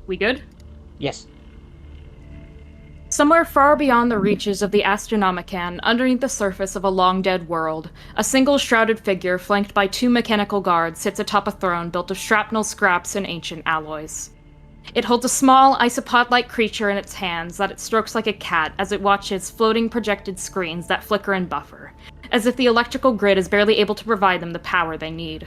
We good? Yes. Somewhere far beyond the reaches of the Astronomican, underneath the surface of a long-dead world, a single shrouded figure flanked by two mechanical guards sits atop a throne built of shrapnel scraps and ancient alloys. It holds a small, isopod-like creature in its hands that it strokes like a cat as it watches floating projected screens that flicker and buffer, as if the electrical grid is barely able to provide them the power they need.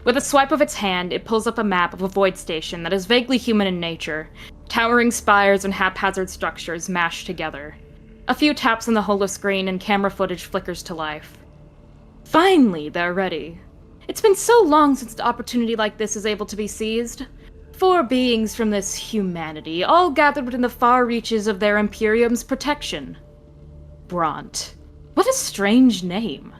With a swipe of its hand, it pulls up a map of a void station that is vaguely human in nature, towering spires and haphazard structures mashed together. A few taps on the holoscreen and camera footage flickers to life. Finally, they're ready. It's been so long since an opportunity like this is able to be seized. Four beings from this humanity, all gathered within the far reaches of their Imperium's protection. Bront. What a strange name.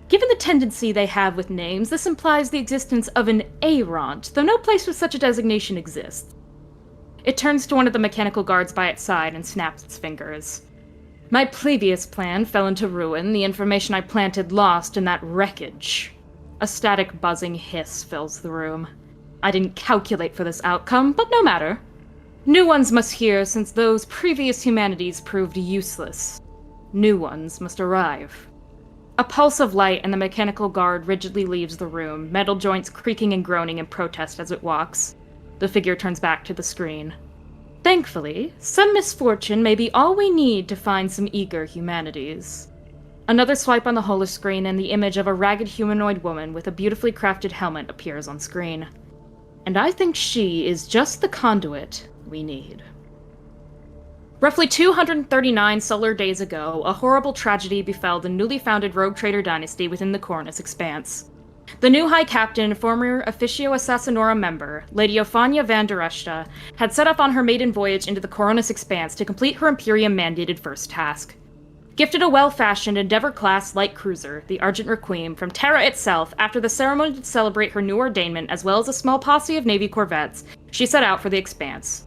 Given the tendency they have with names, this implies the existence of an Aront, though no place with such a designation exists. It turns to one of the mechanical guards by its side and snaps its fingers. My previous plan fell into ruin, the information I planted lost in that wreckage. A static buzzing hiss fills the room. I didn't calculate for this outcome, but no matter. New ones must hear since those previous humanities proved useless. New ones must arrive. A pulse of light and the mechanical guard rigidly leaves the room, metal joints creaking and groaning in protest as it walks. The figure turns back to the screen. Thankfully, some misfortune may be all we need to find some eager humanities. Another swipe on the holoscreen and the image of a ragged humanoid woman with a beautifully crafted helmet appears on screen. And I think she is just the conduit we need. Roughly 239 solar days ago, a horrible tragedy befell the newly founded rogue trader dynasty within the Cornus Expanse. The new High Captain and former Officio Assassinorum member, Lady Ophania van der Eshta, had set off on her maiden voyage into the Cornus Expanse to complete her Imperium-mandated first task. Gifted a well-fashioned Endeavour-class light cruiser, the Argent Requiem, from Terra itself after the ceremony to celebrate her new ordainment as well as a small posse of Navy corvettes, she set out for the Expanse.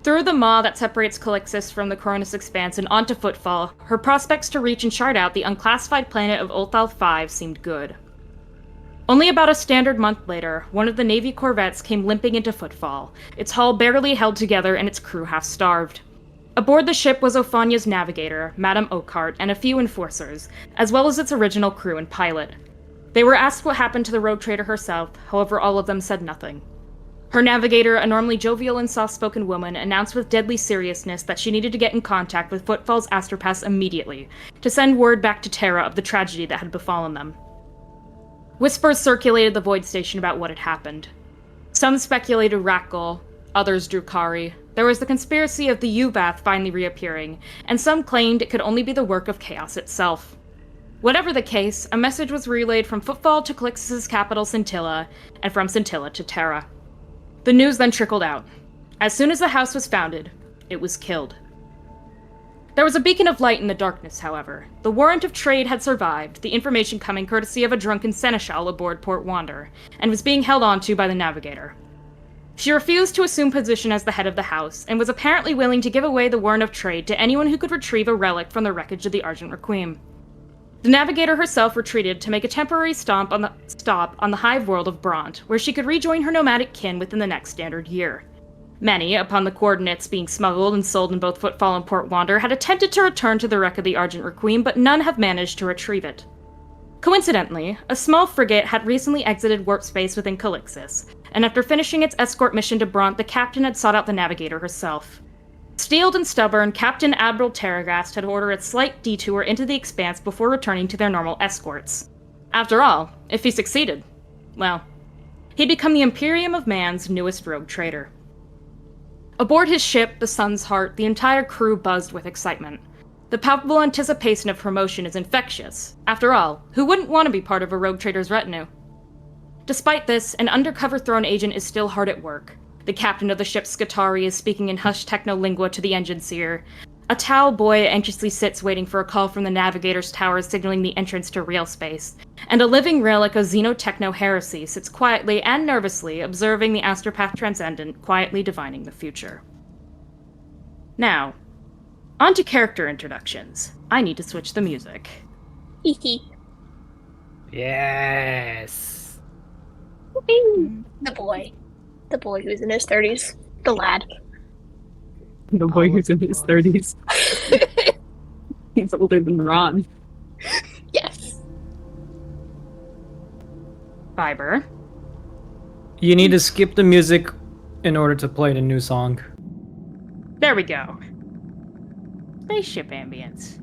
Through the maw that separates Calixis from the Cornus Expanse and onto Footfall, her prospects to reach and chart out the unclassified planet of Ulthal 5 seemed good. Only about a standard month later, one of the Navy corvettes came limping into Footfall, its hull barely held together and its crew half-starved. Aboard the ship was Ophania's navigator, Madame Oakheart, and a few enforcers, as well as its original crew and pilot. They were asked what happened to the rogue trader herself, however all of them said nothing. Her navigator, a normally jovial and soft-spoken woman, announced with deadly seriousness that she needed to get in contact with Footfall's astropaths immediately, to send word back to Terra of the tragedy that had befallen them. Whispers circulated the void station about what had happened. Some speculated Rakgol, others Drukari. There was the conspiracy of the Uvath finally reappearing, and some claimed it could only be the work of chaos itself. Whatever the case, a message was relayed from Footfall to Calixis' capital Scintilla, and from Scintilla to Terra. The news then trickled out. As soon as the house was founded, it was killed. There was a beacon of light in the darkness, however. The warrant of trade had survived, the information coming courtesy of a drunken seneschal aboard Port Wander, and was being held onto by the navigator. She refused to assume position as the head of the house, and was apparently willing to give away the warrant of trade to anyone who could retrieve a relic from the wreckage of the Argent Requiem. The navigator herself retreated to make a temporary stop on the hive world of Bront, where she could rejoin her nomadic kin within the next standard year. Many, upon the coordinates being smuggled and sold in both Footfall and Port Wander, had attempted to return to the wreck of the Argent Requiem, but none have managed to retrieve it. Coincidentally, a small frigate had recently exited warp space within Calixis, and after finishing its escort mission to Bront, the captain had sought out the navigator herself. Steeled and stubborn, Captain Admiral Terragast had ordered a slight detour into the Expanse before returning to their normal escorts. After all, if he succeeded, well, he'd become the Imperium of Man's newest rogue trader. Aboard his ship, the Sun's Heart, the entire crew buzzed with excitement. The palpable anticipation of promotion is infectious. After all, who wouldn't want to be part of a rogue trader's retinue? Despite this, an undercover throne agent is still hard at work. The captain of the ship Skatari is speaking in hushed techno-lingua to the engine seer. A Tau boy anxiously sits waiting for a call from the navigator's tower signaling the entrance to real space. And a living relic of xenotechno heresy sits quietly and nervously observing the astropath transcendent, quietly divining the future. Now, on to character introductions. I need to switch the music. Hee Yes. The boy. The boy who's in his 30s. The lad. The boy who's in his 30s. He's older than Ron. Yes. Fiber. You need to skip the music in order to play the new song. There we go. Spaceship ambience.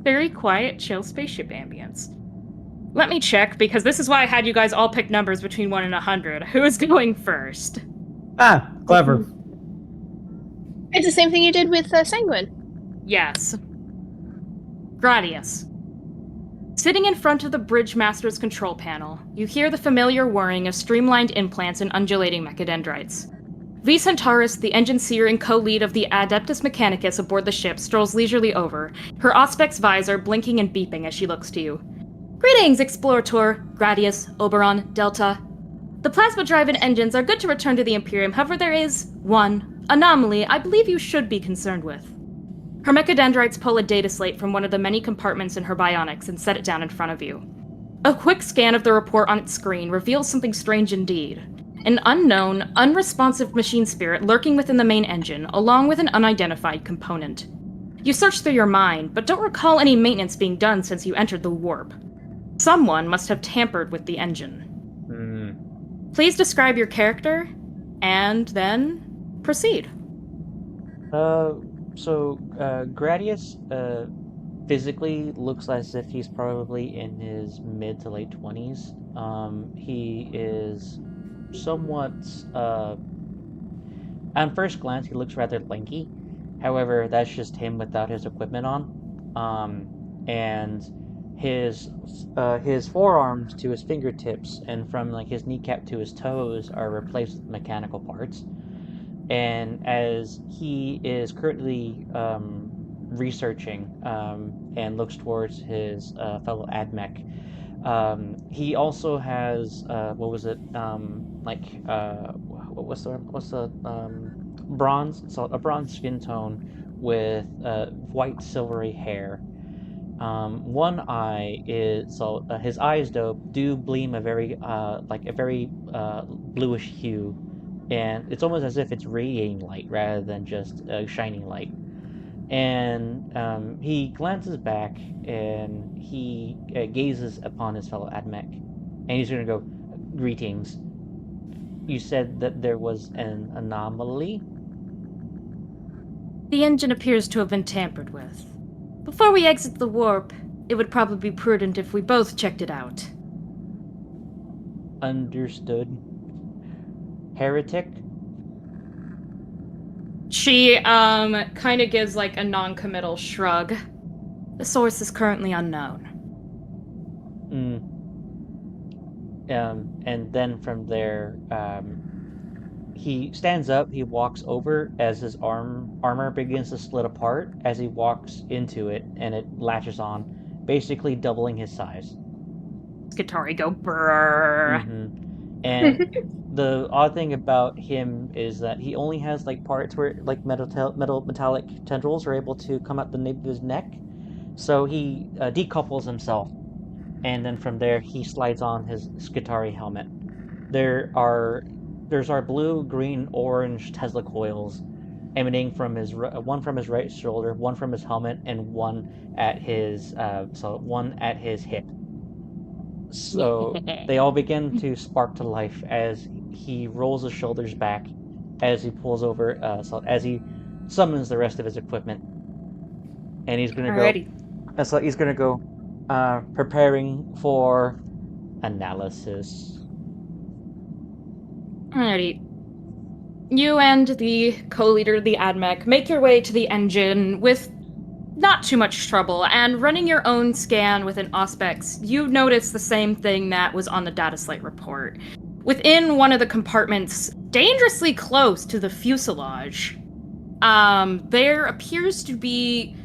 Very quiet, chill spaceship ambience. Let me check, because this is why I had you guys all pick numbers between 1 and 100. Who is going first? Ah, clever. It's the same thing you did with Sanguine. Yes. Gradius. Sitting in front of the Bridge Master's control panel, you hear the familiar whirring of streamlined implants and undulating mechadendrites. V. Centaurus, the engine seer and co-lead of the Adeptus Mechanicus aboard the ship, strolls leisurely over, her Auspex visor blinking and beeping as she looks to you. Greetings, Explorator, Gradius, Oberon, Delta. The plasma-driven engines are good to return to the Imperium, however there is one anomaly I believe you should be concerned with. Her mechadendrites pull a data slate from one of the many compartments in her bionics and set it down in front of you. A quick scan of the report on its screen reveals something strange indeed. An unknown, unresponsive machine spirit lurking within the main engine, along with an unidentified component. You search through your mind, but don't recall any maintenance being done since you entered the warp. Someone must have tampered with the engine. Please describe your character, and then proceed. Gradius physically looks as if he's probably in his mid to late 20s. He is somewhat, on first glance, he looks rather lanky. However, that's just him without his equipment on. And his forearms to his fingertips and from like his kneecap to his toes are replaced with mechanical parts. And as he is currently researching and looks towards his fellow AdMech, he also has what's the bronze? So a bronze skin tone with white silvery hair. One eye is his eyes do gleam a very bluish hue, and it's almost as if it's radiating light rather than just shining light. And he glances back and he gazes upon his fellow AdMech, and he's gonna go, "Greetings. You said that there was an anomaly?" The engine appears to have been tampered with. Before we exit the warp, it would probably be prudent if we both checked it out. Understood. Heretic? She, kind of gives, like, a non-committal shrug. The source is currently unknown. And then from there, he stands up, he walks over as his armor begins to split apart as he walks into it, and it latches on, basically doubling his size. Skitari go brrrr. And the odd thing about him is that he only has like parts where like metallic tendrils are able to come out the nape of his neck, so he decouples himself, and then from there he slides on his Skitari helmet. There's our blue, green, orange Tesla coils emanating from one from his right shoulder, one from his helmet, and one at his hip. So they all begin to spark to life as he rolls his shoulders back, as he pulls over, as he summons the rest of his equipment, and he's gonna Alrighty. go. So he's gonna go, preparing for analysis. Alrighty. You and the co-leader of the AdMech make your way to the engine with not too much trouble, and running your own scan with an Auspex, you notice the same thing that was on the data slate report. Within one of the compartments, dangerously close to the fuselage, there appears to be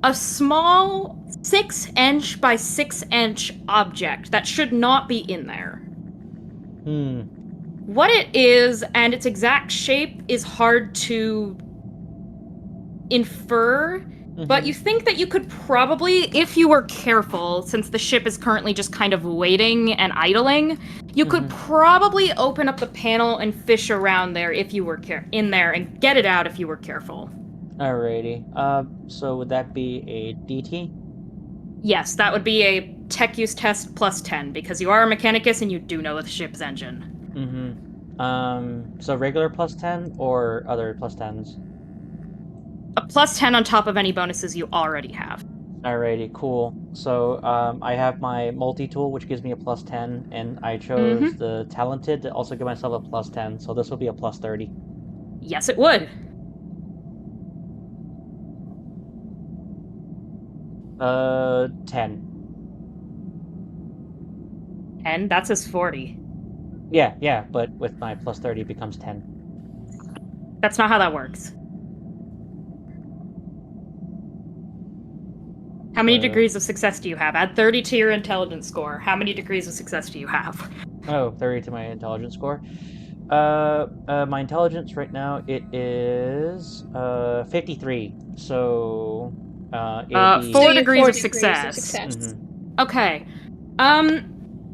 a small 6-inch by 6-inch object that should not be in there. What it is and its exact shape is hard to infer, but you think that you could probably, if you were careful, since the ship is currently just kind of waiting and idling, You could probably open up the panel and fish around there if you were in there, and get it out if you were careful. Alrighty. So would that be a DT? Yes, that would be a tech use test plus 10, because you are a mechanicus and you do know the ship's engine. So regular plus 10 or other plus 10s? A plus 10 on top of any bonuses you already have. Alrighty, cool. So, I have my multi-tool, which gives me a plus 10, and I chose the talented to also give myself a plus 10, so this will be a plus 30. Yes, it would. 10. And that's his 40. Yeah, but with my plus 30 it becomes 10. That's not how that works. How many degrees of success do you have? Add 30 to your intelligence score. How many degrees of success do you have? Oh, 30 to my intelligence score. My intelligence right now, it is 53. So it'll be 4 you have degrees 4 of success. success. Okay.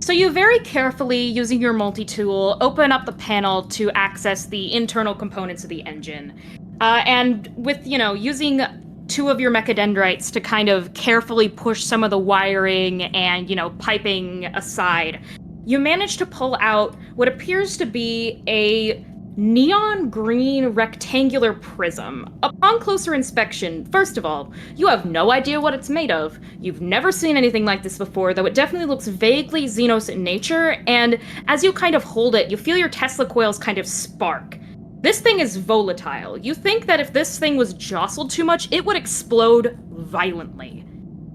So you very carefully, using your multi-tool, open up the panel to access the internal components of the engine. And with, using 2 of your mechadendrites to kind of carefully push some of the wiring and, piping aside, you manage to pull out what appears to be a neon green rectangular prism. Upon closer inspection, first of all, you have no idea what it's made of. You've never seen anything like this before, though it definitely looks vaguely Xenos in nature, and as you kind of hold it, you feel your Tesla coils kind of spark. This thing is volatile. You think that if this thing was jostled too much, it would explode violently.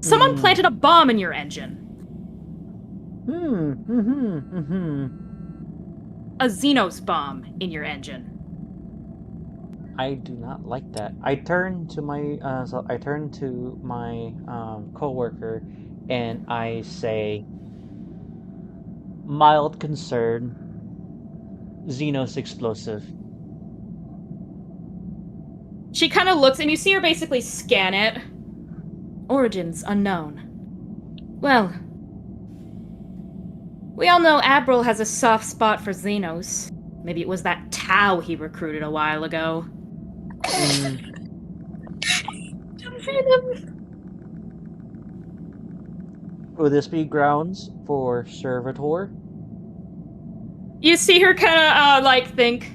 Someone planted a bomb in your engine. A Xenos bomb in your engine. I do not like that. I turn to my coworker and I say, mild concern, Xenos explosive. She kind of looks, and you see her basically scan it. Origins unknown. Well, we all know Abril has a soft spot for Xenos. Maybe it was that Tau he recruited a while ago. Would this be grounds for servitor? You see her kind of, think,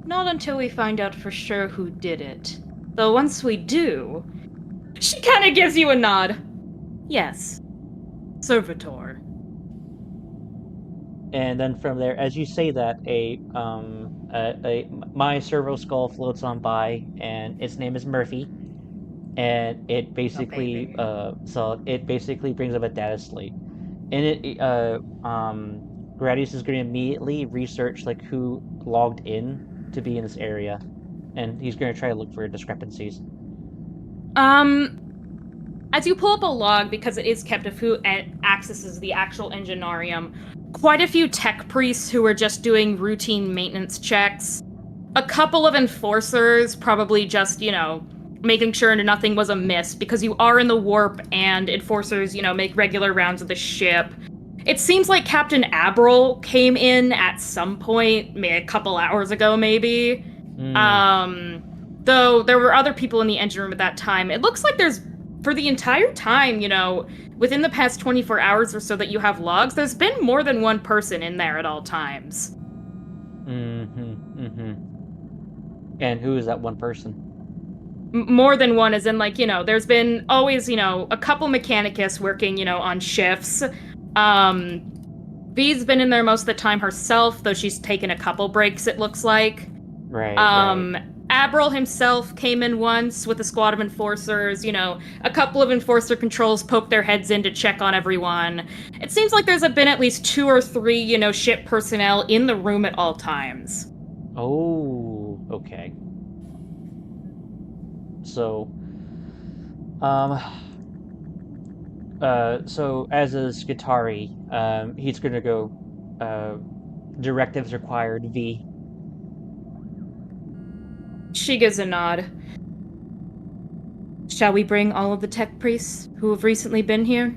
not until we find out for sure who did it. Though once we do, she kind of gives you a nod. Yes. Servitor. And then from there, as you say that, my servo skull floats on by, and its name is Murphy, and it basically brings up a data slate, and Gradius is going to immediately research who logged in to be in this area, and he's going to try to look for discrepancies. As you pull up a log, because it is kept of who accesses the actual enginarium, quite a few tech priests who are just doing routine maintenance checks. A couple of enforcers, probably just, making sure nothing was amiss, because you are in the warp and enforcers, make regular rounds of the ship. It seems like Captain Abril came in at some point, maybe a couple hours ago, maybe. Though there were other people in the engine room at that time. It looks like there's, for the entire time, within the past 24 hours or so that you have logs, there's been more than one person in there at all times. And who is that one person? More than one, as in, there's been always, a couple mechanicus working, on shifts. V's been in there most of the time herself, though she's taken a couple breaks, it looks like. Right. Abril himself came in once with a squad of enforcers. A couple of enforcer controls poked their heads in to check on everyone. It seems like there's been at least 2 or 3, ship personnel in the room at all times. Oh, okay. So, so as a Skitari, he's gonna go, directives required, V. She gives a nod. Shall we bring all of the tech priests who have recently been here?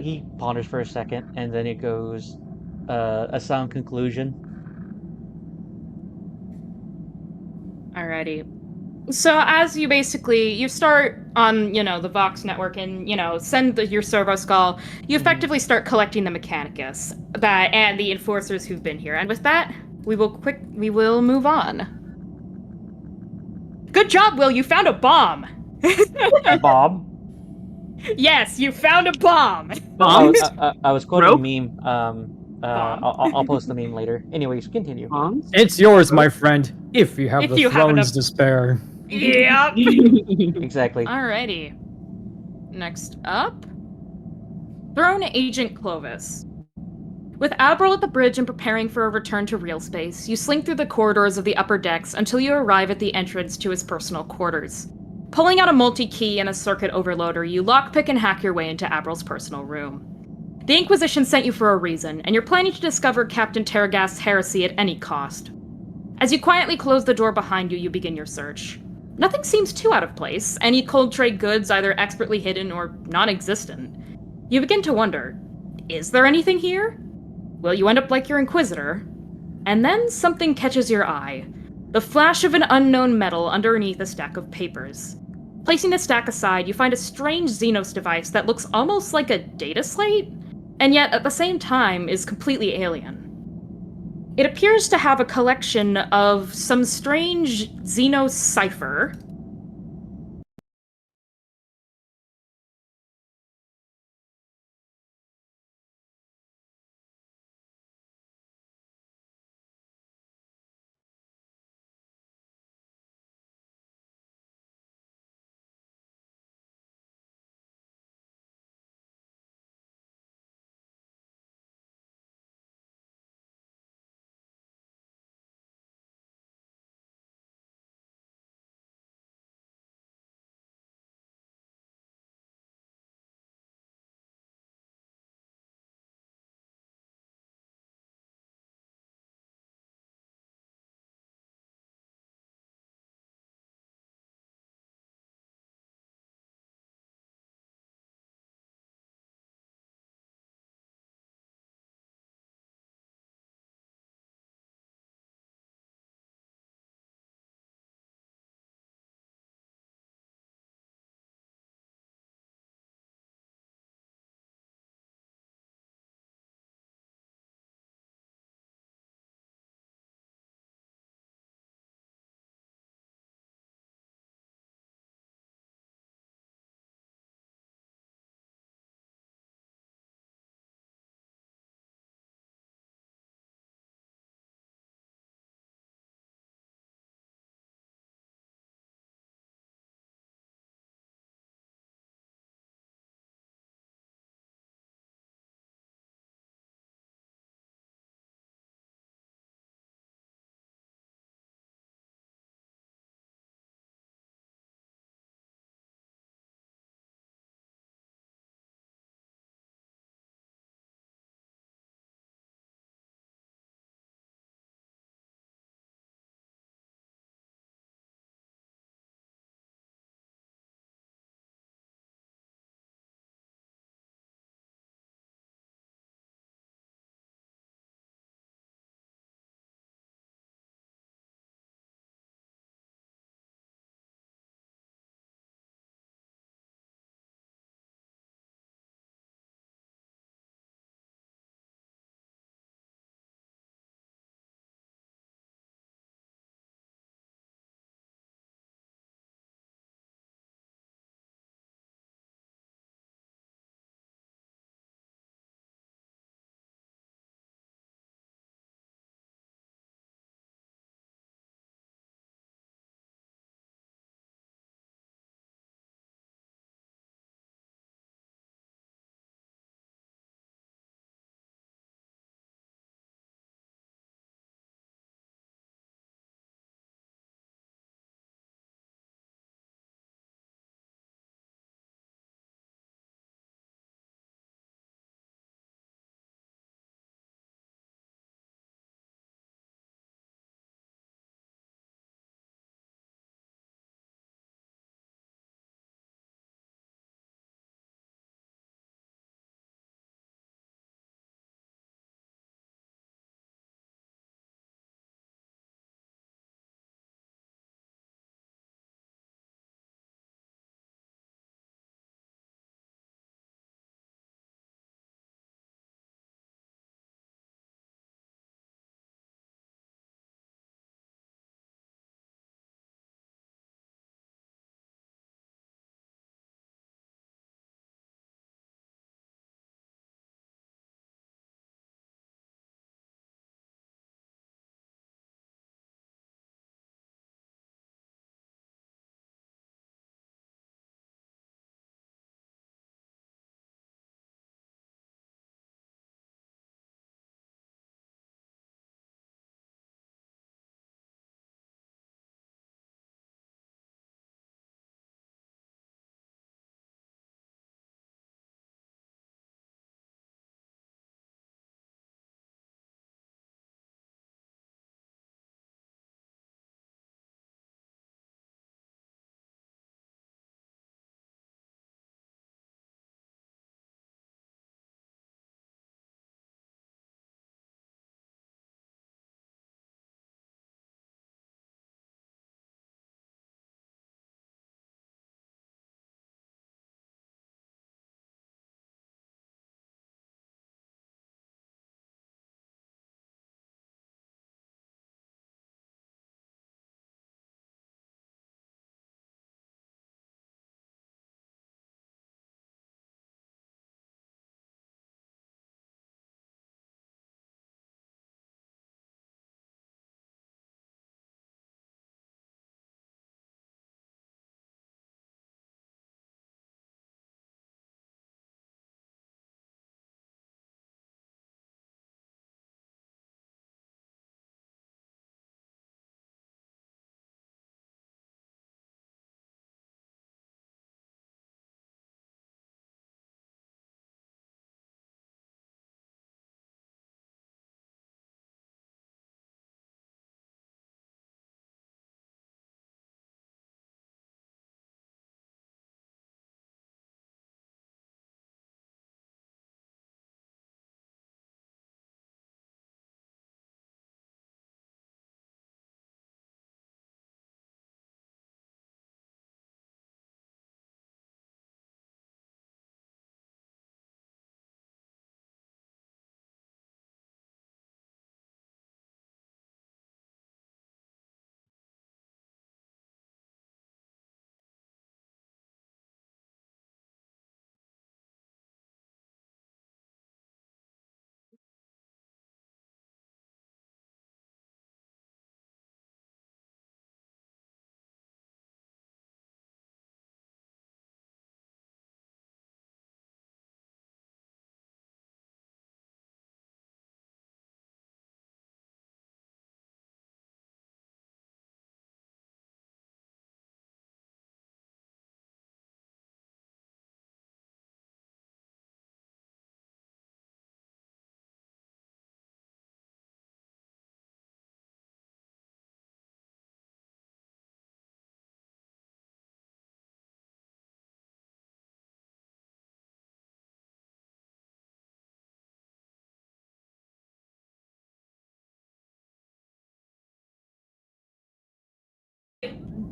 He ponders for a second, and then it goes, a sound conclusion. Alrighty. So as you start on, the Vox network and, send your servo skull, you effectively start collecting the Mechanicus and the enforcers who've been here. And with that, we will move on. Good job, Will, you found a bomb. Bob. Yes, you found a bomb. Bombs? I was quoting Rope? a meme. Bomb. I'll post the meme later. Anyways, continue. Bombs? It's yours, my friend, if you have If the you have thrones enough- to spare. Yep. Exactly. Alrighty. Next up, Throne Agent Clovis. With Avril at the bridge and preparing for a return to real space, you slink through the corridors of the upper decks until you arrive at the entrance to his personal quarters. Pulling out a multi-key and a circuit overloader, you lockpick and hack your way into Avril's personal room. The Inquisition sent you for a reason, and you're planning to discover Captain Terragast's heresy at any cost. As you quietly close the door behind you, you begin your search. Nothing seems too out of place, any cold trade goods either expertly hidden or non-existent. You begin to wonder, is there anything here? Will you end up like your Inquisitor? And then something catches your eye. The flash of an unknown metal underneath a stack of papers. Placing the stack aside, you find a strange Xenos device that looks almost like a data slate, and yet at the same time is completely alien. It appears to have a collection of some strange Xenos cipher,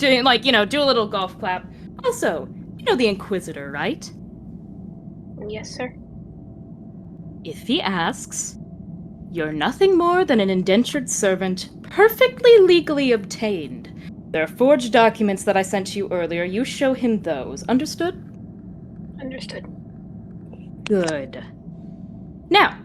do a little golf clap. Also, you know the Inquisitor, right? Yes, sir. If he asks, you're nothing more than an indentured servant, perfectly legally obtained. There are forged documents that I sent to you earlier. You show him those. Understood? Understood. Good. Now,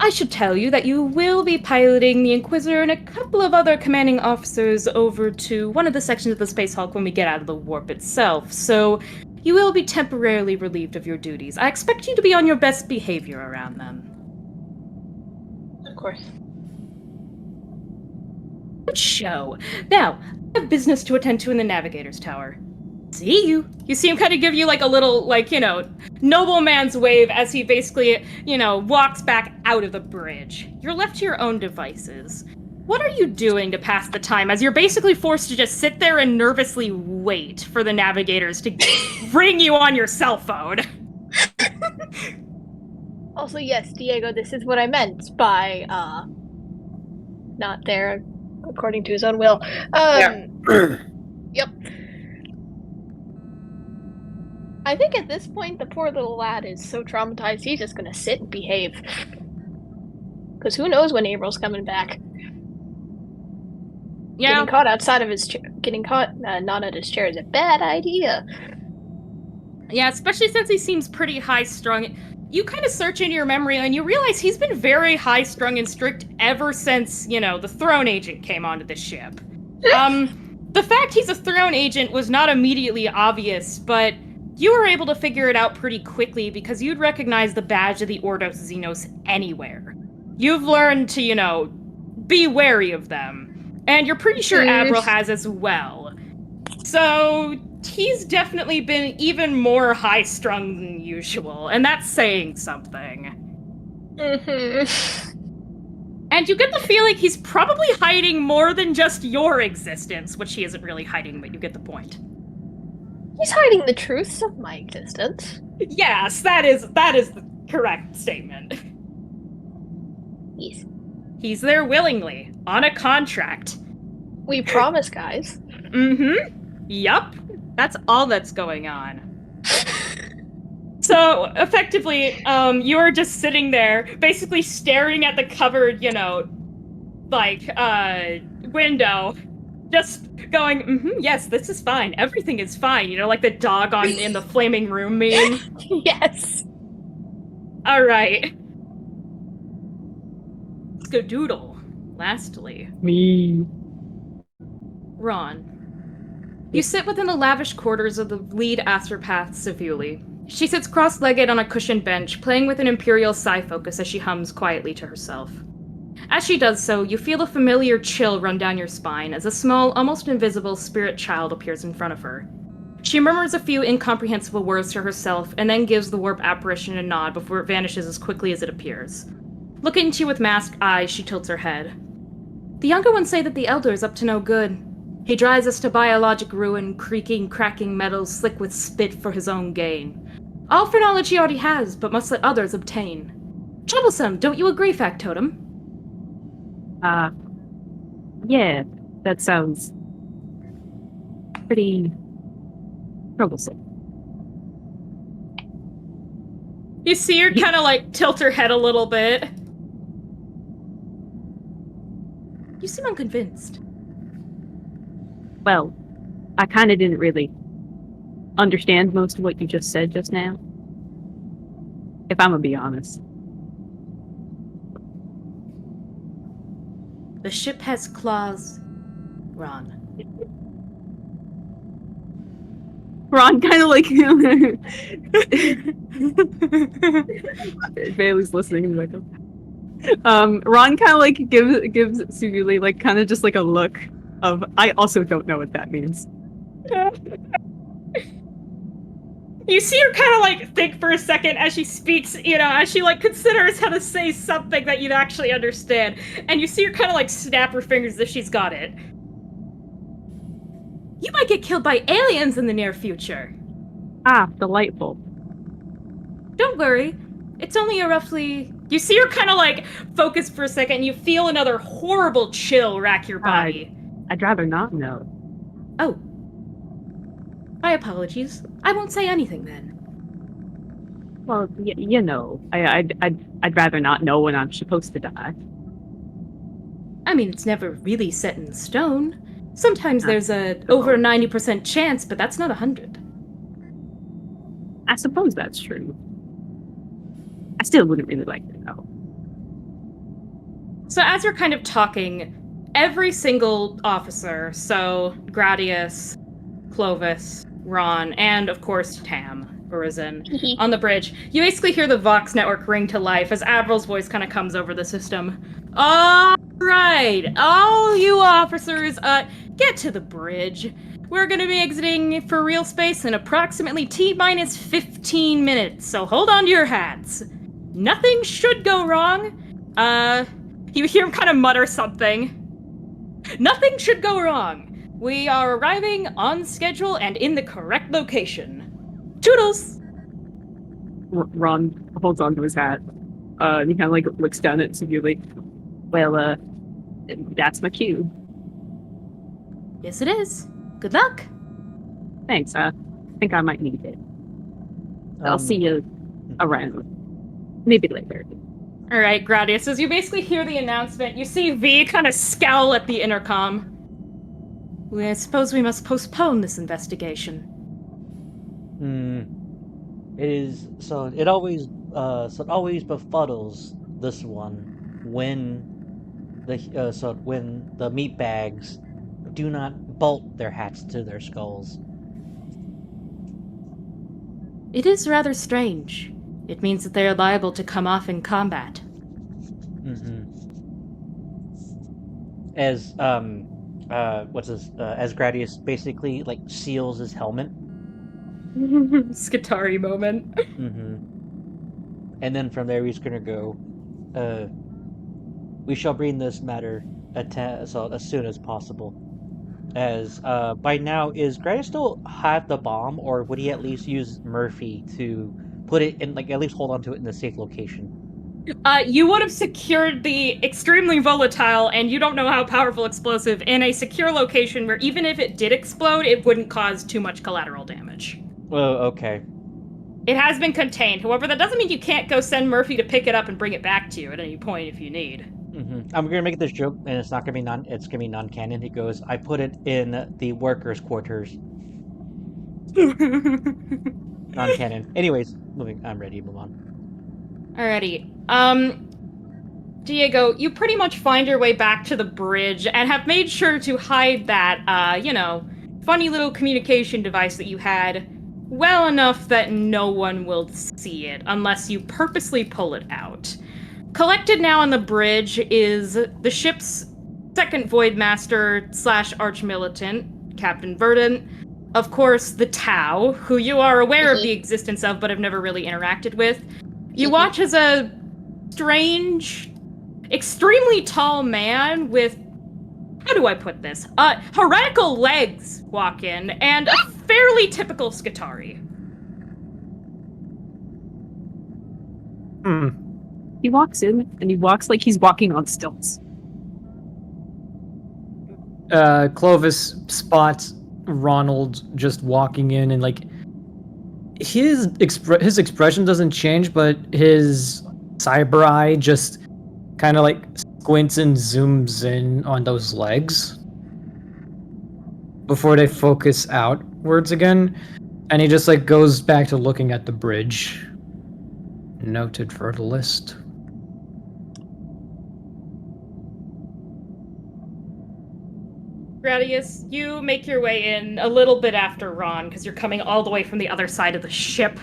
I should tell you that you will be piloting the Inquisitor and a couple of other commanding officers over to one of the sections of the Space Hulk when we get out of the warp itself, so you will be temporarily relieved of your duties. I expect you to be on your best behavior around them. Of course. Good show. Now, I have business to attend to in the Navigator's Tower. See you. You see him kind of give you like a little, nobleman's wave as he basically, walks back out of the bridge. You're left to your own devices. What are you doing to pass the time as you're basically forced to just sit there and nervously wait for the Navigators to ring you on your cell phone? Also, yes, Diego, this is what I meant by, not there according to his own will. Yep. I think at this point, the poor little lad is so traumatized, he's just gonna sit and behave. Because who knows when April's coming back. Yeah. Getting caught outside of his getting caught not at his chair is a bad idea. Yeah, especially since he seems pretty high-strung. You kind of search into your memory and you realize he's been very high-strung and strict ever since, the Throne Agent came onto the ship. The fact he's a Throne Agent was not immediately obvious, but you were able to figure it out pretty quickly because you'd recognize the badge of the Ordos Xenos anywhere. You've learned to, be wary of them. And you're pretty sure Avril has as well. So, he's definitely been even more high-strung than usual, and that's saying something. Mm-hmm. And you get the feeling he's probably hiding more than just your existence, which he isn't really hiding, but you get the point. He's hiding the truths of my existence. Yes, that is the correct statement. Yes. He's there willingly, on a contract. We promise, guys. Mm-hmm. Yup. That's all that's going on. So, effectively, you're just sitting there, basically staring at the covered, window, just going, yes, this is fine. Everything is fine. Like the dog in the flaming room meme. Yes. All right. Skadoodle. Lastly. Me. Ron. You sit within the lavish quarters of the lead astropath, Savuli. She sits cross-legged on a cushioned bench, playing with an Imperial Psi-Focus as she hums quietly to herself. As she does so, you feel a familiar chill run down your spine as a small, almost invisible spirit child appears in front of her. She murmurs a few incomprehensible words to herself and then gives the warp apparition a nod before it vanishes as quickly as it appears. Looking into you with masked eyes, she tilts her head. The younger ones say that the Elder is up to no good. He drives us to biologic ruin, creaking, cracking metals slick with spit for his own gain. All for knowledge he already has, but must let others obtain. Troublesome, don't you agree, Factotum? Yeah, that sounds pretty troublesome. You see her kind of tilt her head a little bit. You seem unconvinced. Well, I kind of didn't really understand most of what you just said just now. If I'm gonna be honest. The ship has claws, Ron. Ron kind of Bailey's listening. Ron kind of gives Suguli kind of just a look of I also don't know what that means. You see her kind of think for a second as she speaks, as she considers how to say something that you'd actually understand. And you see her kind of snap her fingers as if she's got it. You might get killed by aliens in the near future. Ah, delightful. Don't worry. It's only a roughly... You see her kind of focus for a second and you feel another horrible chill rack your body. I'd rather not know. Oh, My apologies. I won't say anything then. Well, you know, I'd rather not know when I'm supposed to die. I mean, it's never really set in stone. Sometimes Ah, there's a suppose. over 90% chance, but that's not 100. I suppose that's true. I still wouldn't really like to know. So as you're kind of talking, every single officer, so Gradius, Clovis, Ron, and of course Tam, Urizen, on the bridge, you basically hear the Vox network ring to life as Admiral's voice kind of comes over the system. All right, all you officers, get to the bridge. We're gonna be exiting for real space in approximately T-minus 15 minutes, so hold on to your hats. Nothing should go wrong. You hear him kind of mutter something. Nothing should go wrong. We are arriving on schedule and in the correct location. Toodles! Ron holds onto his hat. And he kind of like looks down at Seville. Well, that's my cue. Yes, it is. Good luck. Thanks. I think I might need it. I'll see you around. Maybe later. All right, Gradius, as you basically hear the announcement, you see V kind of scowl at the intercom. I suppose we must postpone this investigation. It is so. It always befuddles this one when the meat bags do not bolt their hats to their skulls. It is rather strange. It means that they are liable to come off in combat. As as Gradius basically like seals his helmet. Skitari moment. And then from there he's gonna go. We shall bring this matter as soon as possible. As by now, is Gradius still have the bomb, or would he at least use Murphy to put it in, like at least hold on to it in a safe location? You would have secured the extremely volatile, and you don't know how powerful explosive, in a secure location where even if it did explode, it wouldn't cause too much collateral damage. Oh, okay. It has been contained. However, that doesn't mean you can't go send Murphy to pick it up and bring it back to you at any point if you need. I'm gonna make this joke, and it's not gonna be it's gonna be non-canon. He goes, "I put it in the workers' quarters." Non-canon. Anyways, I'm ready to move on. Alrighty. Diego, you pretty much find your way back to the bridge and have made sure to hide that, funny little communication device that you had well enough that no one will see it unless you purposely pull it out. Collected now on the bridge is the ship's second Voidmaster / Arch-Militant, Captain Verdant. Of course, the Tau, who you are aware of the existence of but have never really interacted with. You watch as a strange, extremely tall man with, how do I put this? Heretical legs walk in, and a fairly typical Skitari. He walks in, and he walks like he's walking on stilts. Clovis spots Ronald just walking in, and like his expression doesn't change, but his cyber eye just kind of like squints and zooms in on those legs before they focus outwards again, and he just like goes back to looking at the bridge. Noted for the list. Gradius, you make your way in a little bit after Ron, because you're coming all the way from the other side of the ship,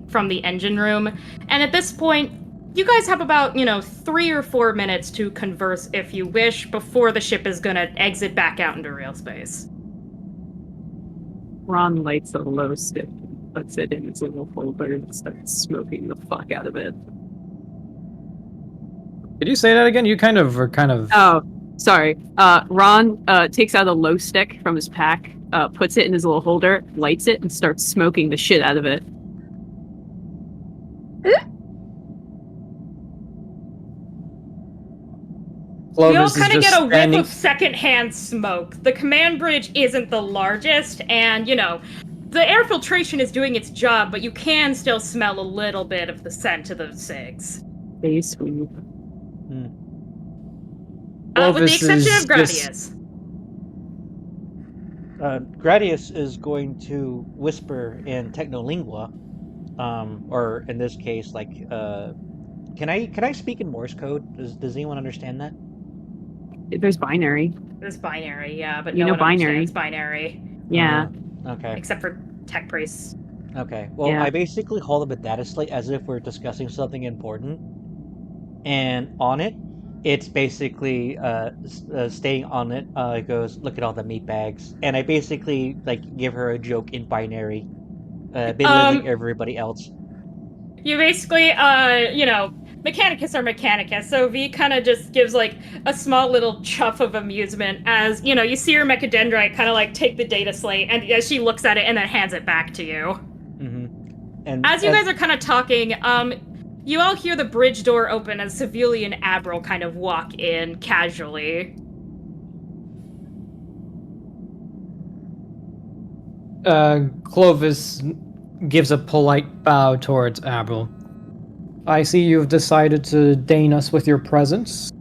from the engine room. And at this point, you guys have about, 3 or 4 minutes to converse if you wish, before the ship is gonna exit back out into real space. Ron lights a low stick, puts it in his little holder, and starts smoking the fuck out of it. Did you say that again? You kind of were kind of... Oh, sorry. Ron takes out a low stick from his pack, puts it in his little holder, lights it, and starts smoking the shit out of it. We all Clovis is kind of just get a whiff standing. of secondhand smoke. The command bridge isn't the largest, and, the air filtration is doing its job, but you can still smell a little bit of the scent of those cigs. Stay sweet. With the Clovis exception is of Gradius. Gradius is going to whisper in Technolingua, or in this case, like, can I speak in Morse code? Does anyone understand that? There's binary. There's binary, yeah, but You no know one binary. understands binary. Yeah. Okay. Except for tech priests. Okay. Well, Yeah. I basically hold up a data slate as if we're discussing something important, and on it, it's basically staying on it. It goes, look at all the meat bags, and I basically like give her a joke in binary, belittling everybody else. You basically, Mechanicus are Mechanicus, so V kind of just gives, like, a small little chuff of amusement as, you see her Mechadendrite kind of, like, take the data slate, and as she looks at it and then hands it back to you. And As you guys are kind of talking, you all hear the bridge door open as Sevili and Abril kind of walk in casually. Clovis gives a polite bow towards Abril. I see you've decided to deign us with your presence,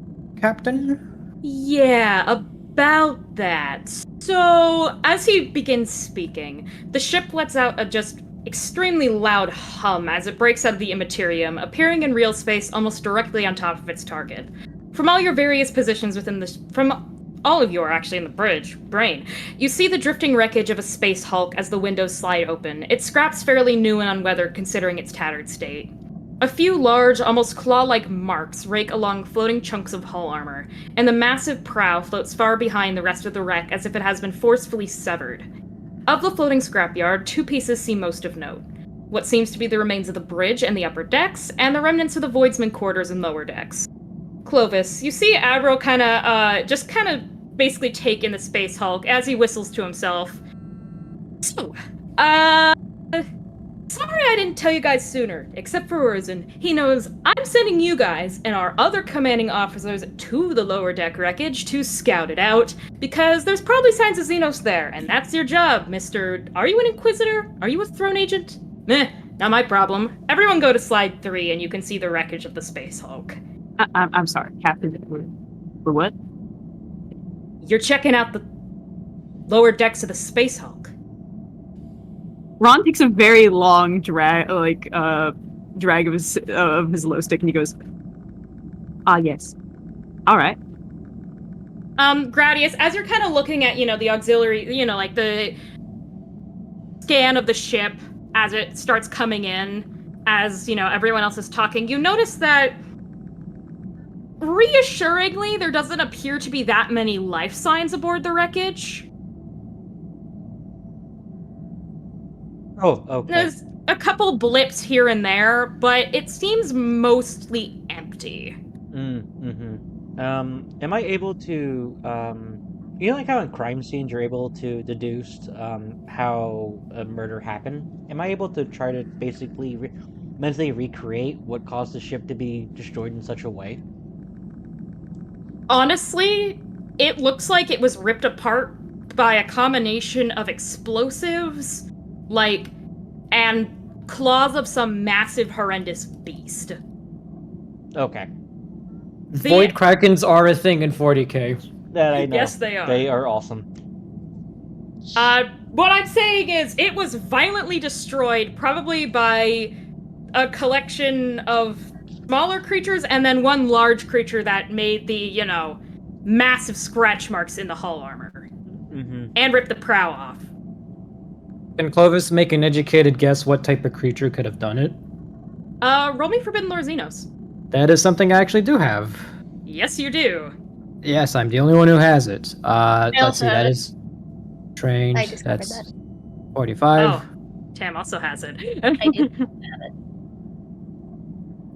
Captain? Yeah, about that. So, as he begins speaking, the ship lets out a just extremely loud hum as it breaks out of the immaterium, appearing in real space almost directly on top of its target. From all your various positions within the from all of you are actually in the bridge, brain. You see the drifting wreckage of a space hulk as the windows slide open, its scraps fairly new and unweathered considering its tattered state. A few large, almost claw-like marks rake along floating chunks of hull armor, and the massive prow floats far behind the rest of the wreck as if it has been forcefully severed. Of the floating scrapyard, two pieces seem most of note. What seems to be the remains of the bridge and the upper decks, and the remnants of the voidsman quarters and lower decks. Clovis, you see Avril kind of basically take in the space hulk as he whistles to himself. So, sorry I didn't tell you guys sooner, except for Urzin. He knows I'm sending you guys and our other commanding officers to the lower deck wreckage to scout it out, because there's probably signs of Xenos there, and that's your job, Mr. Are you an Inquisitor? Are you a Throne Agent? Meh, not my problem. Everyone go to slide 3 and you can see the wreckage of the Space Hulk. I'm sorry, Captain. For what? You're checking out the lower decks of the Space Hulk. Ron takes a very long drag of his low stick, and he goes, yes. All right. Gradius, as you're kind of looking at, the auxiliary, like the scan of the ship as it starts coming in, as, everyone else is talking, you notice that reassuringly, there doesn't appear to be that many life signs aboard the wreckage. Oh, okay. There's a couple blips here and there, but it seems mostly empty. Am I able to, like how in crime scenes you're able to deduce, how a murder happened? Am I able to try to basically mentally recreate what caused the ship to be destroyed in such a way? Honestly, it looks like it was ripped apart by a combination of explosives, and claws of some massive, horrendous beast. Okay. Void Krakens are a thing in 40k. That I know. Yes, they are. They are awesome. What I'm saying is, it was violently destroyed, probably by a collection of smaller creatures, and then one large creature that made the, massive scratch marks in the hull armor. And ripped the prow off. Can Clovis make an educated guess what type of creature could have done it? Roll me Forbidden Lore Xenos. That is something I actually do have. Yes, you do. Yes, I'm the only one who has it. Let's also see, that have it. is trained. I discovered That's that. 45. Oh, Tam also has it. I did have it.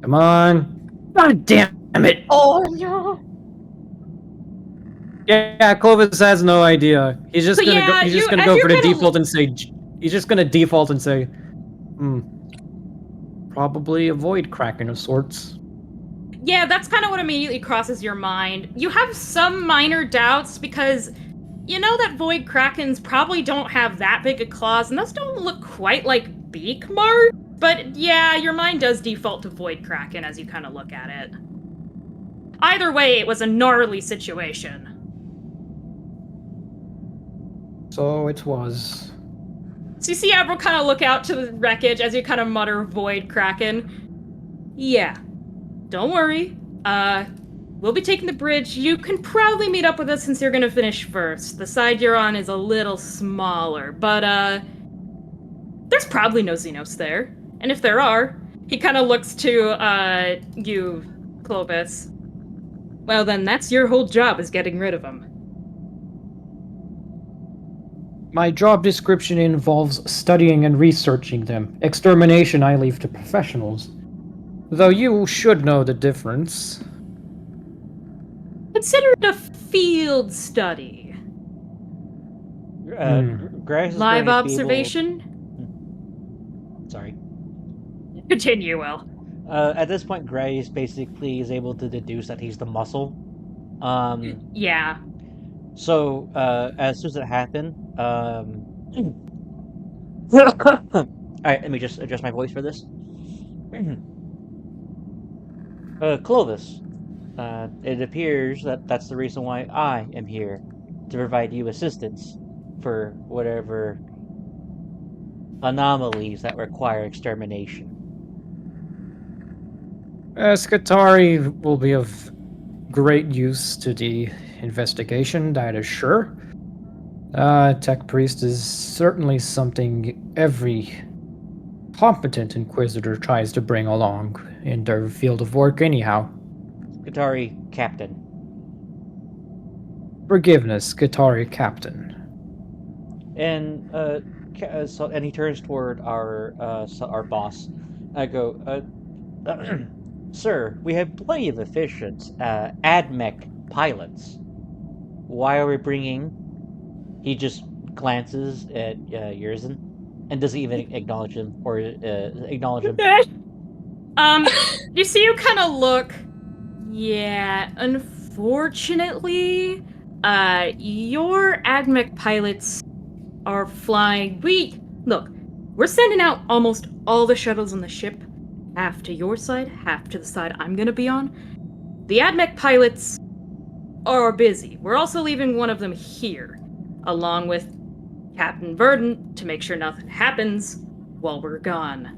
Come on. God damn it. Oh no! Yeah, Clovis has no idea. He's just So gonna yeah, go. He's just you- gonna as go you're for the kinda default and say. He's just gonna default and say, probably a void kraken of sorts. Yeah, that's kind of what immediately crosses your mind. You have some minor doubts because you know that Void Krakens probably don't have that big of claws, and those don't look quite like beak marks. But yeah, your mind does default to Void Kraken as you kind of look at it. Either way, it was a gnarly situation. So it was. So you see Avril kind of look out to the wreckage as you kind of mutter Void Kraken. Yeah, don't worry. We'll be taking the bridge. You can probably meet up with us since you're gonna finish first. The side you're on is a little smaller, but, there's probably no Xenos there. And if there are, he kind of looks to, you, Clovis. Well, then that's your whole job, is getting rid of them. My job description involves studying and researching them. Extermination I leave to professionals. Though you should know the difference. Consider it a field study. Grace is Live going to be observation? Sorry. Continue, Will. At this point, Grace basically is able to deduce that he's the muscle. Yeah. So, as soon as it happened, alright, let me just adjust my voice for this. Clovis, it appears that that's the reason why I am here, to provide you assistance for whatever anomalies that require extermination. Skatari will be of great use to the investigation, that is sure. Tech Priest is certainly something every competent Inquisitor tries to bring along in their field of work anyhow. Qatari Captain. Forgiveness, Skatari Captain. And and he turns toward our boss. I go, sir, we have plenty of efficient AdMech pilots. Why are we bringing? He just glances at Yurzin and doesn't even acknowledge him or acknowledge him. You see you kind of look. Yeah, unfortunately, your AdMech pilots are flying. We're sending out almost all the shuttles on the ship, half to your side, half to the side I'm gonna be on. The AdMech pilots are busy. We're also leaving one of them here, along with Captain Verdant, to make sure nothing happens while we're gone.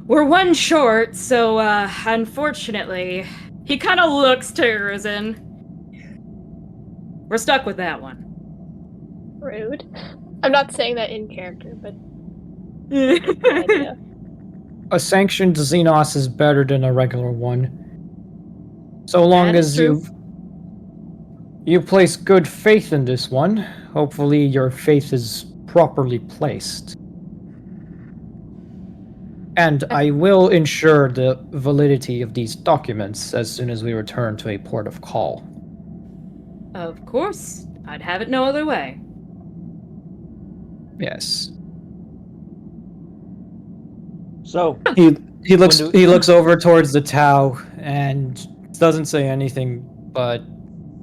We're one short, so, unfortunately, he kind of looks to Urzin. We're stuck with that one. Rude. I'm not saying that in character, but idea. A sanctioned Xenos is better than a regular one. So long That is as true. you place good faith in this one, hopefully your faith is properly placed. And I will ensure the validity of these documents as soon as we return to a port of call. Of course. I'd have it no other way. Yes. So, He looks When do- he looks over towards the Tau and doesn't say anything, but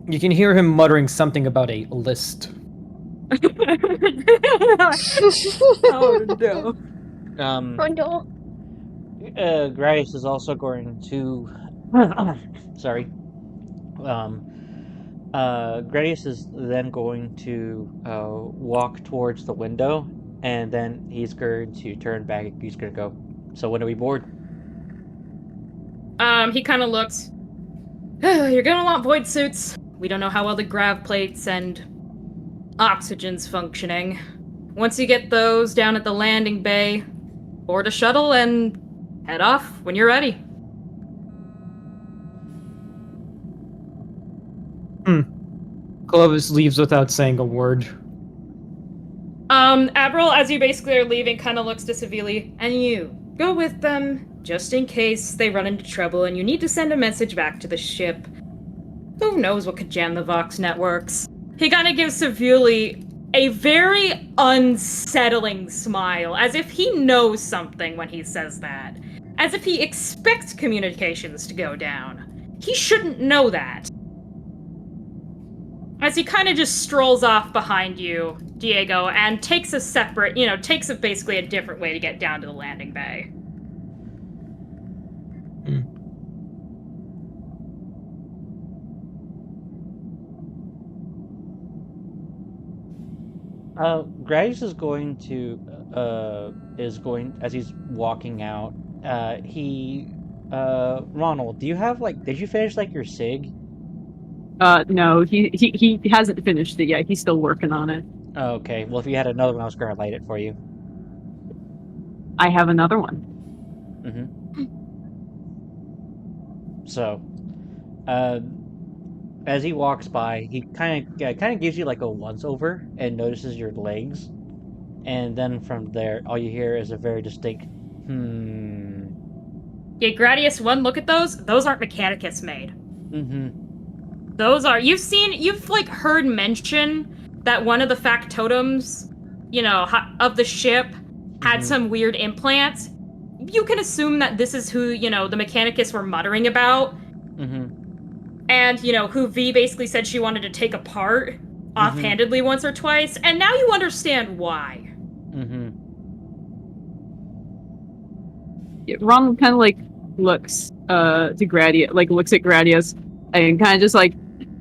you can hear him muttering something about a list. Oh no. Oh no. Grace is also going to. Sorry. Grace is then going to walk towards the window, and then he's going to turn back. He's going to go. So when are we board? He kind of looks. You're gonna want void suits. We don't know how well the grav plates and oxygen's functioning. Once you get those down at the landing bay, board a shuttle and head off when you're ready. Clovis leaves without saying a word. Avril, as you basically are leaving, kind of looks to Sevili, and you go with them, just in case they run into trouble and you need to send a message back to the ship. Who knows what could jam the Vox networks? He kind of gives Sevili a very unsettling smile, as if he knows something when he says that. As if he expects communications to go down. He shouldn't know that. As he kind of just strolls off behind you, Diego, and takes basically a different way to get down to the landing bay. Gradius is going to as he's walking out. Ronald, did you finish like your sig? No, he hasn't finished it yet. He's still working on it. Oh, okay. Well, if you had another one, I was gonna light it for you. I have another one. So, as he walks by, he kind of gives you like a once over and notices your legs, and then from there, all you hear is a very distinct Yeah, Gradius, one look at those. Those aren't Mechanicus made. Those are, you've like heard mention that one of the factotums, of the ship had some weird implants. You can assume that this is who, the Mechanicus were muttering about. And, who V basically said she wanted to take apart offhandedly once or twice. And now you understand why. Yeah, Ron kind of like looks to Gradius, like looks at Gradius, and kind of just like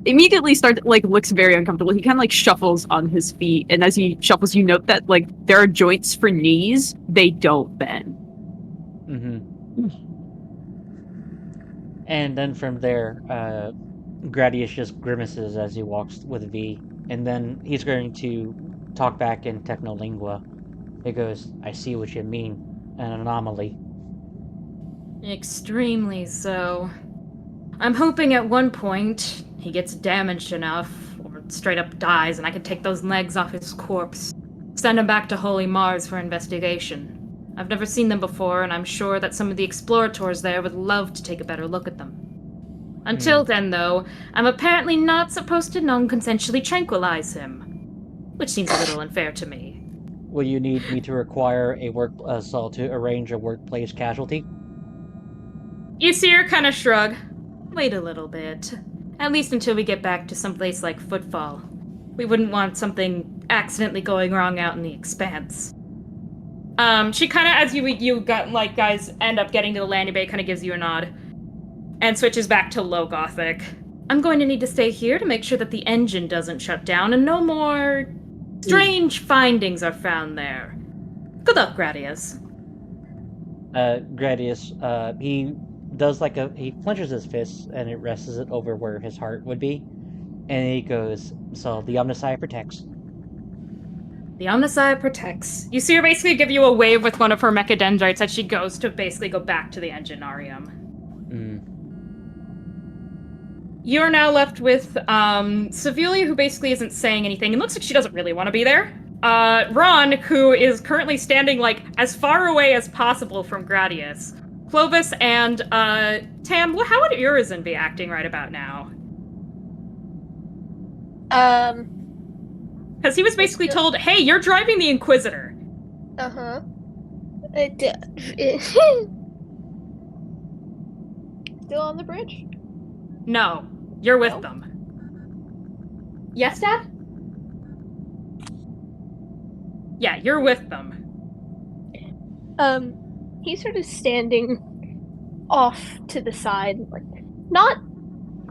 immediately looks very uncomfortable. He kind of like shuffles on his feet, and as he shuffles, you note that like there are joints for knees; they don't bend. And then from there, Gradius just grimaces as he walks with V, and then he's going to talk back in Technolingua. He goes, "I see what you mean, an anomaly." Extremely so. I'm hoping at one point he gets damaged enough, or straight up dies, and I can take those legs off his corpse, send him back to Holy Mars for investigation. I've never seen them before, and I'm sure that some of the explorators there would love to take a better look at them. Until then, though, I'm apparently not supposed to non-consensually tranquilize him, which seems a little unfair to me. Will you need me to require a to arrange a workplace casualty? You see her kind of shrug. Wait a little bit. At least until we get back to someplace like Footfall. We wouldn't want something accidentally going wrong out in the expanse. She kind of, as you got, like, guys end up getting to the landing bay, kind of gives you a nod. And switches back to Low Gothic. I'm going to need to stay here to make sure that the engine doesn't shut down and no more strange findings are found there. Good luck, Gradius. Gradius, he does he clenches his fist and it rests it over where his heart would be. And he goes, "So the Omnissiah protects." The Omnissiah protects. You see her basically give you a wave with one of her mechadendrites as she goes to basically go back to the Enginarium. You're now left with Sevilia, who basically isn't saying anything and looks like she doesn't really want to be there. Ron, who is currently standing like as far away as possible from Gradius. Clovis and Tam, how would Urizen be acting right about now? Because he was basically told, "Hey, you're driving the Inquisitor." Still on the bridge? No, you're with them. Yes, Dad? Yeah, you're with them. He's sort of standing off to the side, like, not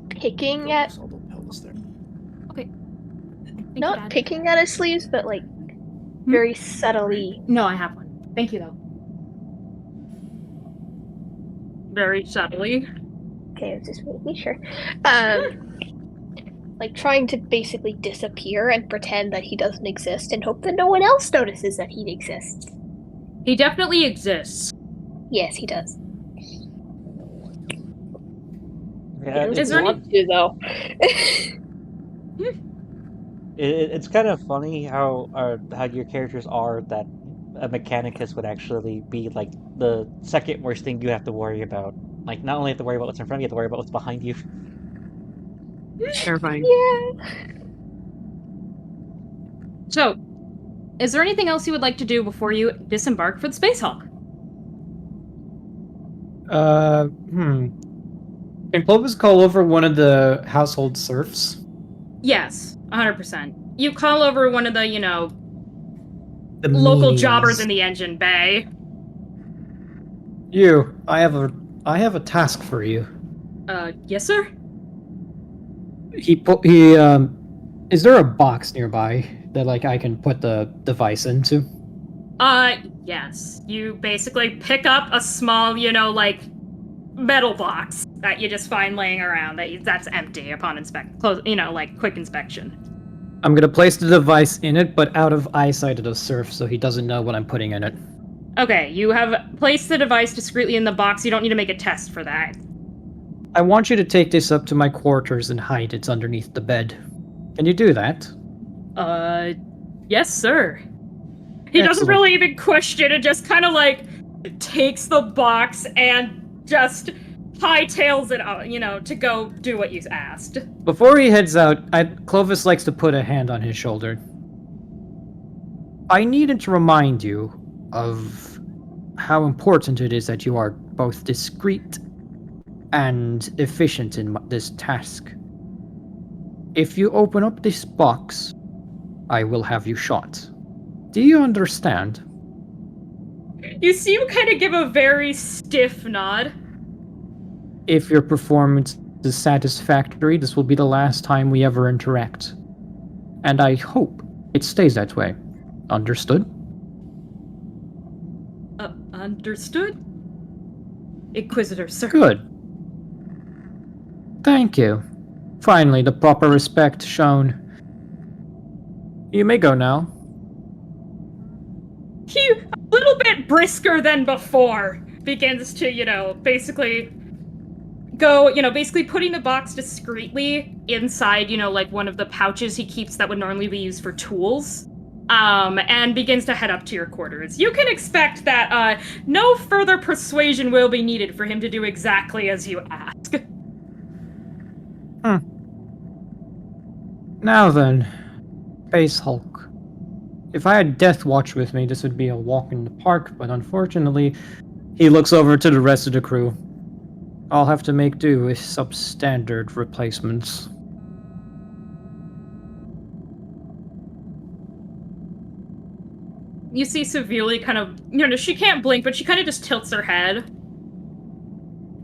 picking at... Okay. Not picking at his sleeves, but, like, very subtly... No, I have one. Thank you, though. Very subtly. Okay, I was just making sure. Like, trying to basically disappear and pretend that he doesn't exist and hope that no one else notices that he exists. He definitely exists. Yes, he does. Yeah, Is there any... though. It's kind of funny how your characters are that a Mechanicus would actually be like the second worst thing you have to worry about. Like, not only have to worry about what's in front of you, you have to worry about what's behind you. Terrifying. Yeah. So, is there anything else you would like to do before you disembark for the Space Hulk? Can Clovis call over one of the household serfs? Yes, 100%. You call over one of the, The local menials. jobbers in the engine bay. You, I have a task for you. Yes, sir? Is there a box nearby that, like, I can put the device into? Yes. You basically pick up a small, metal box that you just find laying around that's empty upon quick inspection. I'm gonna place the device in it, but out of eyesight of the serf, so he doesn't know what I'm putting in it. Okay, you have placed the device discreetly in the box. You don't need to make a test for that. I want you to take this up to my quarters and hide it underneath the bed. Can you do that? Yes, sir. He doesn't Excellent. really even question it, just kind of takes the box and just hightails it out, to go do what you asked. Before he heads out, Clovis likes to put a hand on his shoulder. I needed to remind you of how important it is that you are both discreet and efficient in this task. If you open up this box, I will have you shot. Do you understand? You see him kind of give a very stiff nod. If your performance is satisfactory, this will be the last time we ever interact. And I hope it stays that way. Understood? Understood? Inquisitor, sir. Good. Thank you. Finally, the proper respect shown. You may go now. He, a little bit brisker than before, begins to, basically go, basically putting the box discreetly inside, one of the pouches he keeps that would normally be used for tools. And begins to head up to your quarters. You can expect that, no further persuasion will be needed for him to do exactly as you ask. Now then, Space Hulk. If I had Death Watch with me, this would be a walk in the park, but unfortunately, he looks over to the rest of the crew. I'll have to make do with substandard replacements. You see severely kind of, she can't blink, but she kind of just tilts her head.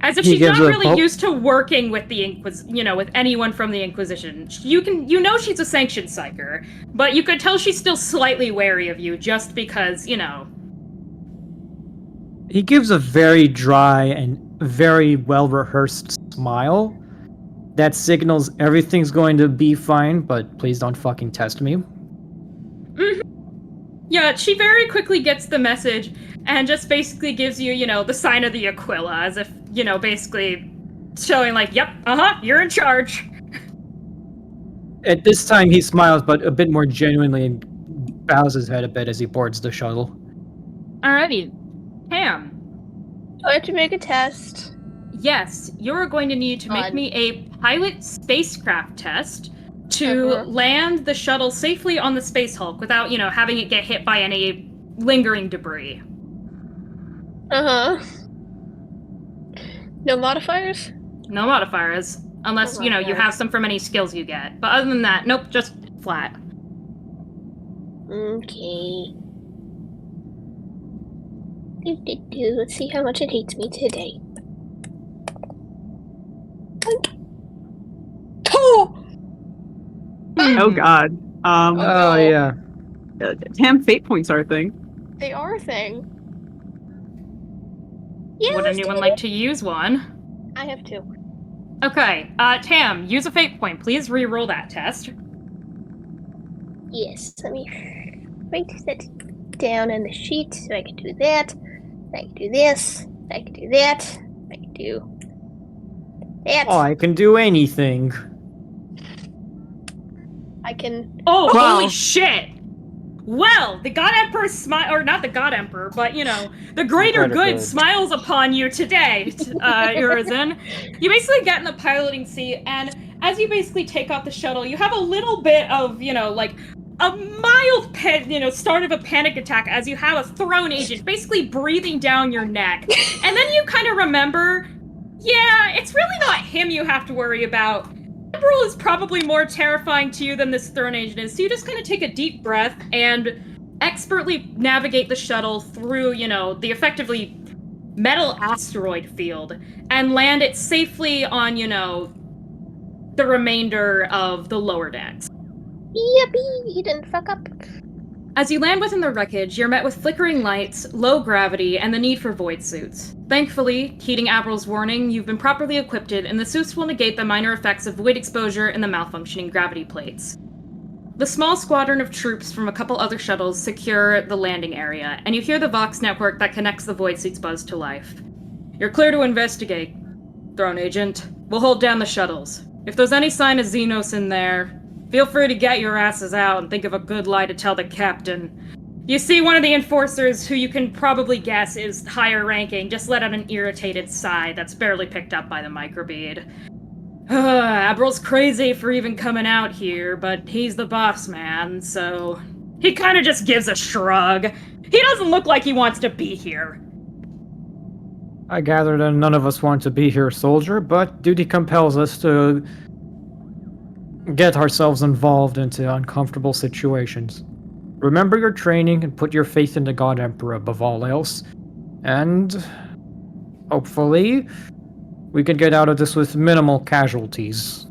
As if she's not really used to working with the with anyone from the Inquisition. You know she's a sanctioned psyker, but you could tell she's still slightly wary of you just because, He gives a very dry and very well-rehearsed smile that signals everything's going to be fine, but please don't fucking test me. Mm-hmm. Yeah, she very quickly gets the message and just basically gives you, the sign of the Aquila, as if, basically showing yep, you're in charge. At this time, he smiles, but a bit more genuinely, and bows his head a bit as he boards the shuttle. Alrighty. Pam. Do I have to make a test? Yes, you're going to need to make me a pilot spacecraft test to land the shuttle safely on the Space Hulk without, having it get hit by any lingering debris. No modifiers? No modifiers. Unless, you have some from any skills you get. But other than that, nope, just flat. Okay. Let's see how much it hates me today. Oh god. Oh, yeah. Damn, fate points are a thing. They are a thing. Yeah, Would anyone like to use one? I have two. Okay, Tam, use a fate point. Please re-roll that test. Yes, let me write that down in the sheet so I can do that. I can do this. I can do that. I can do that. Oh, I can do anything. I can. Oh, Wow. Holy shit! Well, the God Emperor or not the God Emperor, but the Greater Good smiles upon you today, Urizen. You basically get in the piloting seat, and as you basically take off the shuttle, you have a little bit of, a mild start of a panic attack as you have a thrown agent basically breathing down your neck. And then you kind of remember, yeah, it's really not him you have to worry about. Admiral is probably more terrifying to you than this thrown agent is. So you just kind of take a deep breath and expertly navigate the shuttle through, the effectively metal asteroid field and land it safely on, the remainder of the lower decks. Yippee! He didn't fuck up. As you land within the wreckage, you're met with flickering lights, low gravity, and the need for void suits. Thankfully, heeding Admiral's warning, you've been properly equipped, and the suits will negate the minor effects of void exposure and the malfunctioning gravity plates. The small squadron of troops from a couple other shuttles secure the landing area, and you hear the Vox network that connects the void suits buzz to life. You're clear to investigate, Throne Agent. We'll hold down the shuttles. If there's any sign of Xenos in there, feel free to get your asses out and think of a good lie to tell the captain. You see one of the enforcers, who you can probably guess is higher ranking, just let out an irritated sigh that's barely picked up by the microbead. Admiral's crazy for even coming out here, but he's the boss man, so he kind of just gives a shrug. He doesn't look like he wants to be here. I gather that none of us want to be here, soldier, but duty compels us to get ourselves involved into uncomfortable situations. Remember your training and put your faith in the God Emperor above all else. And hopefully, we can get out of this with minimal casualties.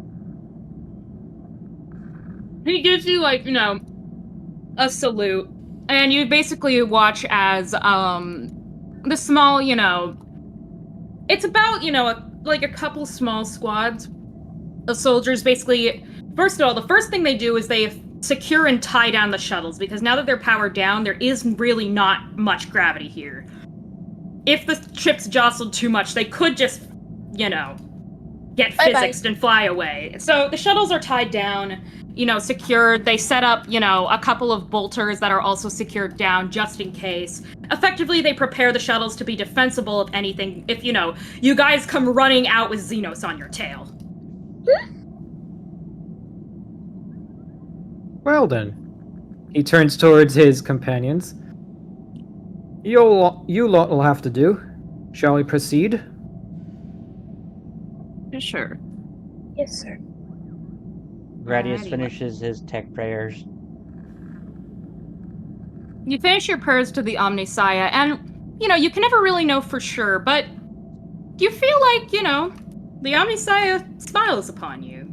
He gives you, a salute. And you basically watch as, the small, it's about, a couple small squads of soldiers basically. First of all, the first thing they do is they secure and tie down the shuttles, because now that they're powered down, there is really not much gravity here. If the ships jostled too much, they could just, get physicsed and fly away. So the shuttles are tied down, secured. They set up, a couple of bolters that are also secured down just in case. Effectively, they prepare the shuttles to be defensible if anything, if, you guys come running out with Xenos on your tail. Well then, he turns towards his companions. You lot will have to do. Shall we proceed? Sure. Yes, sir. Gradius Alrighty. finishes his tech prayers. You finish your prayers to the Omnisaya, and, you can never really know for sure, but you feel like, the Omnisaya smiles upon you.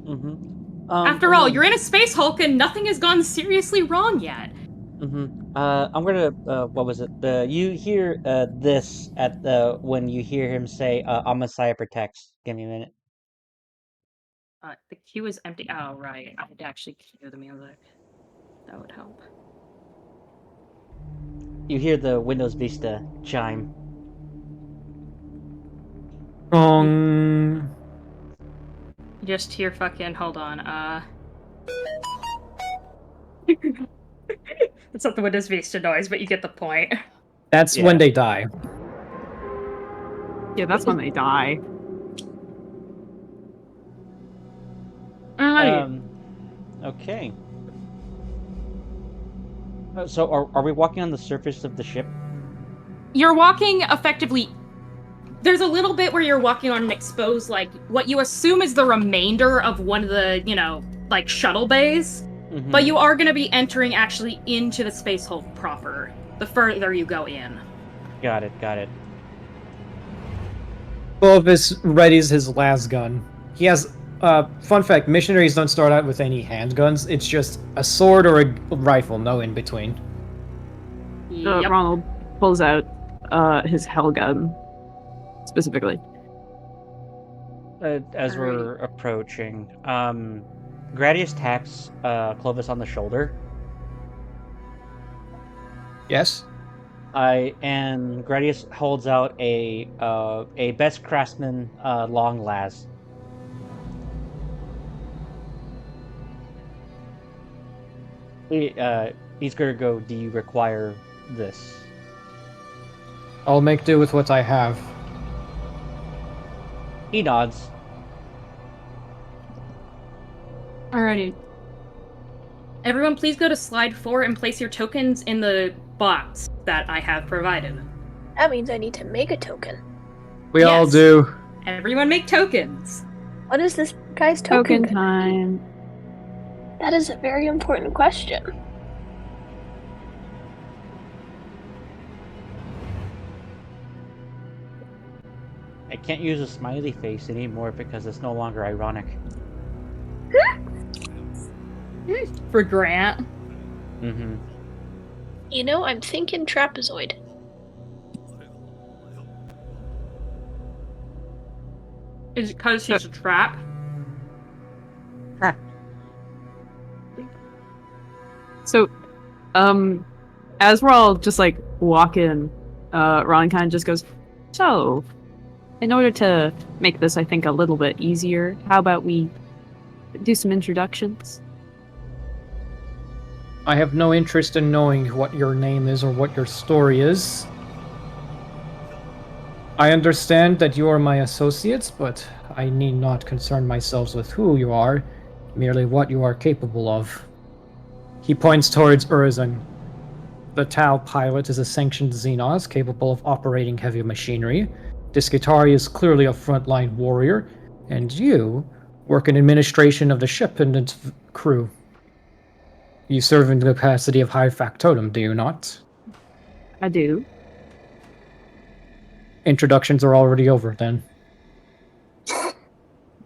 Mm-hmm. After all, you're in a space Hulk and nothing has gone seriously wrong yet. Mm-hmm. I'm gonna. What was it? You hear this at the when you hear him say, "Omnisaya protects." Give me a minute. The queue is empty. Oh, right. I had actually cue the music. That would help. You hear the Windows Vista chime. You just hear fucking, hold on, It's not the Windows Vista noise, but you get the point. That's Yeah. when they die. Yeah, that's when they die. Alrighty. Okay. So are we walking on the surface of the ship? You're walking effectively. There's a little bit where you're walking on an exposed, what you assume is the remainder of one of the, shuttle bays. Mm-hmm. But you are going to be entering actually into the space Hulk proper, the further you go in. Got it. Clovis readies his las gun. He has, fun fact, missionaries don't start out with any handguns. It's just a sword or a rifle, no in between. Yep. Ronald pulls out his hell gun, specifically. As we're approaching, Gradius taps Clovis on the shoulder. Yes? And Gradius holds out a best craftsman long las. He's gonna go, "Do you require this?" I'll make do with what I have. He nods. Alrighty. Everyone, please go to slide 4 and place your tokens in the box that I have provided. That means I need to make a token. We all Yes. do. Everyone make tokens. What is this guy's token? Token time. That is a very important question. I can't use a smiley face anymore because it's no longer ironic. For Grant. Mm-hmm. You know, I'm thinking trapezoid. Is it because he's a trap? So, as we're all just like walking, Ron kind of just goes, "So, in order to make this, I think, a little bit easier, how about we do some introductions?" I have no interest in knowing what your name is or what your story is. I understand that you are my associates, but I need not concern myself with who you are, merely what you are capable of. He points towards Urizen. The Tau pilot is a sanctioned Xenos capable of operating heavy machinery. Discatari is clearly a frontline warrior, and you work in administration of the ship and its crew. You serve in the capacity of High Factotum, do you not? I do. Introductions are already over, then.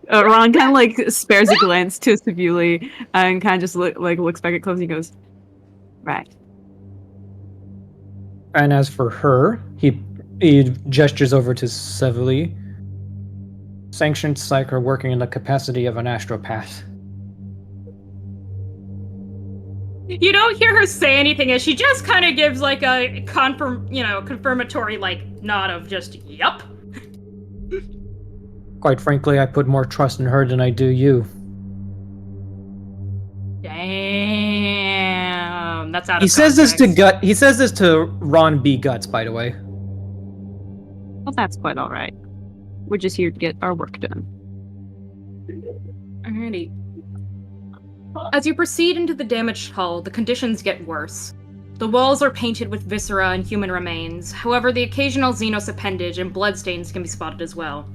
Ron kind of like spares a glance to Sevuli and kind of just looks back at Clovis and goes, "Right." And as for her, he gestures over to Sevuli. Sanctioned psyker working in the capacity of an astropath. You don't hear her say anything as she just kind of gives like a confirmatory like nod of just yup. Quite frankly, I put more trust in her than I do you. Damn, that's out He of says context. He says this to Ron B. Guts, by the way. Well, that's quite all right. We're just here to get our work done. Alrighty. As you proceed into the damaged hull, the conditions get worse. The walls are painted with viscera and human remains, however the occasional Xenos appendage and bloodstains can be spotted as well.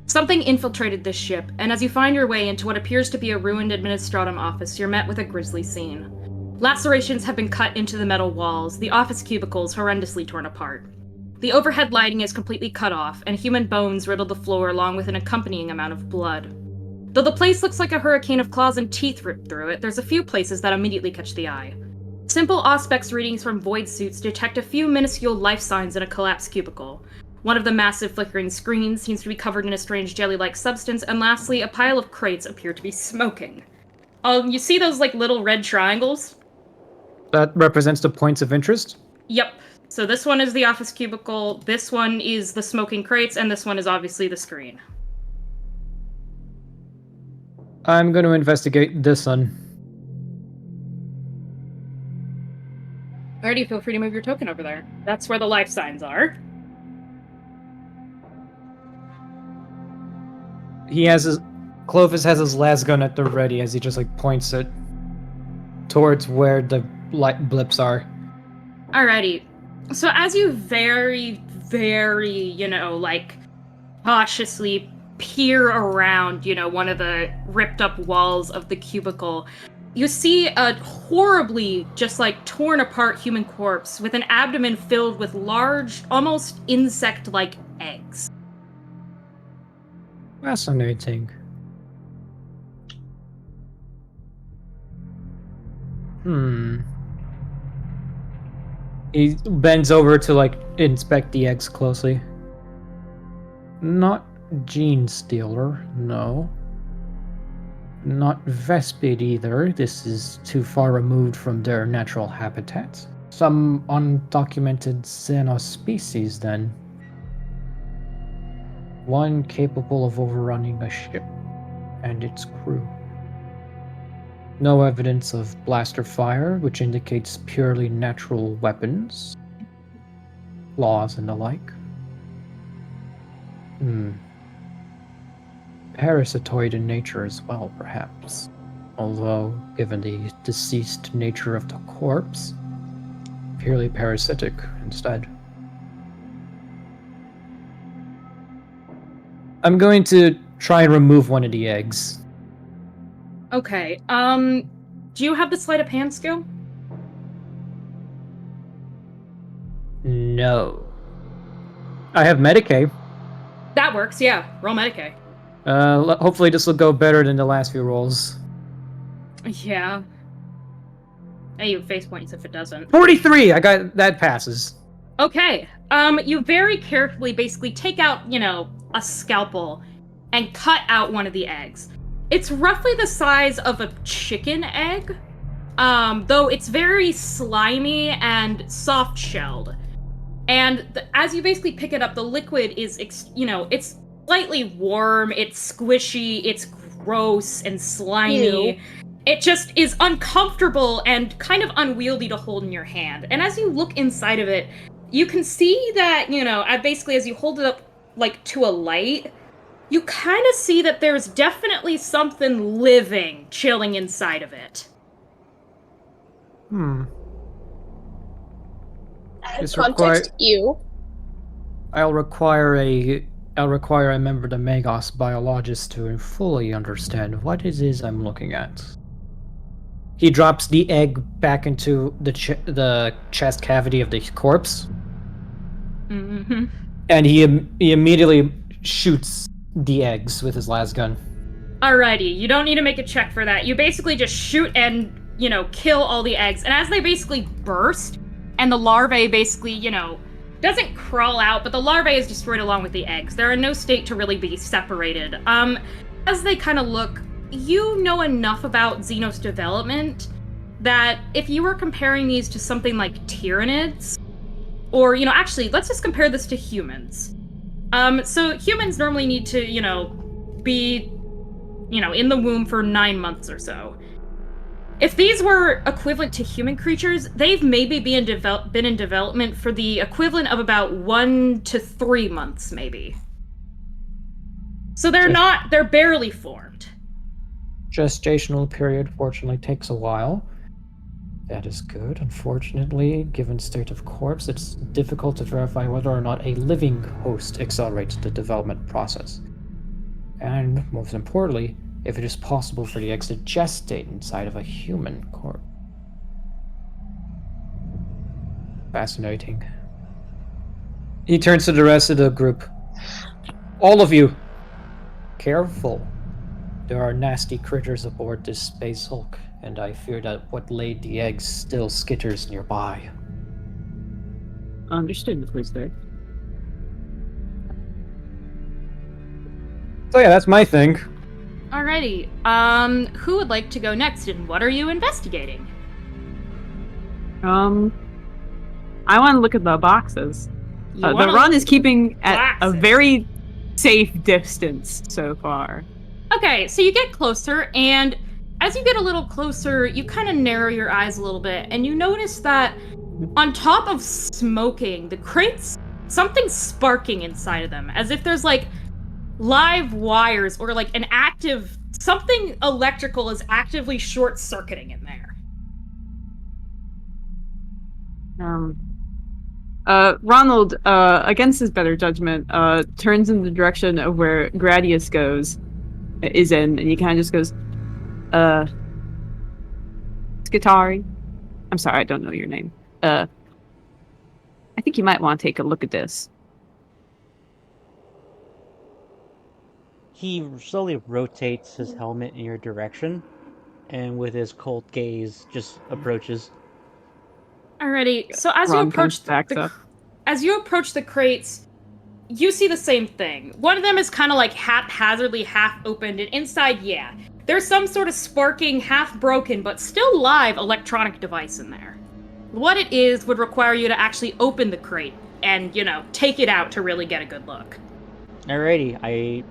Something infiltrated this ship, and as you find your way into what appears to be a ruined administratum office, you're met with a grisly scene. Lacerations have been cut into the metal walls, the office cubicles horrendously torn apart. The overhead lighting is completely cut off, and human bones riddle the floor along with an accompanying amount of blood. Though the place looks like a hurricane of claws and teeth ripped through it, there's a few places that immediately catch the eye. Simple Auspex readings from void suits detect a few minuscule life signs in a collapsed cubicle. One of the massive flickering screens seems to be covered in a strange jelly-like substance, and lastly, a pile of crates appear to be smoking. You see those like little red triangles? That represents the points of interest? Yep. So this one is the office cubicle, this one is the smoking crates, and this one is obviously the screen. I'm going to investigate this one. Alrighty, feel free to move your token over there. That's where the life signs are. Clovis has his lasgun at the ready as he just like points it towards where the light blips are. Alrighty. So as you very, cautiously peer around, one of the ripped up walls of the cubicle, you see a horribly just torn apart human corpse with an abdomen filled with large, almost insect-like eggs. Fascinating. He bends over to inspect the eggs closely. Not gene stealer, no. Not Vespid either. This is too far removed from their natural habitat. Some undocumented Xenos species, then. One capable of overrunning a ship and its crew. No evidence of blaster fire, which indicates purely natural weapons. Claws and the like. Parasitoid in nature as well, perhaps. although, given the deceased nature of the corpse, purely parasitic instead. I'm going to try and remove one of the eggs. Okay. Do you have the sleight of hand skill? No. I have Medicaid. That works, yeah. Roll Medicaid. Hopefully this will go better than the last few rolls. Yeah. Hey, you face points if it doesn't. 43! I got that passes. Okay. You very carefully basically take out, a scalpel and cut out one of the eggs. It's roughly the size of a chicken egg, though it's very slimy and soft-shelled. And as you basically pick it up, the liquid is, it's slightly warm, it's squishy, it's gross and slimy. Ew. It just is uncomfortable and kind of unwieldy to hold in your hand. And as you look inside of it, you can see that, basically as you hold it up, to a light, you kind of see that there's definitely something living chilling inside of it. Context, you. I'll require a member of the Magos biologist to fully understand what it is I'm looking at. He drops the egg back into the chest cavity of the corpse. Mm-hmm. And he immediately shoots the eggs with his lasgun. Alrighty, you don't need to make a check for that. You basically just shoot and, kill all the eggs. And as they basically burst, and the larvae basically, doesn't crawl out, but the larvae is destroyed along with the eggs. They're in no state to really be separated. As they kind of look, you know enough about Xenos development that if you were comparing these to something like Tyranids, or, actually, let's just compare this to humans. So humans normally need to, be, in the womb for 9 months or so. If these were equivalent to human creatures, they've maybe been in development for the equivalent of about 1 to 3 months, maybe. So they're barely formed. Gestational period, fortunately, takes a while. That is good. Unfortunately, given state of corpse, it's difficult to verify whether or not a living host accelerates the development process. And, most importantly, if it is possible for the eggs to gestate inside of a human corpse. Fascinating. He turns to the rest of the group. All of you, careful. There are nasty critters aboard this space hulk, and I fear that what laid the eggs still skitters nearby. Understood, please, there. So yeah, that's my thing. Alrighty, who would like to go next, and what are you investigating? I want to look at the boxes. The run is keeping at a very safe distance so far. Okay, so you get closer, and as you get a little closer, you kind of narrow your eyes a little bit, and you notice that on top of smoking, the crates, something's sparking inside of them, as if there's live wires or something electrical is actively short-circuiting in there. Ronald, against his better judgment, turns in the direction of where Gradius is in, and he kind of just goes, Skitari? I'm sorry, I don't know your name. I think you might want to take a look at this. He slowly rotates his helmet in your direction, and with his cold gaze, just approaches. Alrighty, so as you approach the crates, you see the same thing. One of them is kind of haphazardly half opened, and inside, there's some sort of sparking, half broken, but still live electronic device in there. What it is would require you to actually open the crate and, take it out to really get a good look. Alrighty,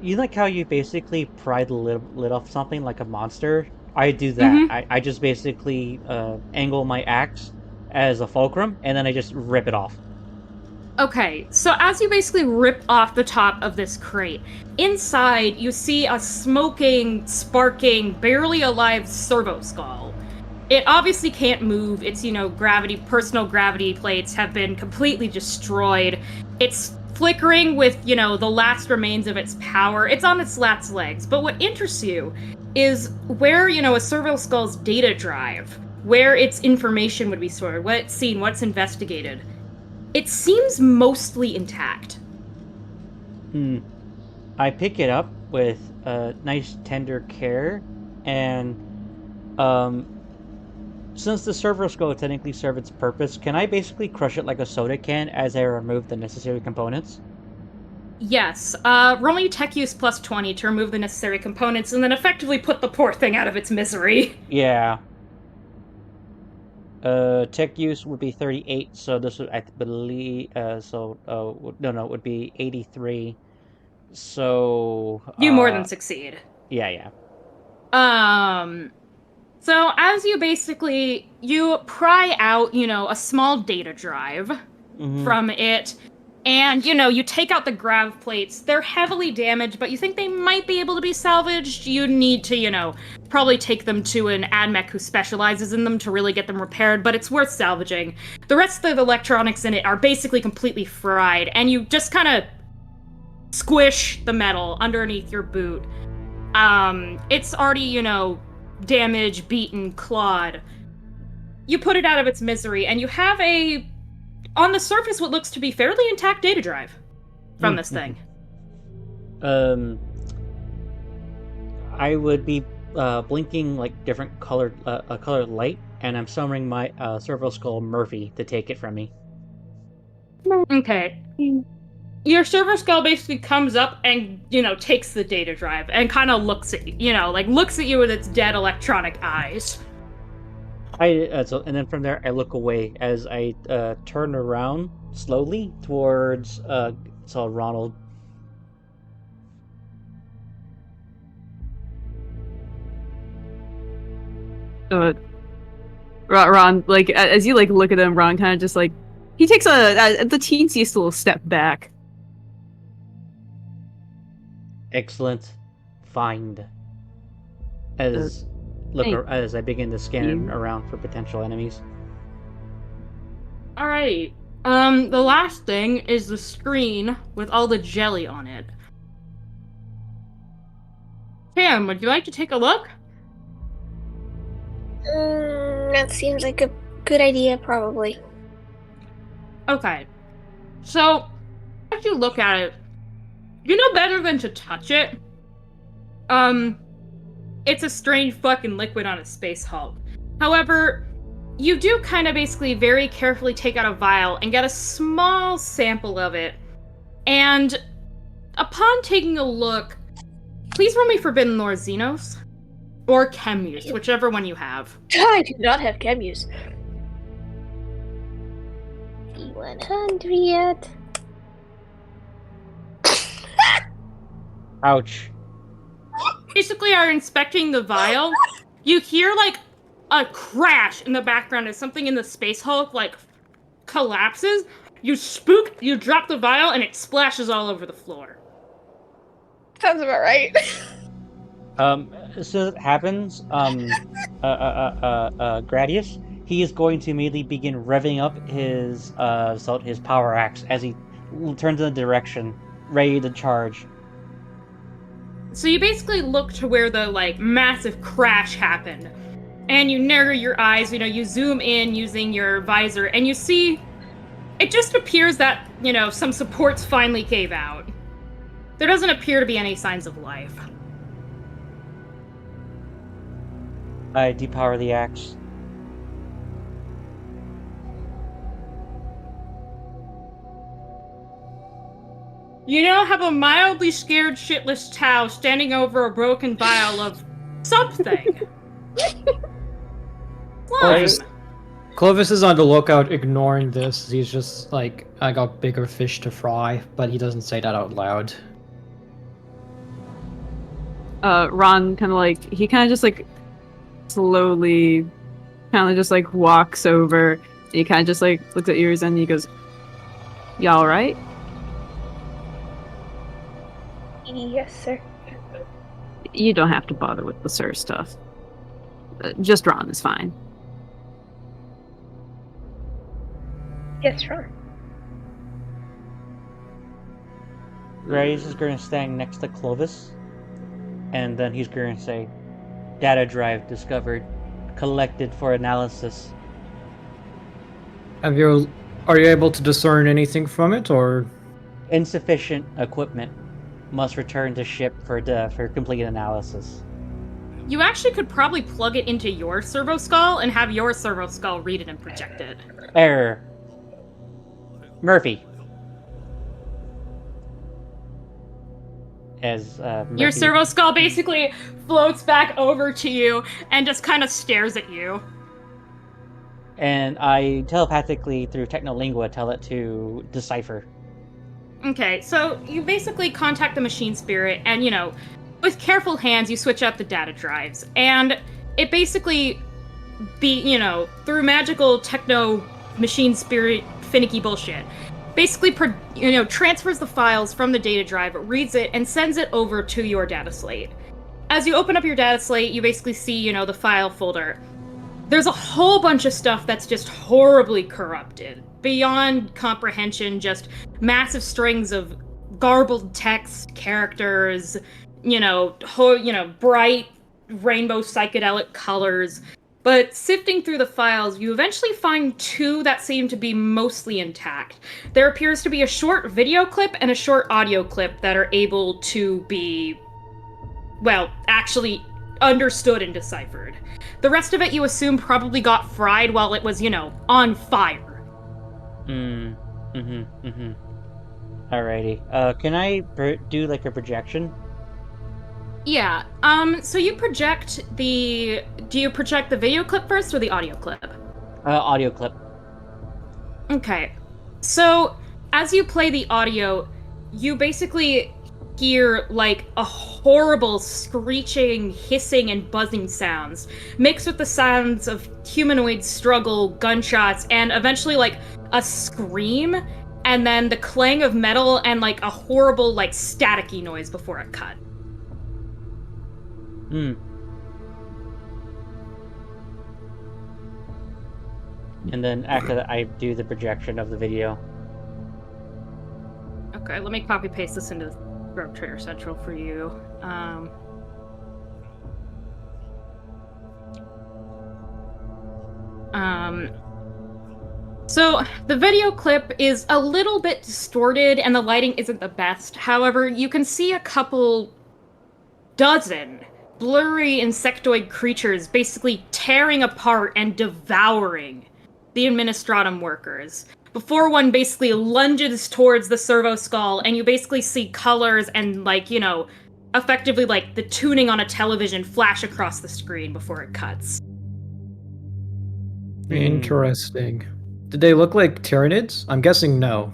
you like how you basically pry the lid off something like a monster? I do that. Mm-hmm. I just basically angle my axe as a fulcrum, and then I just rip it off. Okay, so as you basically rip off the top of this crate, inside you see a smoking, sparking, barely alive servo skull. It obviously can't move. Its, personal gravity plates have been completely destroyed. It's flickering with, the last remains of its power. It's on its last legs. But what interests you is where, a servo skull's data drive, where its information would be stored, what it's seen, what's investigated. It seems mostly intact. I pick it up with nice tender care, and since the servo skull technically serve its purpose, can I basically crush it like a soda can as I remove the necessary components? Yes, roll me tech use plus 20 to remove the necessary components and then effectively put the poor thing out of its misery. Yeah. Tech use would be 38, so this would, I believe, it would be 83. So, You more than succeed. yeah. So as you pry out, a small data drive from it, and, you take out the grav plates. They're heavily damaged, but you think they might be able to be salvaged. You need to, probably take them to an admech who specializes in them to really get them repaired, but it's worth salvaging. The rest of the electronics in it are basically completely fried, and you just kind of squish the metal underneath your boot. It's already, damaged, beaten, clawed. You put it out of its misery, and you have on the surface, what looks to be fairly intact data drive from this thing. I would be blinking like different colored light, and I'm summoning my servo skull Murphy to take it from me. Okay. Your server skull basically comes up and, takes the data drive and kind of looks at you, looks at you with its dead electronic eyes. And then from there, I look away as I turn around slowly towards Ronald. Ron, as you look at him, Ron kind of just he takes the teensiest little step back. Excellent find. As I begin to scan around for potential enemies. Alright. The last thing is the screen with all the jelly on it. Pam, would you like to take a look? That seems like a good idea, probably. Okay. So, as you look at it, you know better than to touch it. It's a strange fucking liquid on a space hull. However, you do kind of basically very carefully take out a vial and get a small sample of it. And upon taking a look, please roll me Forbidden Lore Xenos. Or Chemus, whichever one you have. I do not have Chemus. 100. Ouch. Basically are inspecting the vial. You hear a crash in the background as something in the space hull collapses. You drop the vial, and it splashes all over the floor. Sounds about right. As soon as it happens, Gradius, he is going to immediately begin revving up his power axe as he turns in the direction, ready to charge. So you basically look to where the massive crash happened, and you narrow your eyes. You zoom in using your visor, and you see it just appears that some supports finally gave out. There doesn't appear to be any signs of life. I depower the axe. Have a mildly scared shitless Tau standing over a broken vial of something. Clovis is on the lookout, ignoring this. He's just I got bigger fish to fry, but he doesn't say that out loud. Ron he kind of just slowly kind of just walks over, and he kind of just looks at yours and he goes, You alright? Yes, sir. You don't have to bother with the sir stuff. Just Ron is fine. Yes, Ron. Gradius is going to stand next to Clovis, and then he's going to say, "Data drive discovered, collected for analysis." Are you able to discern anything from it, or? Insufficient equipment. Must return to ship for complete analysis. You actually could probably plug it into your servo skull and have your servo skull read it and project it. Error. Murphy. As Murphy. Your servo skull basically floats back over to you and just kind of stares at you. And I telepathically, through technolingua, tell it to decipher. Okay, so you basically contact the machine spirit, and, you know, with careful hands, you switch up the data drives. And it basically, through magical techno machine spirit finicky bullshit, basically, transfers the files from the data drive, reads it, and sends it over to your data slate. As you open up your data slate, you basically see, the file folder. There's a whole bunch of stuff that's just horribly corrupted. Beyond comprehension, just massive strings of garbled text, characters, bright rainbow psychedelic colors. But sifting through the files, you eventually find two that seem to be mostly intact. There appears to be a short video clip and a short audio clip that are able to be, actually understood and deciphered. The rest of it you assume probably got fried while it was, on fire. Alrighty. Can I do like a projection? Yeah. So you project do you project the video clip first or the audio clip? Audio clip. Okay. So as you play the audio, you basically hear like a horrible screeching, hissing, and buzzing sounds, mixed with the sounds of humanoid struggle, gunshots, and eventually like a scream, and then the clang of metal and like a horrible like staticky noise before it cut. And then after that, I do the projection of the video. Okay, let me copy paste this into Rogue Trader Central for you. So the video clip is a little bit distorted and the lighting isn't the best. However, you can see a couple dozen blurry insectoid creatures basically tearing apart and devouring the Administratum workers. Before one basically lunges towards the servo skull, and you basically see colors and, effectively, the tuning on a television flash across the screen before it cuts. Interesting. Did they look like Tyranids? I'm guessing no.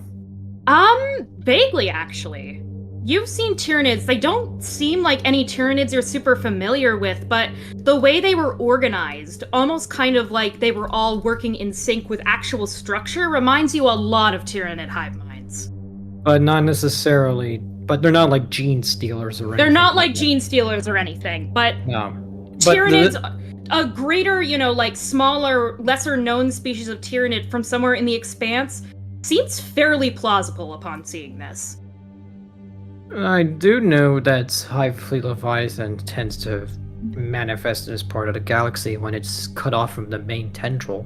Vaguely, actually. You've seen Tyranids. They don't seem like any Tyranids you're super familiar with, but the way they were organized, almost kind of like they were all working in sync with actual structure, reminds you a lot of Tyranid hive minds. But not necessarily. But they're not like gene stealers or anything. They're not like gene stealers or anything, but no. Tyranids, a greater, smaller, lesser known species of Tyranid from somewhere in the expanse, seems fairly plausible upon seeing this. I do know that Hive Fleet Leviathan tends to manifest as part of the galaxy when it's cut off from the main tendril.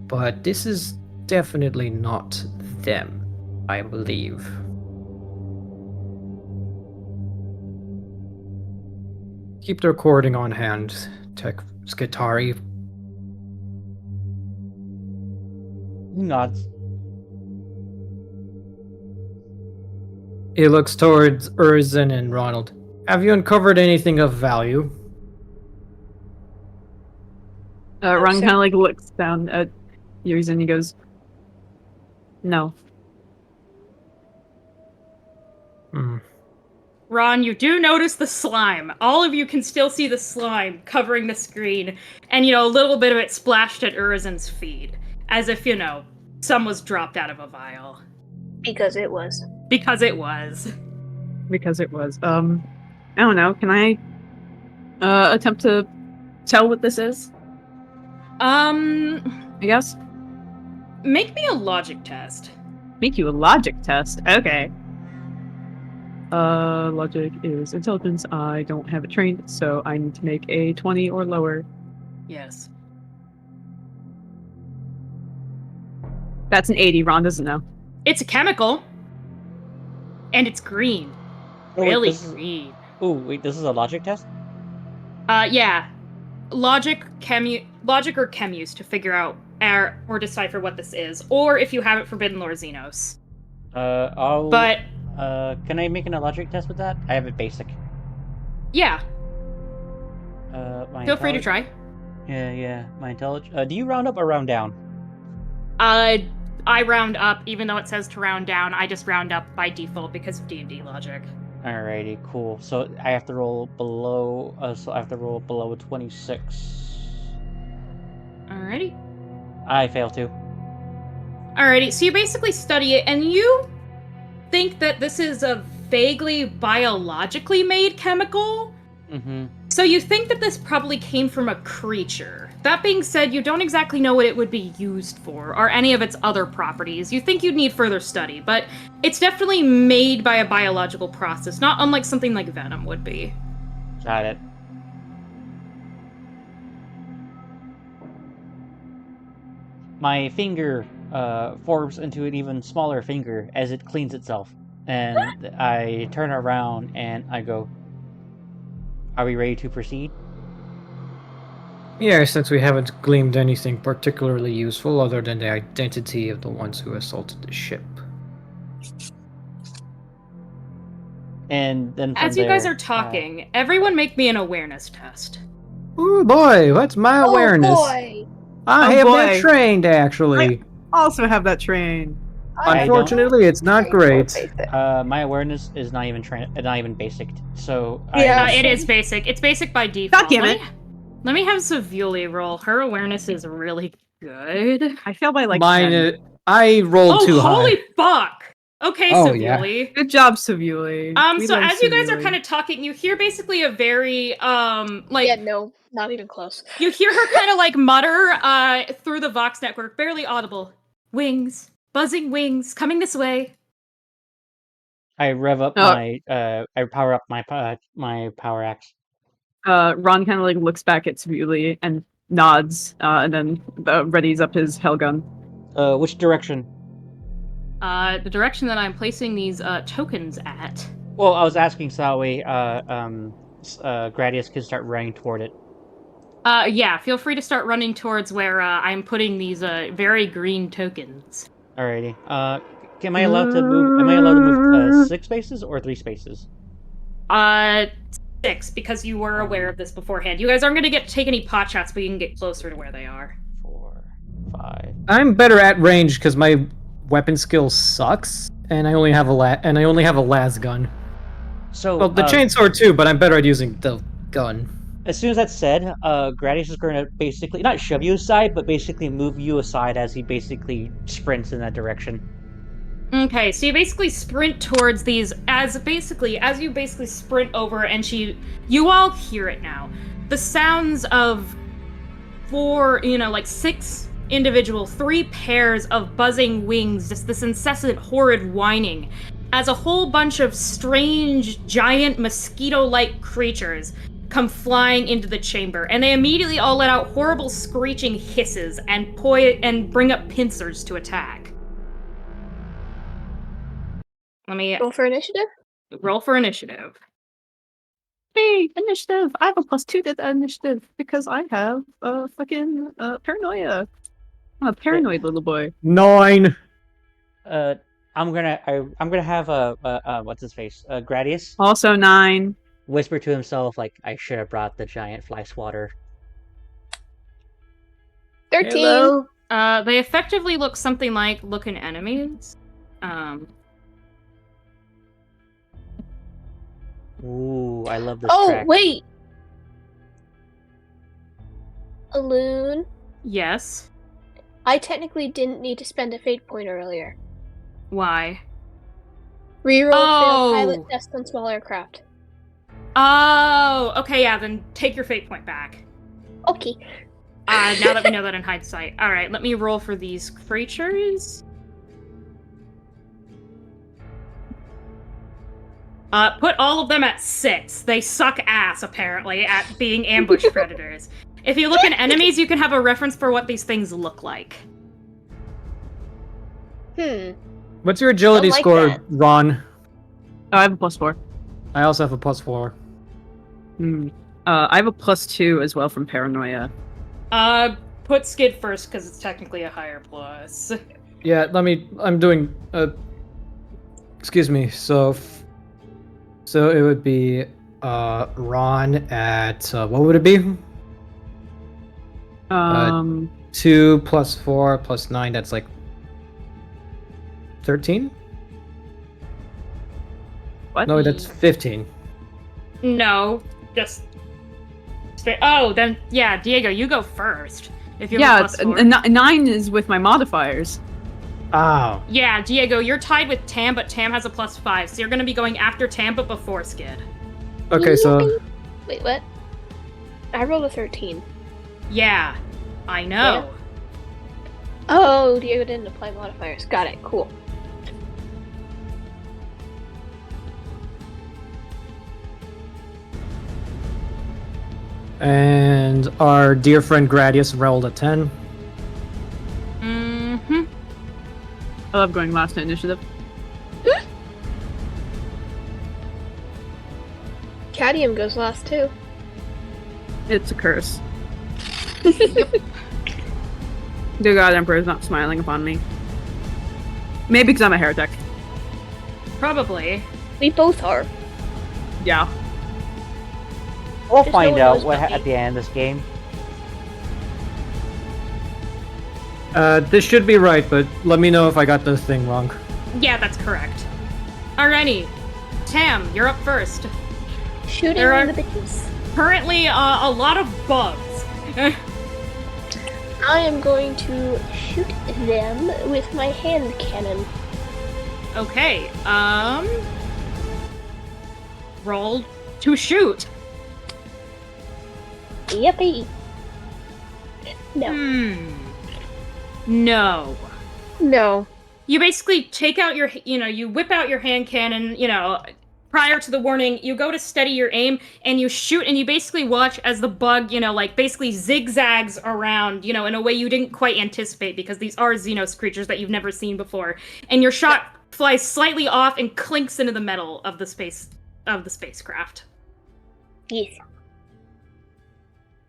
But this is definitely not them, I believe. Keep the recording on hand, Tech Skitari. He nods. He looks towards Urzin and Ronald. Have you uncovered anything of value? Ron kind of looks down at yours and he goes, "No." Ron, you do notice the slime. All of you can still see the slime covering the screen, and a little bit of it splashed at Urzin's feet, as if some was dropped out of a vial. Because it was. Because it was. Because it was. I don't know. Can I attempt to tell what this is? I guess. Make me a logic test. Make you a logic test. Okay. Logic is intelligence. I don't have it trained, so I need to make a 20 or lower. Yes. That's an 80. Ron doesn't know. It's a chemical. And it's green. Oh, wait, Really this is- green. Ooh, wait, this is a logic test? Yeah. Logic or chem use to figure out or decipher what this is. Or if you have it, Forbidden Lore Xenos. I'll... But, can I make a logic test with that? I have it basic. yeah. My Feel free to try. Yeah. My intelligence... do you round up or round down? I round up, even though it says to round down. I just round up by default because of D&D logic. Alrighty, cool. So I have to roll below... a 26. Alrighty. I fail too. Alrighty, so you basically study it, and you think that this is a vaguely biologically made chemical? Mm-hmm. So you think that this probably came from a creature. That being said, you don't exactly know what it would be used for, or any of its other properties. You think you'd need further study, but it's definitely made by a biological process, not unlike something like venom would be. Got it. My finger forms into an even smaller finger as it cleans itself. And I turn around and I go, "Are we ready to proceed?" Yeah, since we haven't gleaned anything particularly useful other than the identity of the ones who assaulted the ship. And then from As you guys there, are talking, everyone make me an awareness test. Ooh boy, what's my awareness? Oh boy! I Oh, have boy. that trained, actually. Also have that train. I Unfortunately, it's not great. my awareness is not even basic. So Yeah. It is basic. It's basic by default. God damn it. Let me have Savuli roll. Her awareness is really good. I fail by like Mine, 10. I rolled too holy high. fuck! Okay, Oh, yeah. Savuli. Good job, Savuli. So as you guys are kind of talking, you hear basically a very, Yeah, no, not even close. you hear her kind of like mutter, through the Vox network, barely audible. Wings. Buzzing wings, coming this way. I rev up I power up my power axe. Ron kind of like looks back at Savuli and nods, and then readies up his Hellgun. Which direction? The direction that I'm placing these, tokens at. Well, I was asking so that way, Gradius could start running toward it. Yeah, feel free to start running towards where, I'm putting these, very green tokens. Alrighty. Am I allowed to move 6 spaces or 3 spaces? 6, because you were aware of this beforehand. You guys aren't gonna get to take any pot shots, but you can get closer to where they are. 4, 5. I'm better at range because my weapon skill sucks, and I only have a las gun. So Well, the chainsaw too, but I'm better at using the gun. as soon as that's said, Gradius is going to basically not shove you aside, but basically move you aside as he basically sprints in that direction. Okay, so you basically sprint towards these as you basically sprint over, and you all hear it now. The sounds of 6 individual, 3 pairs of buzzing wings, just this incessant horrid whining, as a whole bunch of strange, giant mosquito-like creatures come flying into the chamber, and they immediately all let out horrible screeching hisses and bring up pincers to attack. Let me Roll for initiative? roll for initiative. Hey, initiative! I have a +2 to the initiative because I have fucking paranoia. I'm a paranoid little boy. 9. I'm gonna have what's his face? Gradius Also 9. whisper to himself like, "I should have brought the giant fly swatter." 13. Hello? They effectively look something like looking enemies. Ooh, I love this Oh, track. wait! A loon. Yes. I technically didn't need to spend a fate point earlier. Why? Reroll failed pilot Oh! test on small aircraft. Oh, okay, yeah, then take your fate point back. Okay. Now that we know that in hindsight. Alright, let me roll for these creatures. Put all of them at 6. They suck ass, apparently, at being ambush predators. If you look at enemies, you can have a reference for what these things look like. What's your agility Don't like score, that. Ron? I have a +4. I also have a +4. I have a +2 as well from paranoia. Put Skid first, because it's technically a higher plus. Yeah, I'm doing, excuse me, so it would be, Ron at, what would it be? 2 plus 4 plus 9, that's like 13? What? No, that's 15. No, just... Oh, then, yeah, Diego, you go first. If you Yeah, have a +4. 9 is with my modifiers. Oh. Yeah, Diego, you're tied with Tam, but Tam has a +5, so you're gonna be going after Tam, but before Skid. Okay, so... Wait, what? I rolled a 13. Yeah, I know. Oh, Diego didn't apply modifiers. Got it. Cool. And our dear friend Gradius rolled a 10. Mm-hmm. I love going last in initiative. Cadmium goes last too. It's a curse. The God Emperor is not smiling upon me. Maybe because I'm a heretic. Probably. We both are. Yeah. We'll Just find no one out knows what but me. at the end of this game. This should be right, but let me know if I got the thing wrong. Yeah, that's correct. Alrighty. Tam, you're up first. Shooting There are- the bitches. Currently, a lot of bugs. I am going to shoot them with my hand cannon. Okay, roll to shoot. Yippee. No. No. No. You basically take out your, you whip out your hand cannon, prior to the warning, you go to steady your aim, and you shoot, and you basically watch as the bug, basically zigzags around, in a way you didn't quite anticipate, because these are Xenos creatures that you've never seen before. And your shot flies slightly off and clinks into the metal of the spacecraft. Yes.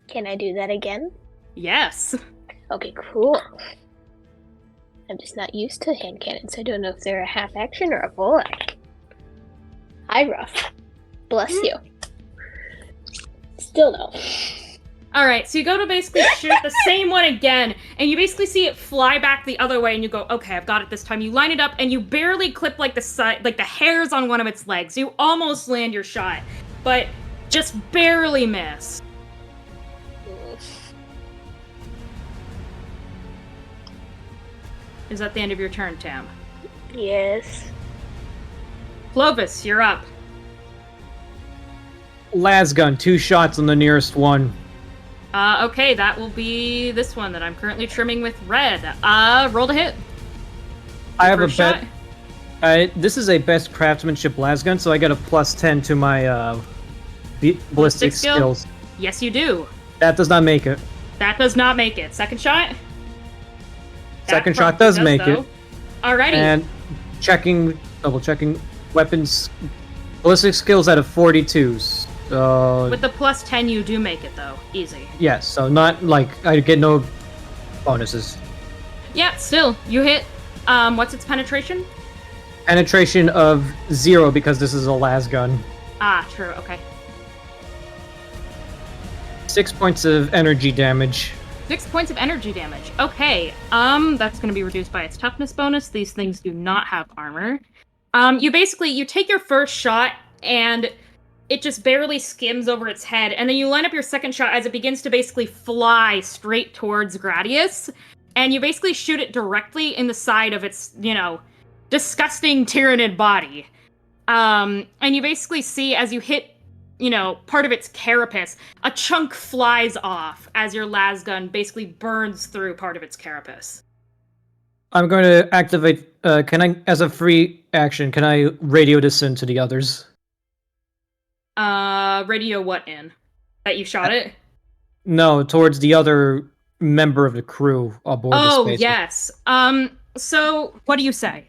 Can I do that again? Yes. Okay, cool. I'm just not used to hand cannons. I don't know if they're a half action or a full action. Hi, Ruff. Bless you. Still no. Alright, so you go to basically shoot the same one again, and you basically see it fly back the other way, and you go, okay, I've got it this time. You line it up, and you barely clip the hairs on one of its legs. You almost land your shot, but just barely miss. Is that the end of your turn, Tam? Yes. Clovis, you're up. Lasgun, 2 shots on the nearest one. Okay, that will be this one that I'm currently trimming with red. Roll to hit. I have a First shot. bet. This is a best craftsmanship lasgun, so I get a +10 to my ballistic skill? skills. Yes, you do. That does not make it. That does not make it. Second shot? That Second shot probably does make though. it. Alrighty. And double checking weapons, ballistic skills out of 42s. So With the +10, you do make it, though. Easy. yes, so not like I get no bonuses. Yeah, still, you hit. What's its penetration? Penetration of 0 because this is a lasgun. Ah, true, okay. 6 points of energy damage. 6 points of energy damage. Okay, that's gonna be reduced by its toughness bonus. These things do not have armor. You take your first shot, and it just barely skims over its head, and then you line up your second shot as it begins to basically fly straight towards Gradius, and you basically shoot it directly in the side of its, disgusting tyrannid body. And you basically see as you hit, part of its carapace, a chunk flies off as your las gun basically burns through part of its carapace. I'm going to activate. Can I, as a free action, can I radio this in to the others? Radio what in? That you shot it? No, towards the other member of the crew aboard the Oh, spacer. yes. So what do you say?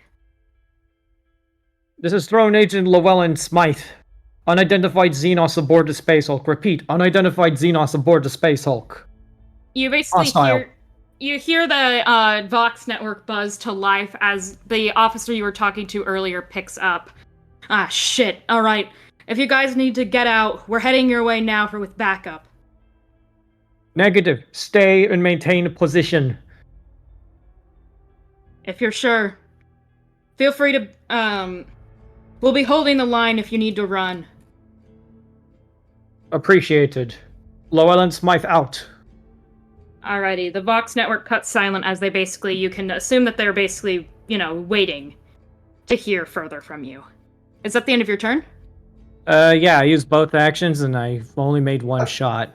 This is Throne Agent Llewellyn Smythe. Unidentified Xenos aboard the Space Hulk. Repeat, unidentified Xenos aboard the Space Hulk. You basically Hostile. hear the Vox network buzz to life as the officer you were talking to earlier picks up. Ah, shit. All right. If you guys need to get out, we're heading your way now with backup. Negative. Stay and maintain position. If you're sure. Feel free to, we'll be holding the line if you need to run. Appreciated. Llewellyn Smythe out. Alrighty, the Vox network cuts silent as you can assume that they're basically, waiting to hear further from you. Is that the end of your turn? Yeah, I used both actions and I've only made one shot.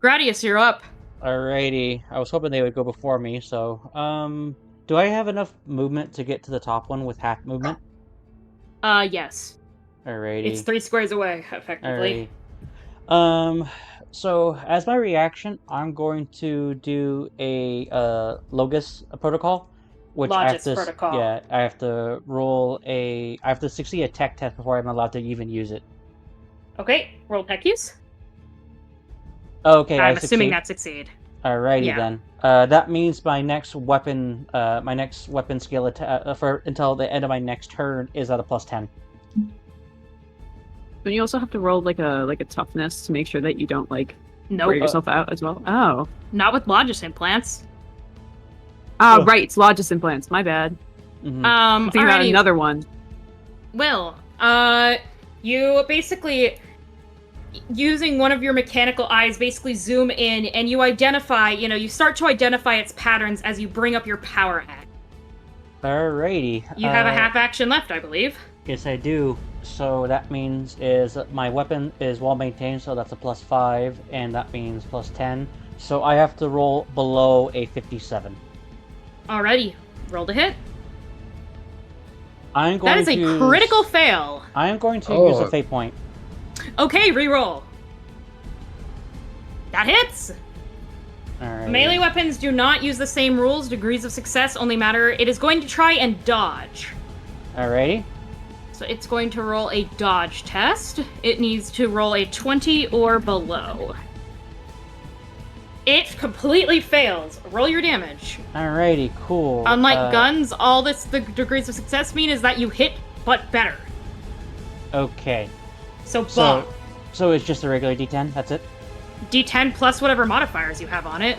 Gradius, you're up. Alrighty. I was hoping they would go before me, so, do I have enough movement to get to the top one with half movement? Yes. Alrighty. It's 3 squares away, effectively. Alrighty. So, as my reaction, I'm going to do a, Logos protocol. Which Logos protocol. Yeah, I have to succeed a tech test before I'm allowed to even use it. Okay, roll tech use. Okay, I'm assuming that succeed. Alrighty Yeah. then. That means my next weapon skill until the end of my next turn is at a +10. But you also have to roll like a toughness to make sure that you don't wear Nope. yourself out as well. Oh. Not with Logis implants. Oh, right, it's Logis implants. My bad. Mhm. I'm thinking about Alrighty. another one. Will, you basically, using one of your mechanical eyes, basically zoom in and you identify, you start to identify its patterns as you bring up your power act. Alrighty. You have a half action left, I believe. Yes, I do. So that means is my weapon is well maintained, so that's a +5, and that means +10. So I have to roll below a 57. Alrighty, roll to hit. I'm going That is a critical fail. I am going to use a fate point. Okay, reroll. That hits. Alright. Melee weapons do not use the same rules. Degrees of success only matter. It is going to try and dodge. Alrighty. So it's going to roll a dodge test. It needs to roll a 20 or below. It completely fails. Roll your damage. Alrighty, cool. Unlike guns, all the degrees of success mean is that you hit, but better. Okay. So bomb. So it's just a regular D10, that's it? D10 plus whatever modifiers you have on it.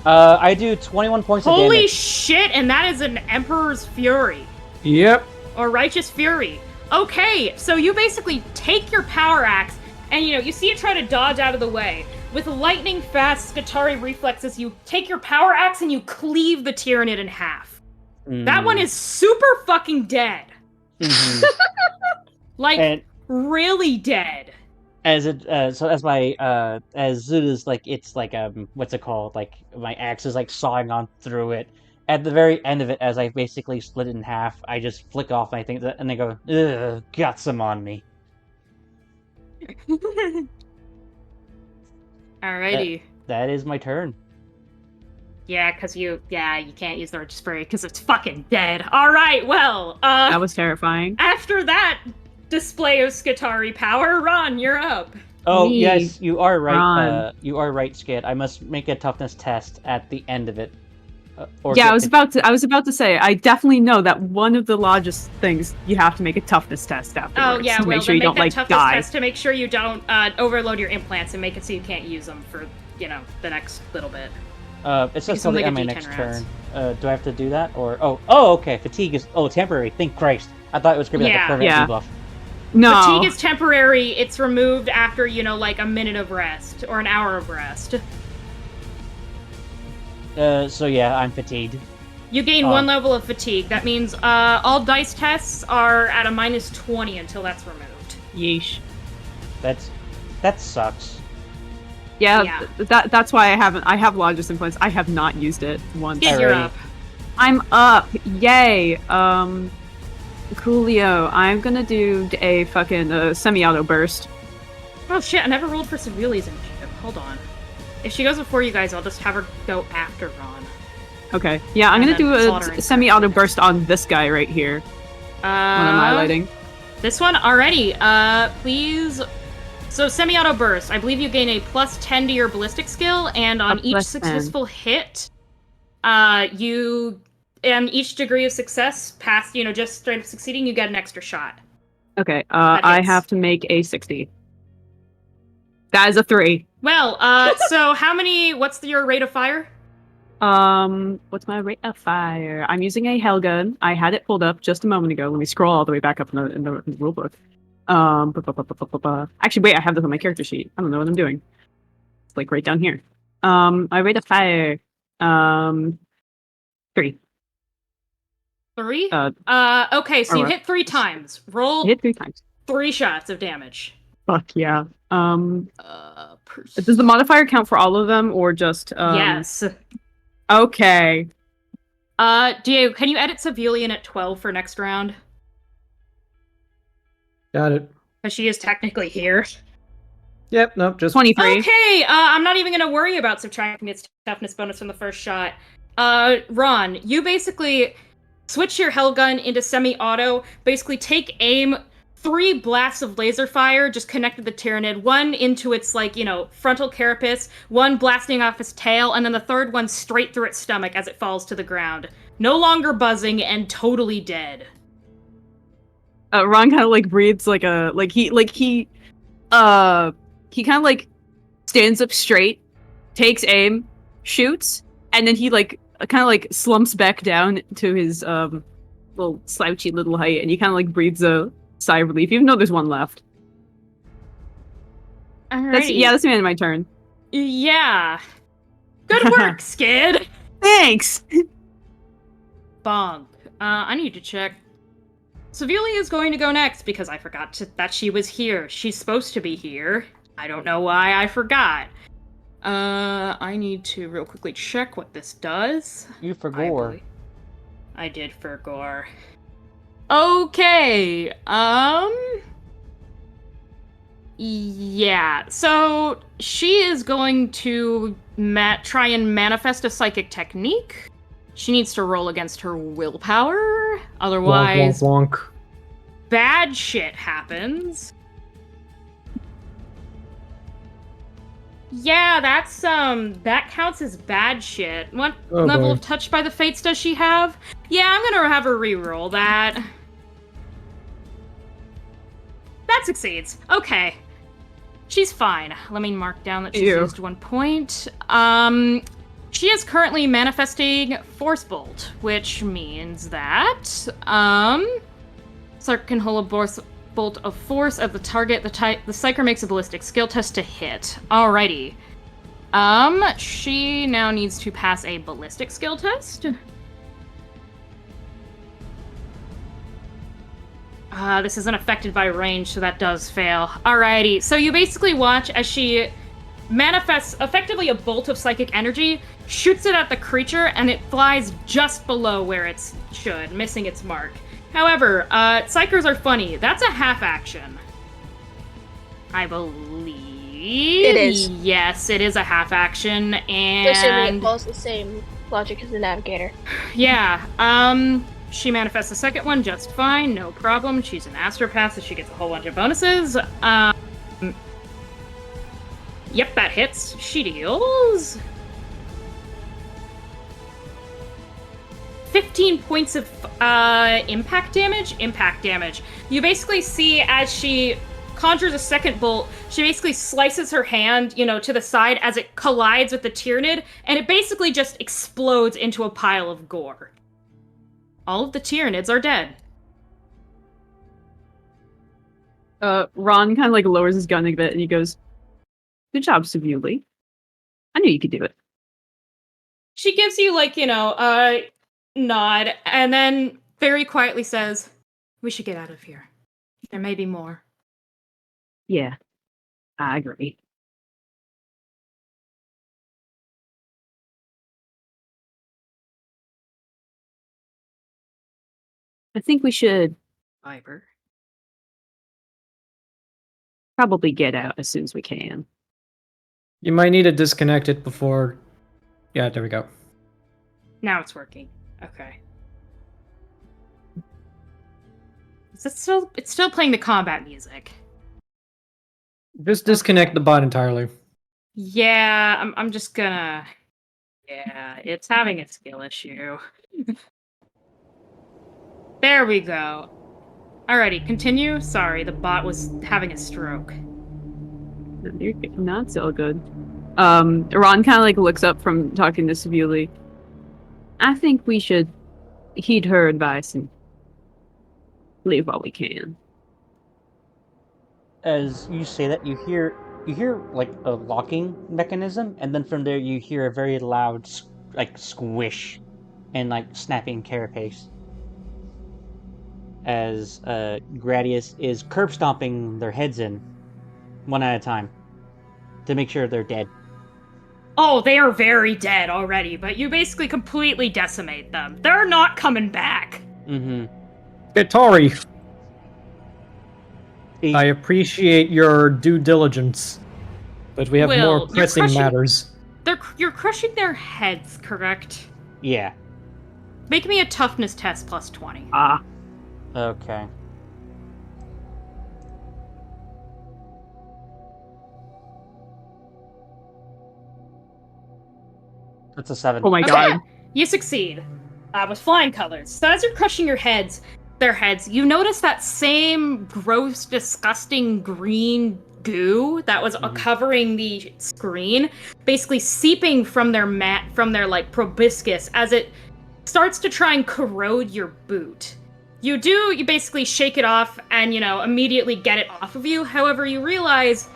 I do 21 points of damage. Holy shit, and that is an Emperor's Fury. Yep. Or Righteous Fury. Okay, so you basically take your power axe, and you see it try to dodge out of the way. With lightning fast Skitarii reflexes, you take your power axe and you cleave the Tyrannid in half. That one is super fucking dead. Mhm. Like, really dead. As it so as my as soon as it's what's it called, my axe is sawing on through it. At the very end of it, as I basically split it in half, I just flick off my thing and they go, ugh, got some on me. Alrighty. That is my turn. Yeah, because you can't use the Righteous Fury because it's fucking dead. Alright, well, That was terrifying. after that display of Skitarii power, Ron, you're up. Oh Me. yes, you are right. Ron. You are right, Skid. I must make a toughness test at the end of it. Yeah, I was about to say, I definitely know that one of the largest things you have to make a toughness test afterwards Oh yeah, to well, make sure then you don't that toughness die. test to make sure you don't overload your implants and make it so you can't use them for the next little bit. It says Because something only on my get next D10 turn. rounds. Do I have to do that or oh okay? Fatigue is temporary. Thank Christ. I thought it was gonna be like Yeah. a permanent Yeah. debuff. No. Fatigue is temporary. It's removed after a minute of rest or an hour of rest. So yeah, I'm fatigued. You gain Oh. 1 level of fatigue. That means all dice tests are at a -20 until that's removed. Yeesh. That sucks. Yeah, Yeah. That's why I have Logis influence. I have not used it once. Skid, you're Alrighty. up. I'm up. Yay. Coolio. I'm gonna do a fucking semi-auto burst. Oh shit, I never rolled for Civilia's initiative. Hold on. If she goes before you guys, I'll just have her go after Ron. Okay. Yeah, I'm And gonna do then slaughter a and semi-auto sacrifice. burst on this guy right here. When I'm highlighting. This one already. Please. So semi-auto burst. I believe you gain a +10 to your ballistic skill, and on each +10. successful hit, you and each degree of success past, just straight up succeeding, you get an extra shot. Okay. That I hits. have to make a 60. That is a 3. Well, so what's your rate of fire? What's my rate of fire? I'm using a Hellgun. I had it pulled up just a moment ago. Let me scroll all the way back up in the rulebook. Actually, wait, I have this on my character sheet. I don't know what I'm doing. It's like right down here. My rate of fire, 3. 3? Uh, Okay, so you or- hit 3 times. Roll hit 3 times. 3 shots of damage. Fuck yeah. Uh, Does the modifier count for all of them or just Yes. Okay. Diego, can you edit Civilian at 12 for next round? Got it. Because she is technically here. Yep, nope, just 23. Okay, I'm not even gonna worry about subtracting its toughness bonus from the first shot. Ron, you basically switch your Hellgun into semi-auto, basically take aim, 3 blasts of laser fire just connected the Tyrannid, 1 into its, frontal carapace, 1 blasting off its tail, and then the 3rd one straight through its stomach as it falls to the ground. No longer buzzing and totally dead. Ron kind of breathes he kind of stands up straight, takes aim, shoots, and then he kind of slumps back down to his little slouchy little height, and he kind of breathes a sigh of relief, even though there's 1 left. That's the end of my turn. Yeah. Good work, Skid. Thanks. Bonk. I need to check. Sevilla is going to go next because I forgot that she was here. She's supposed to be here. I don't know why I forgot. I need to real quickly check what this does. You for gore. I did for gore. Okay. Yeah. So she is going to try and manifest a psychic technique. She needs to roll against her willpower. Otherwise, wonk, wonk. bad shit happens. Yeah, that counts as bad shit. What level boy. of touch by the fates does she have? Yeah, I'm gonna have her re-roll that. That succeeds. Okay. She's fine. Let me mark down that she's used 1 point. She is currently manifesting Force Bolt, which means that, Sark can hold a bolt of force at the target. The Psyker makes a ballistic skill test to hit. Alrighty. She now needs to pass a ballistic skill test. This isn't affected by range, so that does fail. Alrighty, so you basically watch as she manifests effectively a bolt of psychic energy, shoots it at the creature, and it flies just below where it should, missing its mark. However, Psychers are funny. That's a half action. I believe. It is. Yes, it is a half action, Assuming it and follows the same logic as the navigator. yeah, she manifests the second one just fine, no problem. She's an astropath, so she gets a whole bunch of bonuses. Yep, that hits. She deals 15 points of impact damage. You basically see as she conjures a second bolt, she basically slices her hand, to the side as it collides with the Tyrannid, and it basically just explodes into a pile of gore. All of the Tyrannids are dead. Ron kind of lowers his gun a bit and he goes, "Good job, Sevuli. I knew you could do it." She gives you, like, nod, and then very quietly says, "We should get out of here. There may be more." Yeah, I agree. I think we should Fiber. Probably get out as soon as we can. You might need to disconnect it before. Yeah, there we go. Now it's working. Okay. Is it still? It's still playing the combat music. Just disconnect the bot entirely. Yeah, I'm just gonna. Yeah, it's having a skill issue. There we go. Alrighty, continue. Sorry, the bot was having a stroke. You're not so good. Ron kind of like looks up from talking to Sevuli. I think we should heed her advice and leave while we can. As you say that, you hear like a locking mechanism, and then from there you hear a very loud like squish and like snapping carapace as Gradius is curb stomping their heads in one at a time to make sure they're dead. Oh, they are very dead already, but you basically completely decimate them. They're not coming back. Mm-hmm. Gatari, I appreciate your due diligence, but we have Will, more you're pressing crushing- matters. You're crushing their heads, correct? Yeah. Make me a toughness test plus 20. Ah, Okay. That's a 7. oh my Okay, god. you succeed. With flying colors. So as you're crushing their heads, you notice that same gross, disgusting green goo that was covering the screen, basically seeping from their like proboscis as it starts to try and corrode your boot. You basically shake it off and, immediately get it off of you. However, you realize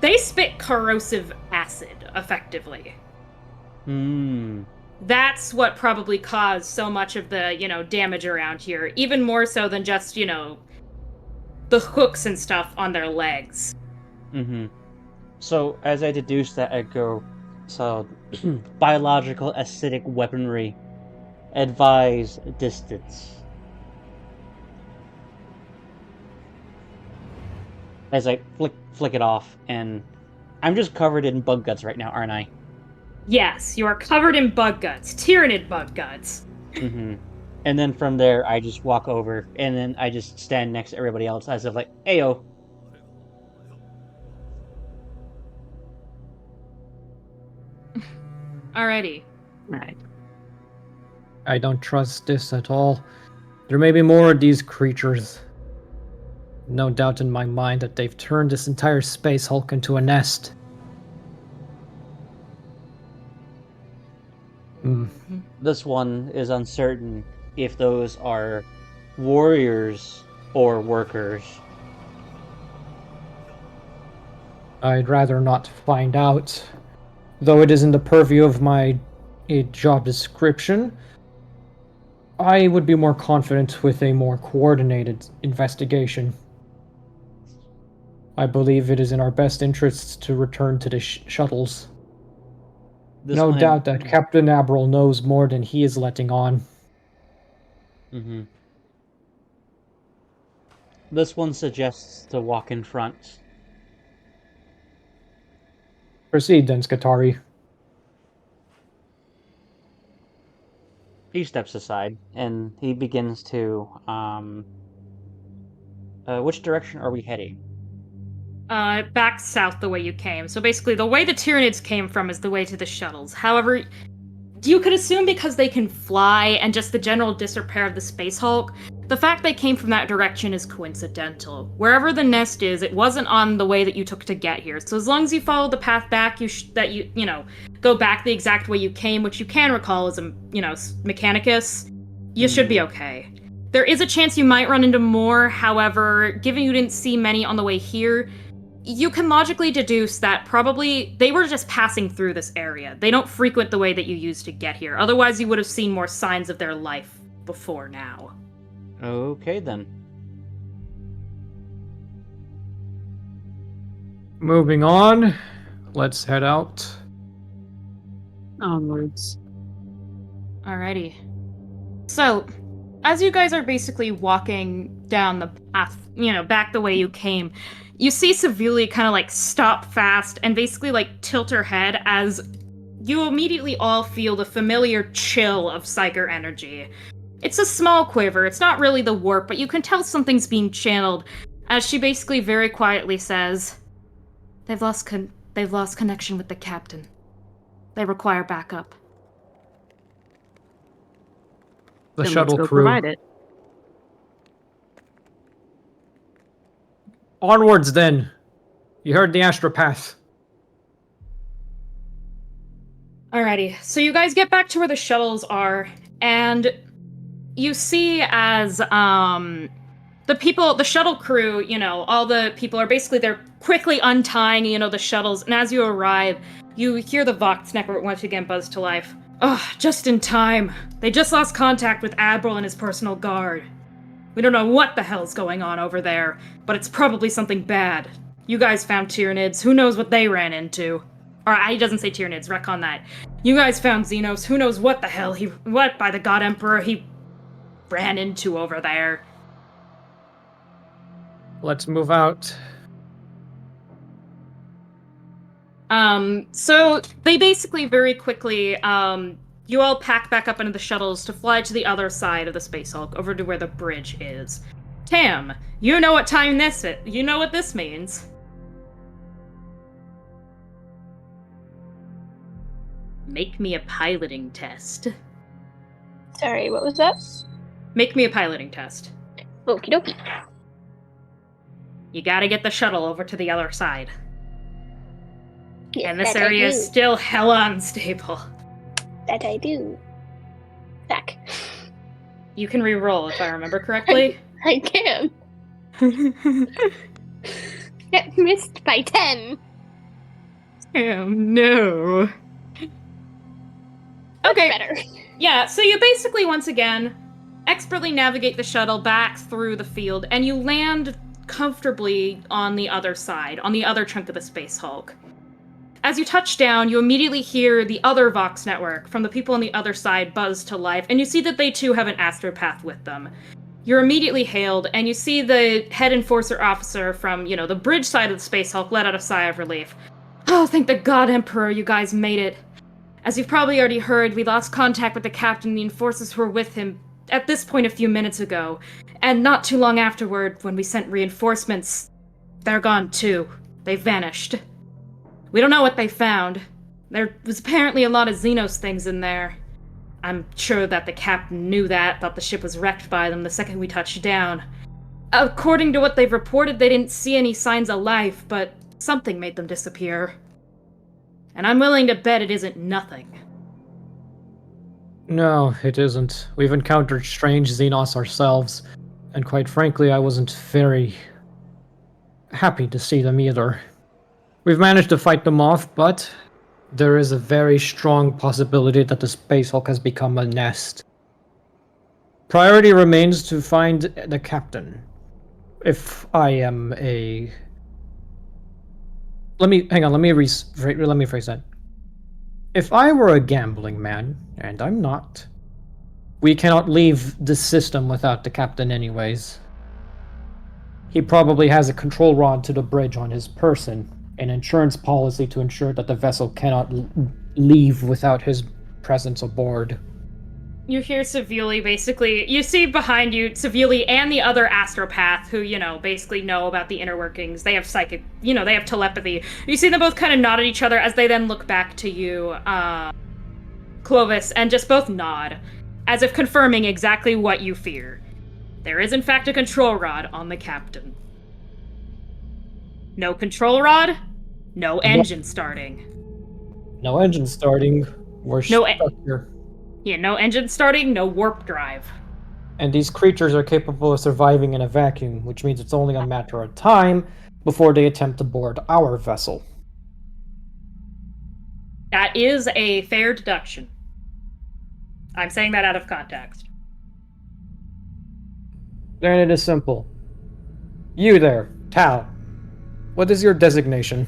they spit corrosive acid, effectively. Hmm. That's what probably caused so much of the, damage around here. Even more so than just, the hooks and stuff on their legs. Mm-hmm. So, as I deduce that, I go, so, biological acidic weaponry. Advise distance. As I flick it off, and I'm just covered in bug guts right now, aren't I? Yes, you are covered in bug guts. Tyrannid bug guts. Mm-hmm. And then from there, I just walk over, and then I just stand next to everybody else as if like, Ayo. Alrighty. Right. I don't trust this at all. There may be more of these creatures. No doubt in my mind that they've turned this entire space hulk into a nest. This one is uncertain if those are warriors or workers. I'd rather not find out. Though it isn't the purview of my job description, I would be more confident with a more coordinated investigation. I believe it is in our best interests to return to the shuttles. No doubt that Captain Abril knows more than he is letting on. Mm-hmm. This one suggests to walk in front. Proceed then, Skatari. He steps aside, and he begins to, which direction are we heading? Back south the way you came. So basically, the way the Tyranids came from is the way to the shuttles. However, you could assume because they can fly and just the general disrepair of the Space Hulk, the fact they came from that direction is coincidental. Wherever the nest is, it wasn't on the way that you took to get here. So as long as you follow the path back, go back the exact way you came, which you can recall as a, Mechanicus, you should be okay. There is a chance you might run into more, however, given you didn't see many on the way here, you can logically deduce that probably they were just passing through this area. They don't frequent the way that you used to get here. Otherwise, you would have seen more signs of their life before now. Okay, then. Moving on. Let's head out. Onwards. Alrighty. So, as you guys are basically walking down the path, back the way you came, you see Sevuli kind of like stop fast and basically like tilt her head as you immediately all feel the familiar chill of Psyker energy. It's a small quiver, it's not really the warp, but you can tell something's being channeled as she basically very quietly says, They've lost connection with the captain. They require backup. The Then shuttle let's go crew. provide it. Onwards, then. You heard the astropath. Alrighty, so you guys get back to where the shuttles are, and you see as the shuttle crew, all the people are basically, they're quickly untying, the shuttles, and as you arrive, you hear the Vox network once again buzz to life. Ugh, just in time. They just lost contact with Admiral and his personal guard. We don't know what the hell's going on over there, but it's probably something bad. You guys found Tyranids, who knows what they ran into? Or, he doesn't say Tyranids, retcon that. You guys found Xenos, who knows what the hell what by the God Emperor he ran into over there. Let's move out. So they basically very quickly, you all pack back up into the shuttles to fly to the other side of the Space Hulk, over to where the bridge is. Tam, you know what time this is. You know what this means. Make me a piloting test. Sorry, what was that? Make me a piloting test. Okie dokie. You gotta get the shuttle over to the other side. Yes, And this that I area is do. still hella unstable. That I do. Fuck. You can re-roll if I remember correctly. I can. Get missed by 10. Oh no. Okay. Better. Yeah, so you basically, once again, expertly navigate the shuttle back through the field, and you land comfortably on the other side, on the other chunk of the Space Hulk. As you touch down, you immediately hear the other Vox network from the people on the other side buzz to life, and you see that they too have an astropath with them. You're immediately hailed, and you see the head enforcer officer from, the bridge side of the Space Hulk let out a sigh of relief. Oh, thank the God Emperor you guys made it. As you've probably already heard, we lost contact with the captain and the enforcers who were with him at this point a few minutes ago. And not too long afterward, when we sent reinforcements, they're gone too. They vanished. We don't know what they found. There was apparently a lot of Xenos things in there. I'm sure that the captain knew that, thought the ship was wrecked by them the second we touched down. According to what they've reported, they didn't see any signs of life, but something made them disappear. And I'm willing to bet it isn't nothing. No, it isn't. We've encountered strange Xenos ourselves, and quite frankly, I wasn't very happy to see them either. We've managed to fight them off, but there is a very strong possibility that the Space Hulk has become a nest. Priority remains to find the captain. If I am a... let me rephrase that. If I were a gambling man, and I'm not, we cannot leave the system without the captain anyways. He probably has a control rod to the bridge on his person, an insurance policy to ensure that the vessel cannot leave without his presence aboard. You hear Sevuli basically, you see behind you Sevuli and the other astropath who, basically know about the inner workings. They have psychic, they have telepathy. You see them both kind of nod at each other as they then look back to you, Clovis, and just both nod, as if confirming exactly what you fear. There is in fact a control rod on the captain. No control rod, no engine starting. No engine starting. We're No stuck here. Yeah, no engine starting, no warp drive. And these creatures are capable of surviving in a vacuum, which means it's only a matter of time before they attempt to board our vessel. That is a fair deduction. I'm saying that out of context. Then it is simple. You there, Tao. What is your designation?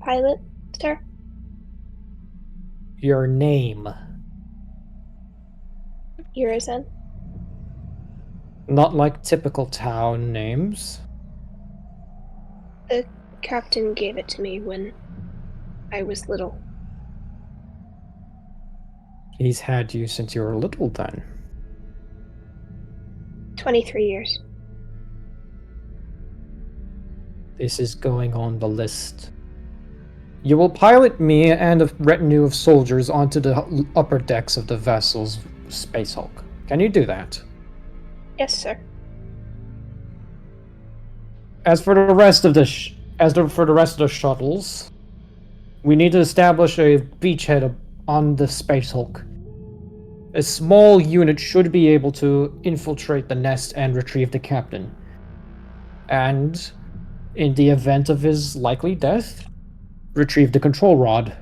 Pilot, sir? Your name. Urizen. Not like typical Tao names. The captain gave it to me when I was little. He's had you since you were little then. 23 years. This is going on the list. You will pilot me and a retinue of soldiers onto the upper decks of the vessel's Space Hulk. Can you do that? Yes, sir. As for the rest of the shuttles, we need to establish a beachhead on the Space Hulk. A small unit should be able to infiltrate the nest and retrieve the captain. And, in the event of his likely death, retrieve the control rod.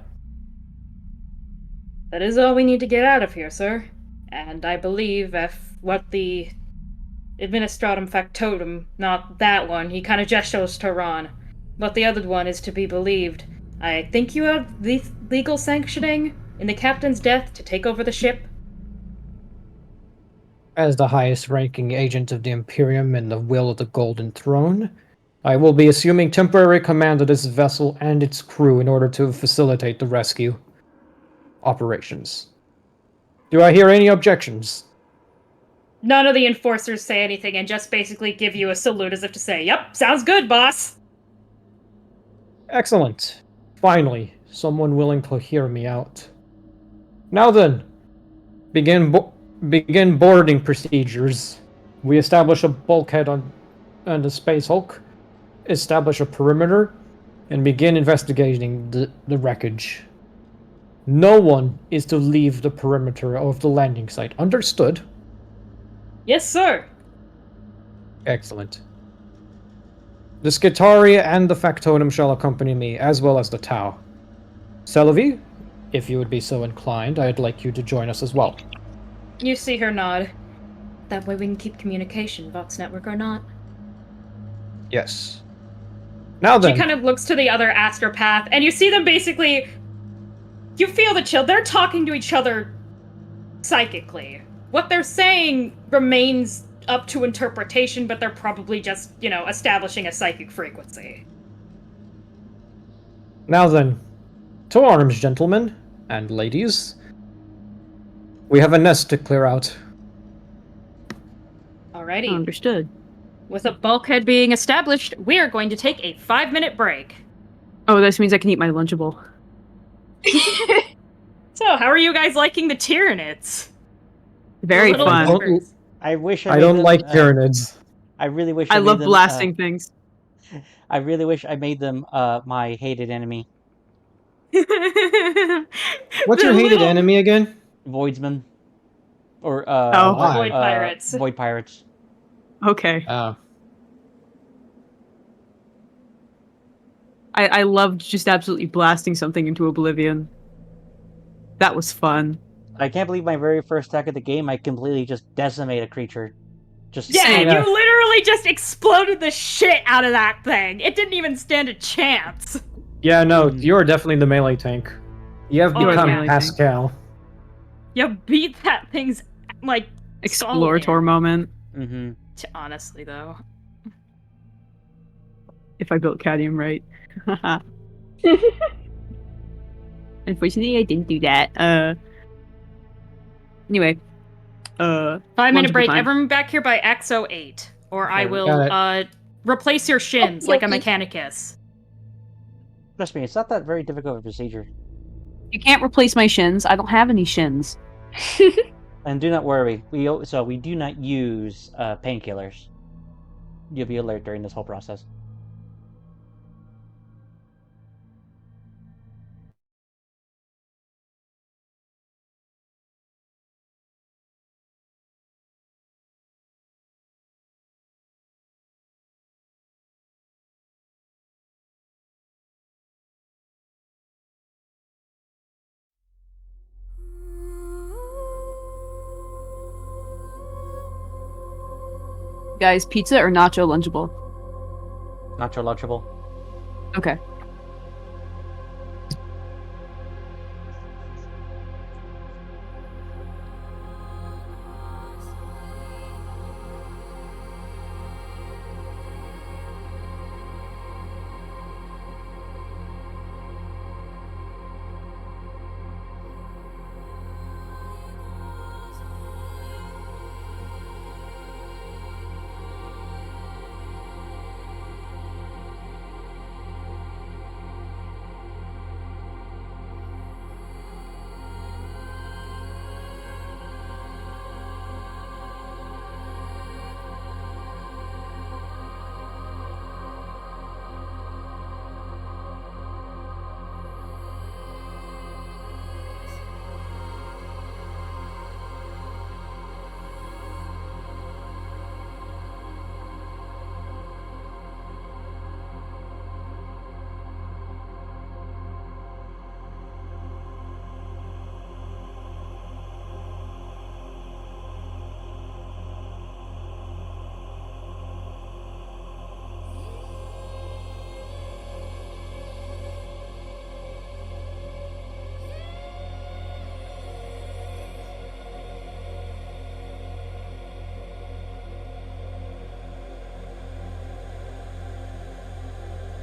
That is all we need to get out of here, sir. And I believe if what the Administratum Factotum, not that one, he kind of gestures to Ron, but the other one is to be believed. I think you have the legal sanctioning in the captain's death to take over the ship. As the highest ranking agent of the Imperium and the will of the Golden Throne, I will be assuming temporary command of this vessel and its crew in order to facilitate the rescue operations. Do I hear any objections? None of the enforcers say anything and just basically give you a salute as if to say, "Yep, sounds good, boss." Excellent. Finally, someone willing to hear me out. Now then, begin boarding procedures. We establish a bulkhead on the Space Hulk, establish a perimeter, and begin investigating the wreckage. No one is to leave the perimeter of the landing site. Understood? Yes, sir. Excellent. The Skitaria and the Factotum shall accompany me, as well as the Tau. Celavi, if you would be so inclined, I'd like you to join us as well. You see her nod. That way we can keep communication, Vox Network or not. Yes. Now She then. kind of looks to the other astropath, and you see them basically... You feel the chill. They're talking to each other psychically. What they're saying remains up to interpretation, but they're probably just, establishing a psychic frequency. Now then, to arms, gentlemen and ladies. We have a nest to clear out. Alrighty. Understood. With a bulkhead being established, we are going to take a 5-minute break. Oh, this means I can eat my Lunchable. So, how are you guys liking the Tyranids? Very The little fun. critters. I wish I made don't them, like Tyranids. I really wish I made love them, blasting things. I really wish I made them my hated enemy, What's your hated enemy again? Voidsman, or Why? Void Pirates. Void Pirates. Okay. Oh. I loved just absolutely blasting something into oblivion. That was fun. I can't believe my very first attack of the game, I completely just decimate a creature. Just Yeah, Same. you literally just exploded the shit out of that thing. It didn't even stand a chance. Yeah, no, you're definitely the melee tank. You have Oh, become yeah. Pascal. You beat that thing's, Explorator moment. Mm-hmm. Honestly, though. If I built Cadmium right. Unfortunately, I didn't do that. Anyway. 5-minute break. time. Everyone back here by XO8. Or I Okay, will, got replace your shins like a Okey-dokey. Mechanicus. Trust me, it's not that very difficult of a procedure. You can't replace my shins. I don't have any shins. And do not worry, we do not use painkillers. You'll be alert during this whole process. Guys, pizza or nacho lunchable? Nacho lunchable. Okay.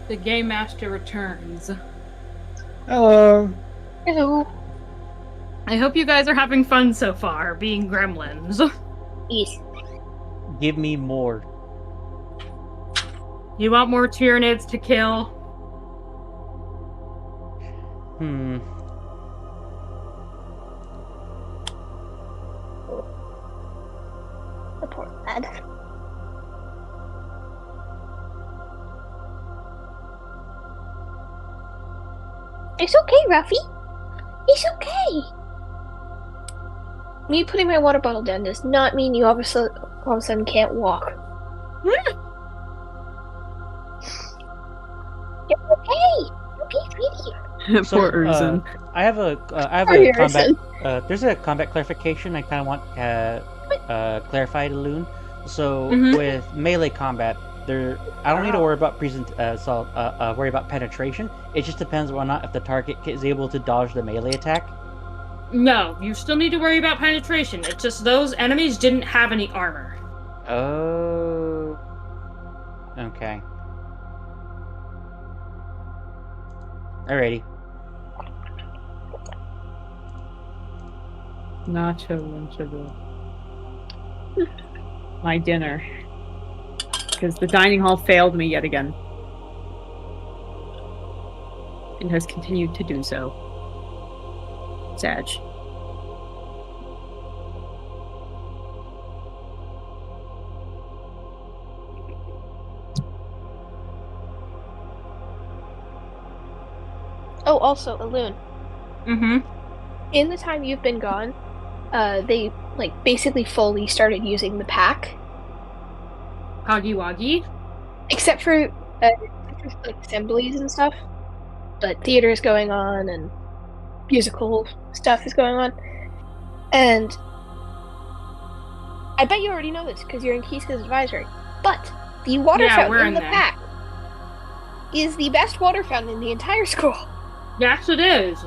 The Game Master returns. Hello. Hello. I hope you guys are having fun so far, being gremlins. Yes. Give me more. You want more Tyranids to kill? The poor lad. It's okay, Ruffy. It's okay. Me putting my water bottle down does not mean you all of a sudden can't walk. You're okay. Okay, sweetie. Poor Urzen. I have a Sorry, combat. Urzen. There's a combat clarification I kind of want clarified, Loon. So Mhm. with melee combat, I don't need to worry about worry about penetration. It just depends on if the target is able to dodge the melee attack. No, you still need to worry about penetration. It's just those enemies didn't have any armor. Oh. Okay. Alrighty. Nacho lunchable. My dinner. Because the dining hall failed me yet again. And has continued to do so. Sad. Oh, also, Alun. Mm-hmm. In the time you've been gone, they basically fully started using the pack, Hoggy Woggy. except for assemblies and stuff. But theater is going on and musical stuff is going on, and I bet you already know this because you're in Kiska's advisory. But the water Yeah, we're fountain in in the there. pack is the best water fountain in the entire school Yes, it is.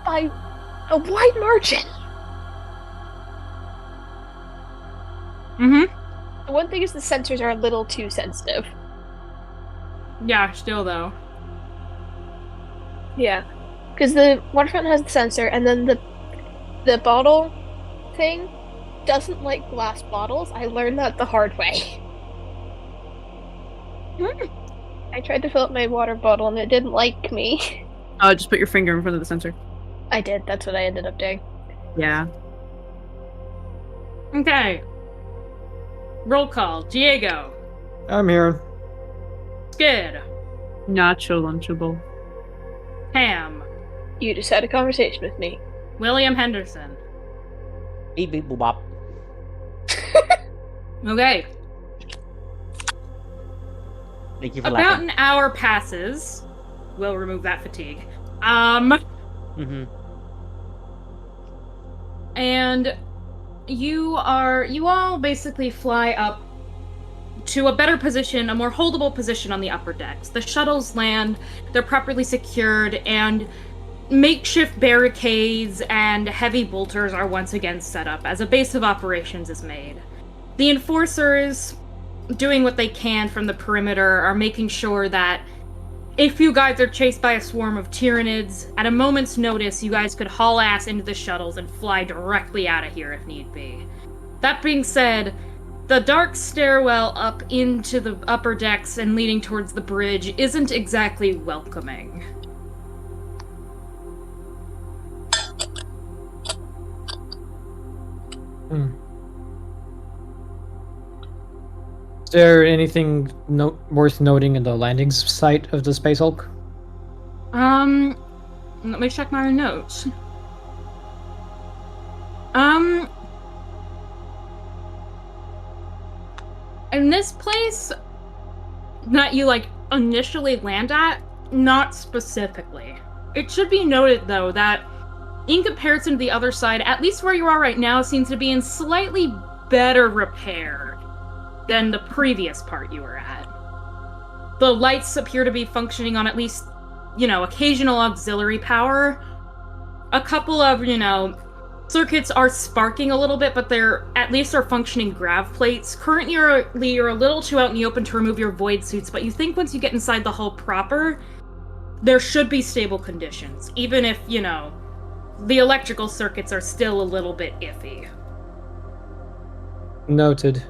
by a wide margin. Mm-hmm. The one thing is the sensors are a little too sensitive. Yeah, still though. Yeah, because the water fountain has the sensor, and then the bottle thing doesn't like glass bottles. I learned that the hard way. I tried to fill up my water bottle, and it didn't like me. Just put your finger in front of the sensor. I did. That's what I ended up doing. Yeah. Okay. Roll call. Diego. I'm here. Skid. Nacho lunchable. Ham. You just had a conversation with me. William Henderson. Beep beep boop bop. Okay. Thank you for About laughing. an hour passes. We'll remove that fatigue. Mm-hmm. And you all basically fly up to a better position, a more holdable position on the upper decks. The shuttles land, they're properly secured, and makeshift barricades and heavy bolters are once again set up as a base of operations is made. The enforcers, doing what they can from the perimeter, are making sure that if you guys are chased by a swarm of Tyranids, at a moment's notice, you guys could haul ass into the shuttles and fly directly out of here if need be. That being said, the dark stairwell up into the upper decks and leading towards the bridge isn't exactly welcoming. Is there anything worth noting in the landing site of the Space Hulk? Let me check my notes. In this place that you, initially land at, not specifically. It should be noted, though, that in comparison to the other side, at least where you are right now seems to be in slightly better repair than the previous part you were at. The lights appear to be functioning on at least, occasional auxiliary power. A couple of, circuits are sparking a little bit, but they're at least are functioning grav plates. Currently, you're a little too out in the open to remove your void suits, but you think once you get inside the hull proper, there should be stable conditions, even if, the electrical circuits are still a little bit iffy. Noted.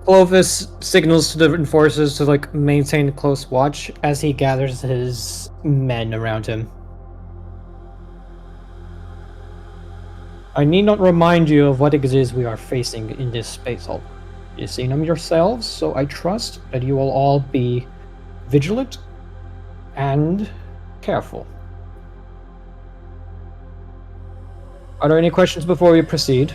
Clovis signals to the enforcers to maintain close watch as he gathers his men around him. I need not remind you of what it is we are facing in this space hulk. You've seen them yourselves, so I trust that you will all be vigilant and careful. Are there any questions before we proceed?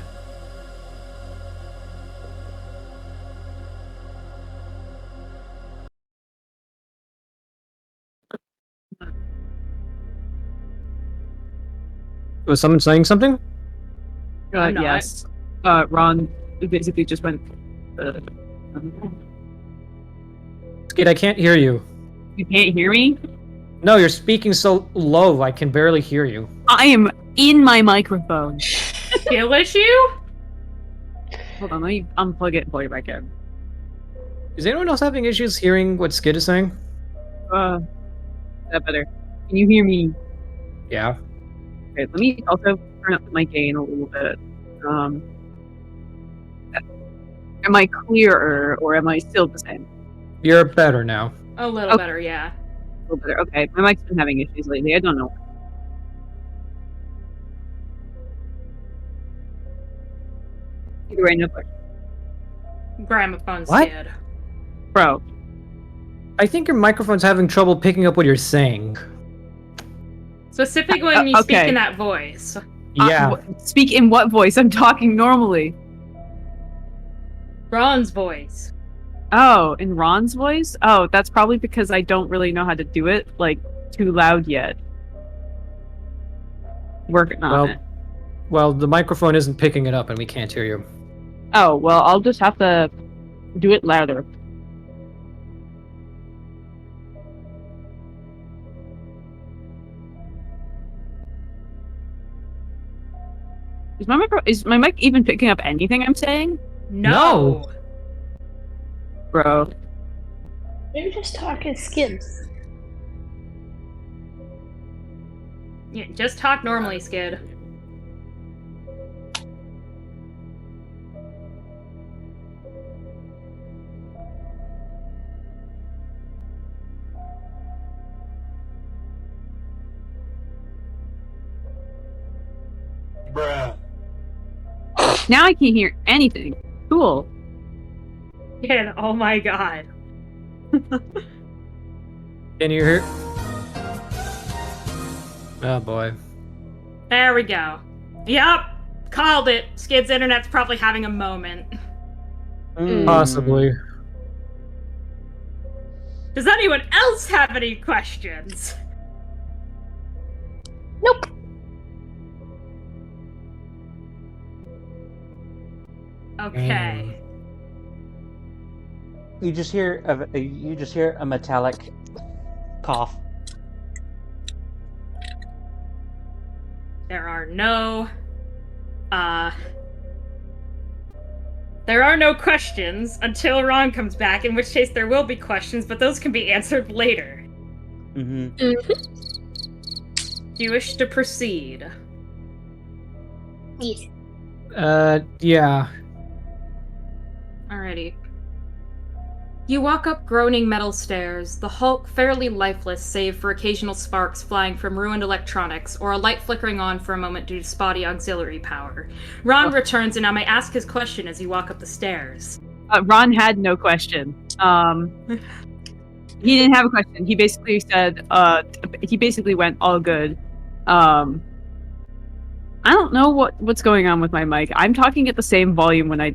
Was someone saying something? I'm not. Yes. Ron basically just went. Skid, I can't hear you. You can't hear me? No, you're speaking so low, I can barely hear you. I am in my microphone. Skill issue? Hold on, let me unplug it and plug it back in. Is anyone else having issues hearing what Skid is saying? That better. Can you hear me? Yeah. Okay, let me also turn up my gain a little bit. Am I clearer or am I still the same? You're better now. A little better, yeah. A little better. Okay, my mic's been having issues lately. I don't know. Either way, no question. Gramophone's What? dead. Bro, I think your microphone's having trouble picking up what you're saying. Specifically when you speak okay. in that voice. Yeah. Speak in what voice? I'm talking normally. Ron's voice. Oh, in Ron's voice? Oh, that's probably because I don't really know how to do it, too loud yet. Working on it. Well, the microphone isn't picking it up and we can't hear you. Oh, well, I'll just have to do it louder. Is my mic even picking up anything I'm saying? No. Bro. Maybe just talk as Skids. Yeah, just talk normally, Skid. Bruh. Now I can't hear anything. Cool. Yeah, oh my god. Can you hear? Oh boy. There we go. Yup! Called it. Skid's internet's probably having a moment. Possibly. Does anyone else have any questions? Nope. Okay. You just hear a metallic cough. There are no questions until Ron comes back, in which case there will be questions, but those can be answered later. Mm-hmm. Do you wish to proceed? Yes. Yeah. Alrighty. You walk up groaning metal stairs, the hulk fairly lifeless save for occasional sparks flying from ruined electronics or a light flickering on for a moment due to spotty auxiliary power. Ron returns and I may ask his question as you walk up the stairs. Ron had no question. He didn't have a question. He basically said, he basically went all good. I don't know what's going on with my mic. I'm talking at the same volume when I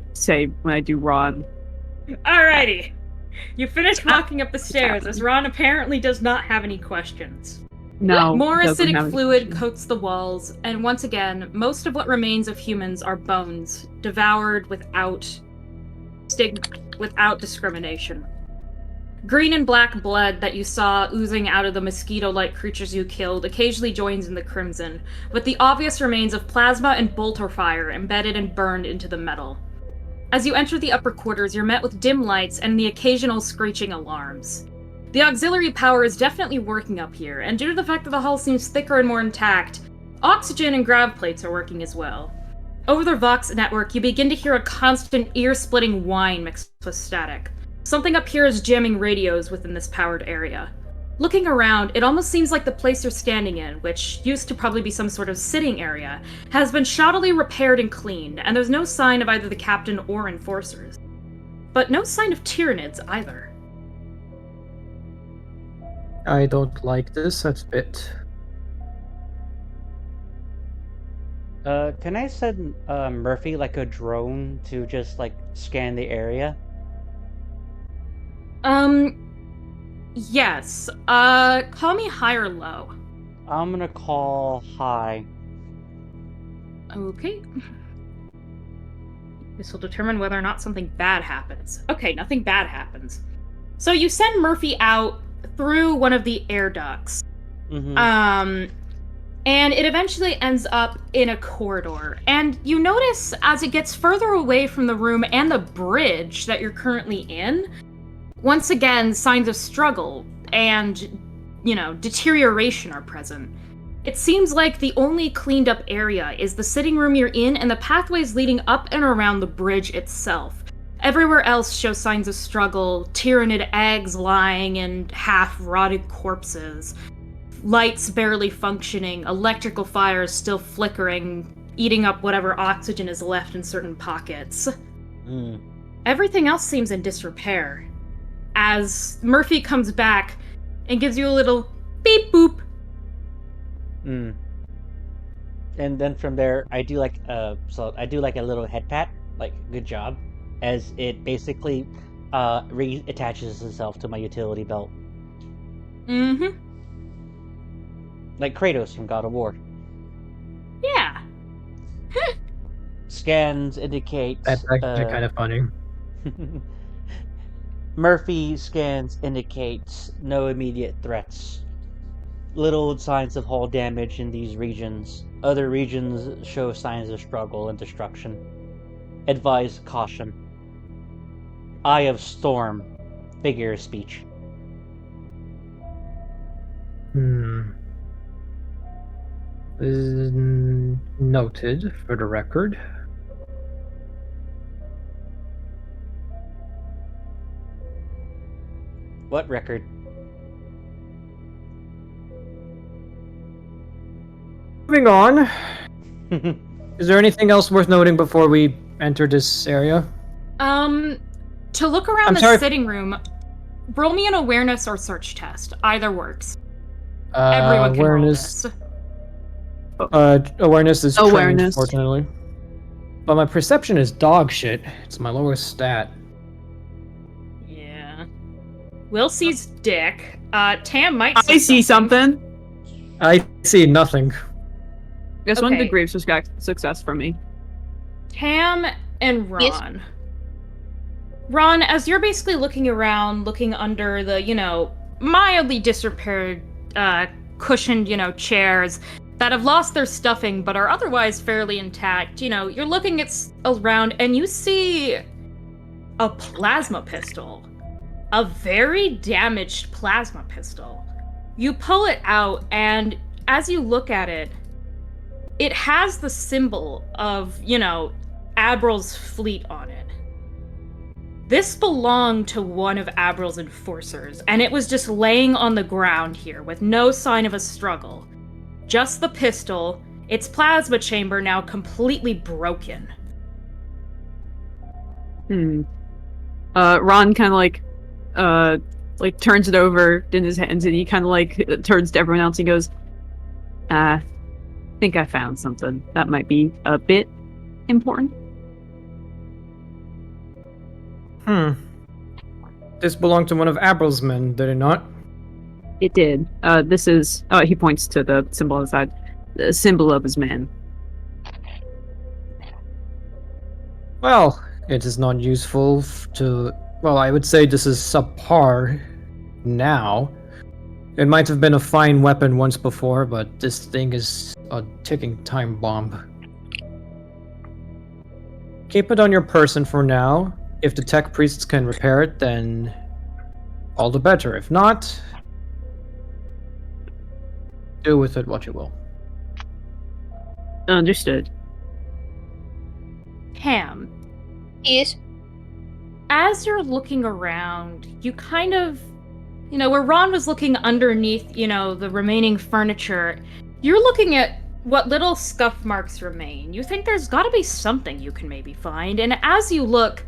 do Ron. Alrighty. You finish walking up the stairs as Ron apparently does not have any questions. No. More doesn't acidic have any fluid questions. coats the walls, and once again, most of what remains of humans are bones, devoured without discrimination. Green and black blood that you saw oozing out of the mosquito-like creatures you killed occasionally joins in the crimson, with the obvious remains of plasma and bolter fire embedded and burned into the metal. As you enter the upper quarters, you're met with dim lights and the occasional screeching alarms. The auxiliary power is definitely working up here, and due to the fact that the hull seems thicker and more intact, oxygen and grav plates are working as well. Over the Vox network, you begin to hear a constant ear-splitting whine mixed with static. Something up here is jamming radios within this powered area. Looking around, it almost seems like the place you're standing in, which used to probably be some sort of sitting area, has been shoddily repaired and cleaned, and there's no sign of either the captain or enforcers. But no sign of Tyranids either. I don't like this a bit. Can I send Murphy like a drone to just like scan the area? Yes. Call me high or low. I'm gonna call high. Okay. This will determine whether or not something bad happens. Okay, nothing bad happens. So you send Murphy out through one of the air ducts. Mm-hmm. And it eventually ends up in a corridor. And you notice as it gets further away from the room and the bridge that you're currently in, once again, signs of struggle and, deterioration are present. It seems like the only cleaned up area is the sitting room you're in and the pathways leading up and around the bridge itself. Everywhere else shows signs of struggle, Tyranid eggs lying and half-rotted corpses. Lights barely functioning, electrical fires still flickering, eating up whatever oxygen is left in certain pockets. Everything else seems in disrepair. As Murphy comes back and gives you a little beep boop. And then from there, I do like a little head pat, like good job, as it basically reattaches itself to my utility belt, Mm-hmm. like Kratos from God of War. Yeah. Scans indicate That's actually kind of funny. Murphy scans indicates no immediate threats. Little signs of hull damage in these regions. Other regions show signs of struggle and destruction. Advise caution. Eye of storm. Figure of speech. Noted for the record. What record? Moving on. Is there anything else worth noting before we enter this area? To look around the sitting room, roll me an awareness or search test. Either works. Everyone can roll this. Awareness is trained, Awareness. fortunately. But my perception is dog shit. It's my lowest stat. Yeah. Will sees dick. Tam might I see something. I see nothing. Guess one Okay. degree of success from me. Tam and Yes. Ron. Ron, as you're basically looking around, looking under the, mildly disrepaired, cushioned, chairs that have lost their stuffing but are otherwise fairly intact, you're looking around and you see a plasma pistol. A very damaged plasma pistol. You pull it out, and as you look at it, it has the symbol of, Abral's fleet on it. This belonged to one of Abral's enforcers, and it was just laying on the ground here with no sign of a struggle. Just the pistol, its plasma chamber now completely broken. Ron kind of turns it over in his hands, and he kind of turns to everyone else and goes, I think I found something that might be a bit important. This belonged to one of Abral's men, did it not? It did. This is, he points to the symbol on the side, the symbol of his man. Well, it is not useful well, I would say this is subpar now. It might have been a fine weapon once before, but this thing is a ticking time bomb. Keep it on your person for now. If the tech priests can repair it, then all the better. If not, do with it what you will. Understood. Ham, Yes. as you're looking around, you kind of, where Ron was looking underneath, the remaining furniture, you're looking at what little scuff marks remain. You think there's gotta be something you can maybe find, and as you look,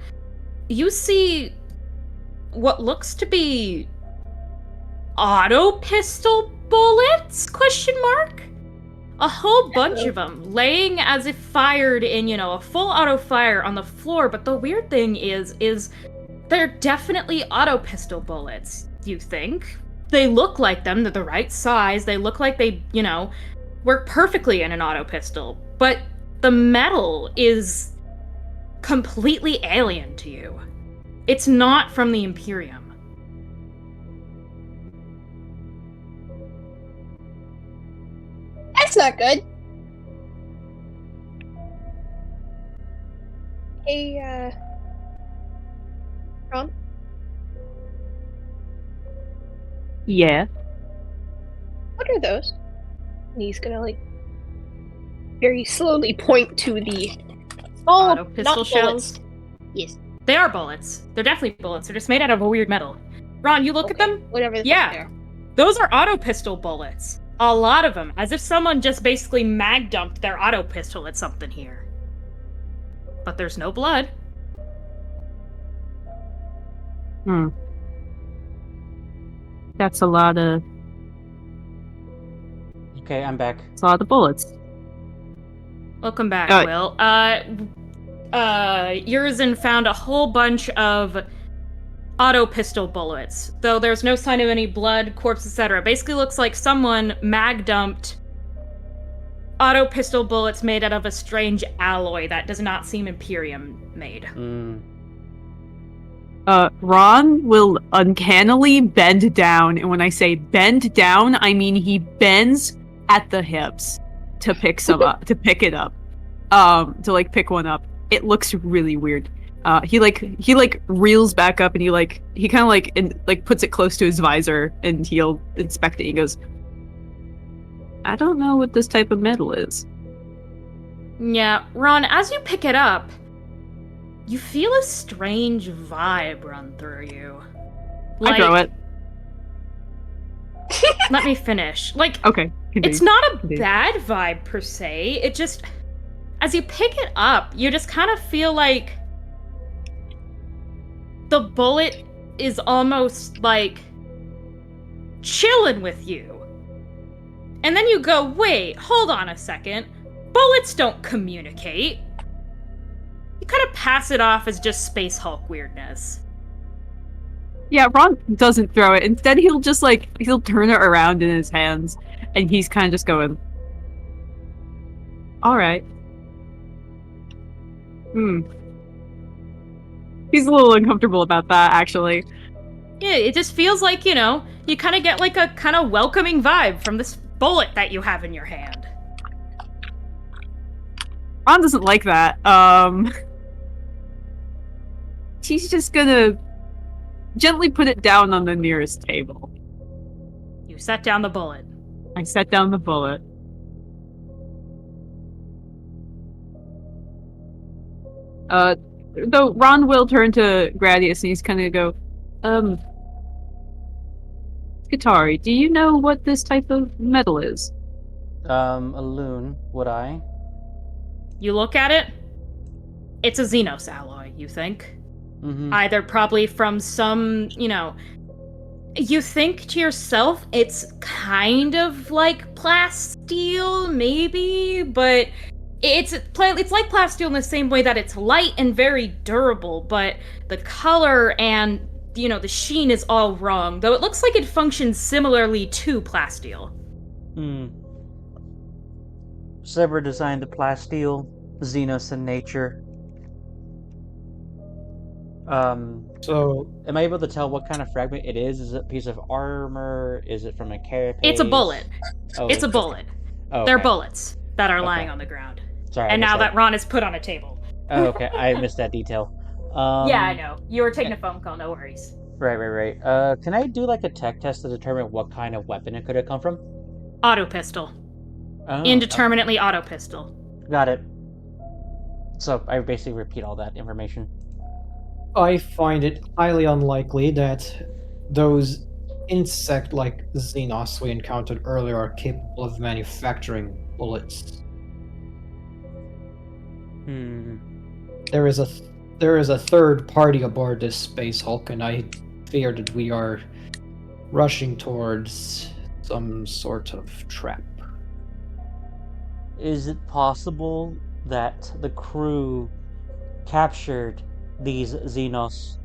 you see what looks to be auto pistol bullets? ? A whole bunch of them, laying as if fired in, a full auto fire on the floor. But the weird thing is they're definitely auto pistol bullets, you think. They look like them, they're the right size, they look like they, work perfectly in an auto pistol. But the metal is completely alien to you. It's not from the Imperium. That's not good. Hey, Ron? Yeah. What are those? And he's gonna, very slowly point to the small Auto pistol not shells? bullets. Yes. They are bullets. They're definitely bullets. They're just made out of a weird metal. Ron, you look at them? Whatever the fuck Yeah. they are. Those are auto pistol bullets. A lot of them. As if someone just basically mag dumped their auto pistol at something here. But there's no blood. That's a lot of Okay, I'm back. bullets. Welcome back, Uh, Will. Urizen found a whole bunch of auto pistol bullets, though there's no sign of any blood, corpse, etc. Basically looks like someone mag dumped auto pistol bullets made out of a strange alloy that does not seem Imperium made. Ron will uncannily bend down, and when I say bend down, I mean he bends at the hips to pick some up, to pick it up, to pick one up. It looks really weird. He reels back up, and he kind of puts it close to his visor, and he'll inspect it. He goes, I don't know what this type of metal is. Yeah, Ron, as you pick it up, you feel a strange vibe run through you. I throw it. Let me finish. Okay. Continue. It's not a Continue. bad vibe per se. It just, as you pick it up, you just kind of feel like the bullet is almost chilling with you. And then you go, wait, hold on a second. Bullets don't communicate. You kind of pass it off as just Space Hulk weirdness. Yeah, Ron doesn't throw it. Instead, he'll just he'll turn it around in his hands, and he's kind of just going, all right. He's a little uncomfortable about that, actually. Yeah, it just feels like, you kind of get like a kind of welcoming vibe from this bullet that you have in your hand. Ron doesn't like that. She's just gonna gently put it down on the nearest table. You set down the bullet. I set down the bullet. Though Ron will turn to Gradius and he's kind of go, Skitari, do you know what this type of metal is? A loon, would I? You look at it, it's a Xenos alloy, you think? Mm-hmm. Either probably from some, you think to yourself it's kind of like plasteel, maybe, but it's like plasteel in the same way that it's light and very durable, but the color and, the sheen is all wrong, though it looks like it functions similarly to plasteel. Sever designed the plasteel, Xenos in nature. So, am I able to tell what kind of fragment it is? Is it a piece of armor? Is it from a carapace? It's a bullet. Oh, it's a bullet. Oh, okay. They're bullets that are lying on the ground. Sorry. And now that Ron is put on a table. Oh, okay. I missed that detail. Yeah, I know. You were taking a phone call, no worries. Right. Can I do like a tech test to determine what kind of weapon it could have come from? Auto pistol. Oh, Indeterminately auto pistol. Got it. So I basically repeat all that information. I find it highly unlikely that those insect-like Xenos we encountered earlier are capable of manufacturing bullets. There is a third party aboard this Space Hulk, and I fear that we are rushing towards some sort of trap. Is it possible that the crew captured these Xenos?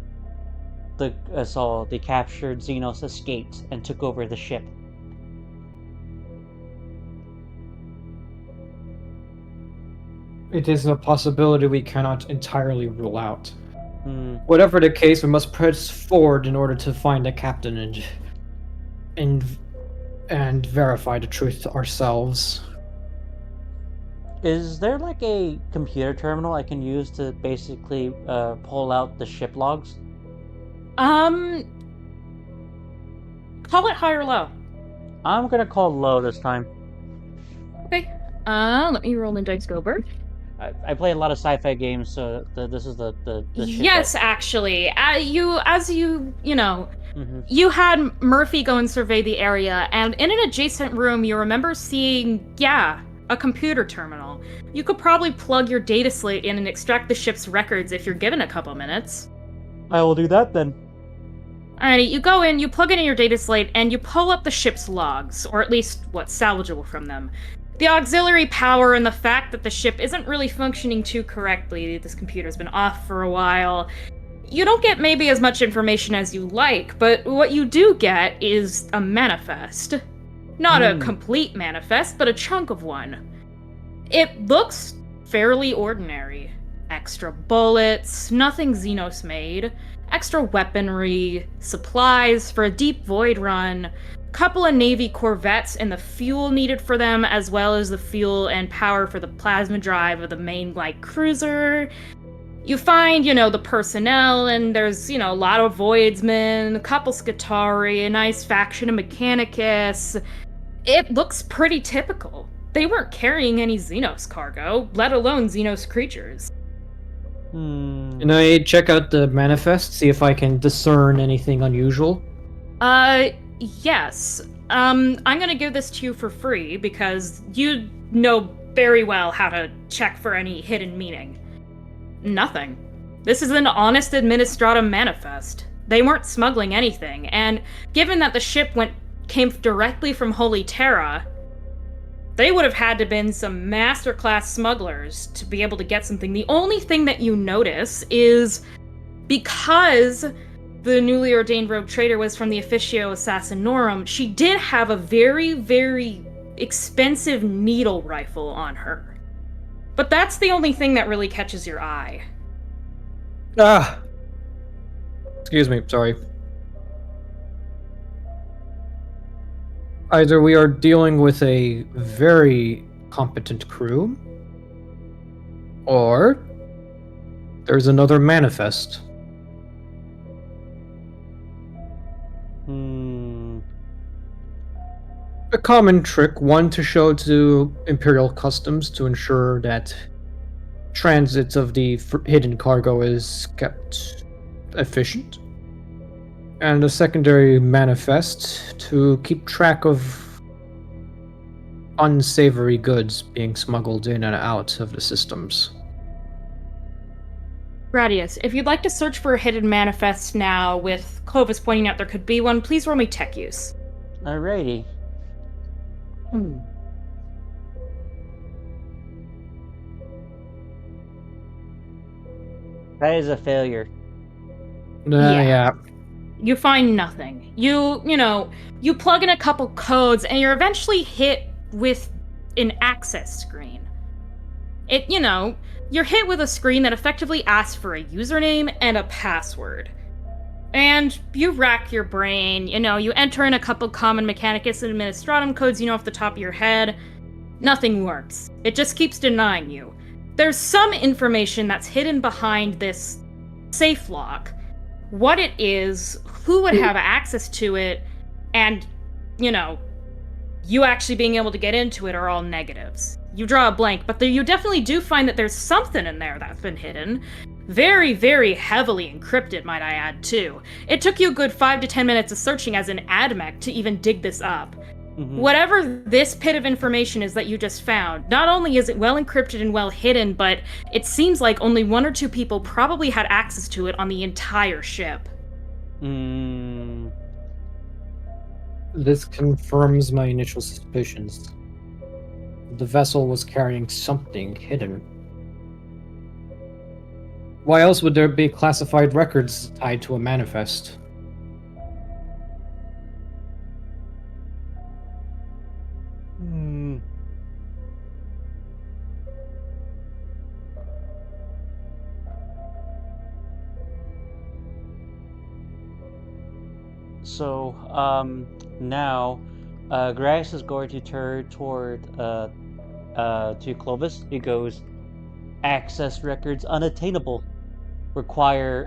The captured Xenos escaped and took over the ship. It is a possibility we cannot entirely rule out. Whatever the case, we must press forward in order to find the captain and verify the truth to ourselves. Is there like a computer terminal I can use to basically pull out the ship logs? Call it high or low. I'm gonna call low this time. Okay. Let me roll in Dice Gober. I play a lot of sci-fi games, so this is the shit. Yes, actually. You Mm-hmm. had Murphy go and survey the area, and in an adjacent room, you remember seeing, a computer terminal. You could probably plug your data slate in and extract the ship's records if you're given a couple minutes. I will do that then. Alrighty, you go in, you plug it in your data slate, and you pull up the ship's logs, or at least what's salvageable from them. The auxiliary power and the fact that the ship isn't really functioning too correctly, this computer's been off for a while. You don't get maybe as much information as you like, but what you do get is a manifest. Not a complete manifest, but a chunk of one. It looks fairly ordinary. Extra bullets, nothing Xenos made, extra weaponry, supplies for a deep void run, couple of Navy corvettes and the fuel needed for them, as well as the fuel and power for the plasma drive of the main light cruiser. You find, the personnel, and there's, a lot of voidsmen, a couple Skitari, a nice faction of Mechanicus. It looks pretty typical. They weren't carrying any Xenos cargo, let alone Xenos creatures. Can I check out the manifest, see if I can discern anything unusual? Yes. I'm gonna give this to you for free, because you know very well how to check for any hidden meaning. Nothing. This is an honest Administratum manifest. They weren't smuggling anything, and given that the ship came directly from Holy Terra, they would have had to been some masterclass smugglers to be able to get something. The only thing that you notice is because the newly ordained rogue trader was from the Officio Assassinorum, she did have a very, very expensive needle rifle on her. But that's the only thing that really catches your eye. Excuse me, sorry. Either we are dealing with a very competent crew, or there's another manifest. A common trick, one to show to Imperial Customs to ensure that transit of the hidden cargo is kept efficient, and a secondary manifest to keep track of unsavory goods being smuggled in and out of the systems. Gradius, if you'd like to search for a hidden manifest now, with Clovis pointing out there could be one, please roll me tech use. Alrighty. That is a failure. Yeah. You find nothing. You plug in a couple codes and you're eventually hit with an access screen. You're hit with a screen that effectively asks for a username and a password. And you rack your brain, you enter in a couple common Mechanicus and Administratum codes off the top of your head. Nothing works. It just keeps denying you. There's some information that's hidden behind this safe lock. What it is, who would have access to it, and, you actually being able to get into it are all negatives. You draw a blank, but you definitely do find that there's something in there that's been hidden. Very, very heavily encrypted, might I add, too. It took you a good 5 to 10 minutes of searching as an admech to even dig this up. Mm-hmm. Whatever this pit of information is that you just found, not only is it well encrypted and well hidden, but it seems like only 1 or 2 people probably had access to it on the entire ship. This confirms my initial suspicions. The vessel was carrying something hidden. Why else would there be classified records tied to a manifest? So, now, Grass is going to turn toward, to Clovis. He goes, access records unattainable. Require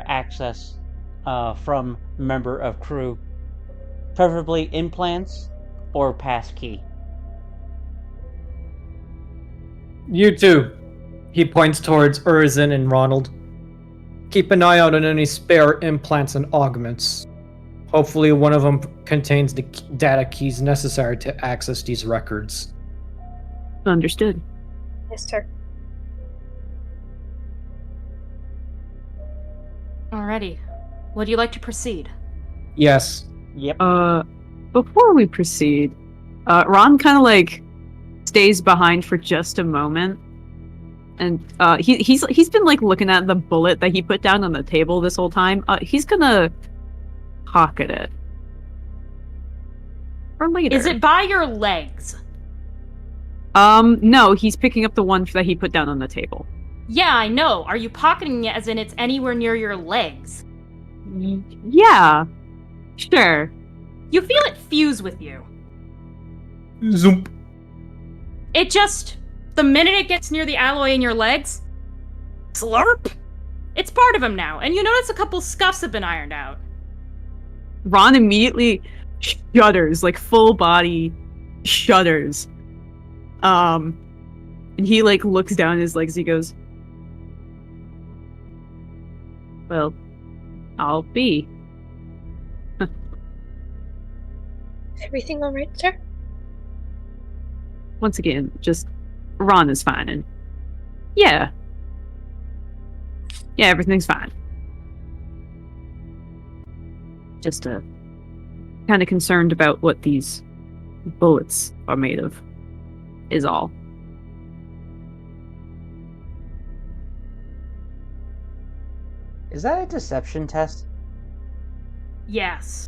access, from member of crew. Preferably implants or passkey. You two. He points towards Urzin and Ronald. Keep an eye out on any spare implants and augments. Hopefully one of them contains the data keys necessary to access these records. Understood. Yes, sir. Alrighty. Would you like to proceed? Yes. Yep. Before we proceed, Ron kind of stays behind for just a moment, and he's been looking at the bullet that he put down on the table this whole time. He's gonna pocket it for later. Is it by your legs? No, he's picking up the one that he put down on the table. Yeah, I know. Are you pocketing it as in it's anywhere near your legs? Yeah, sure. You feel it fuse with you. Zoom. It just... The minute it gets near the alloy in your legs... Slurp! It's part of him now, and you notice a couple scuffs have been ironed out. Ron immediately shudders, full body shudders. And he looks down his legs. He goes, "Well, I'll be." Everything all right, sir? Once again, just Ron is fine, and yeah, everything's fine. Just kind of concerned about what these bullets are made of, is all. Is that a deception test? Yes.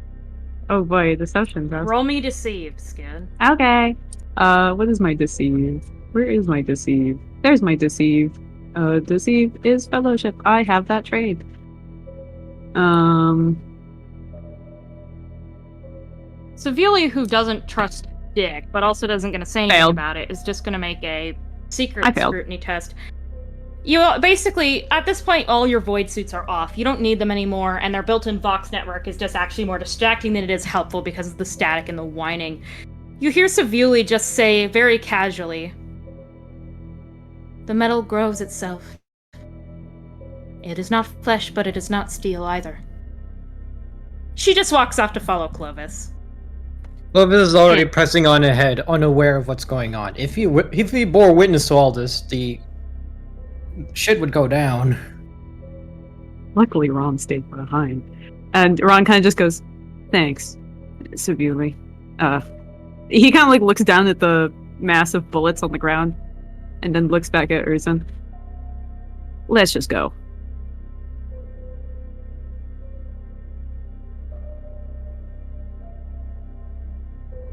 Oh boy, deception test. Roll me deceive, Skid. Okay. What is my deceive? Where is my deceive? There's my deceive. Deceive is fellowship. I have that trade. Sevilla, who doesn't trust Dick, but also doesn't going to say anything Failed. about it, is just going to make a I secret failed. scrutiny test. You basically, at this point, all your void suits are off. You don't need them anymore, and their built-in Vox network is just actually more distracting than it is helpful because of the static and the whining. You hear Savuli just say, very casually, "The metal grows itself. It is not flesh, but it is not steel either." She just walks off to follow Clovis. Clovis is already pressing on ahead, unaware of what's going on. If he bore witness to all this, the shit would go down. Luckily, Ron stayed behind. And Ron kind of just goes, "Thanks, severely." He kind of like looks down at the mass of bullets on the ground, and then looks back at Urzen. "Let's just go."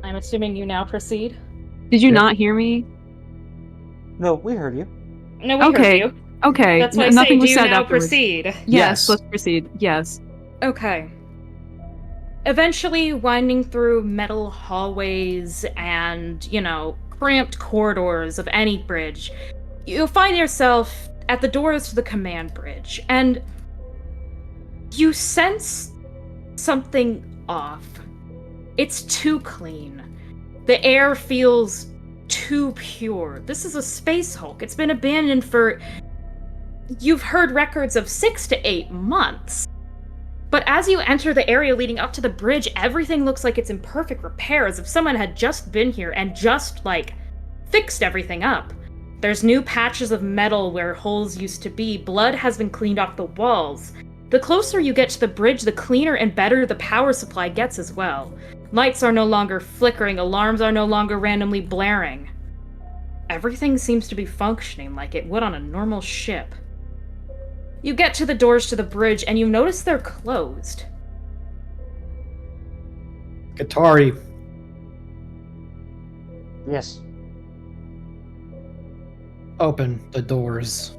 I'm assuming you now proceed? Did you Yeah. not hear me? No, we heard you. No, we Okay. heard you. Okay. That's why I say, nothing do was you said now afterwards. proceed? Yes, Yes. let's proceed. Yes. Okay. Eventually, winding through metal hallways and, cramped corridors of any bridge, you'll find yourself at the doors to the command bridge, and you sense something off. It's too clean. The air feels too pure. This is a space hulk. It's been abandoned for, you've heard records of 6 to 8 months. But as you enter the area leading up to the bridge, everything looks like it's in perfect repair, as if someone had just been here and just, fixed everything up. There's new patches of metal where holes used to be. Blood has been cleaned off the walls. The closer you get to the bridge, the cleaner and better the power supply gets as well. Lights are no longer flickering, alarms are no longer randomly blaring. Everything seems to be functioning like it would on a normal ship. You get to the doors to the bridge, and you notice they're closed. Qatari, Yes. open the doors.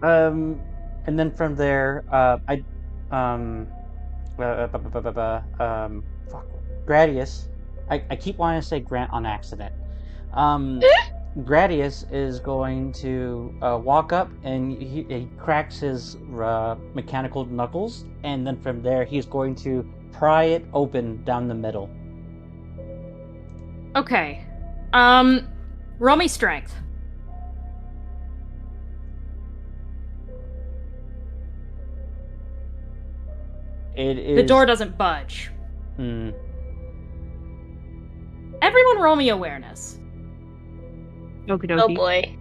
And then from there, Gradius. I keep wanting to say Grant on accident. Gradius is going to walk up and he cracks his mechanical knuckles, and then from there he's going to pry it open down the middle. Okay. Roll me strength. It is The door doesn't budge. Hmm. Everyone roll me awareness. Okie Oh dokie. boy.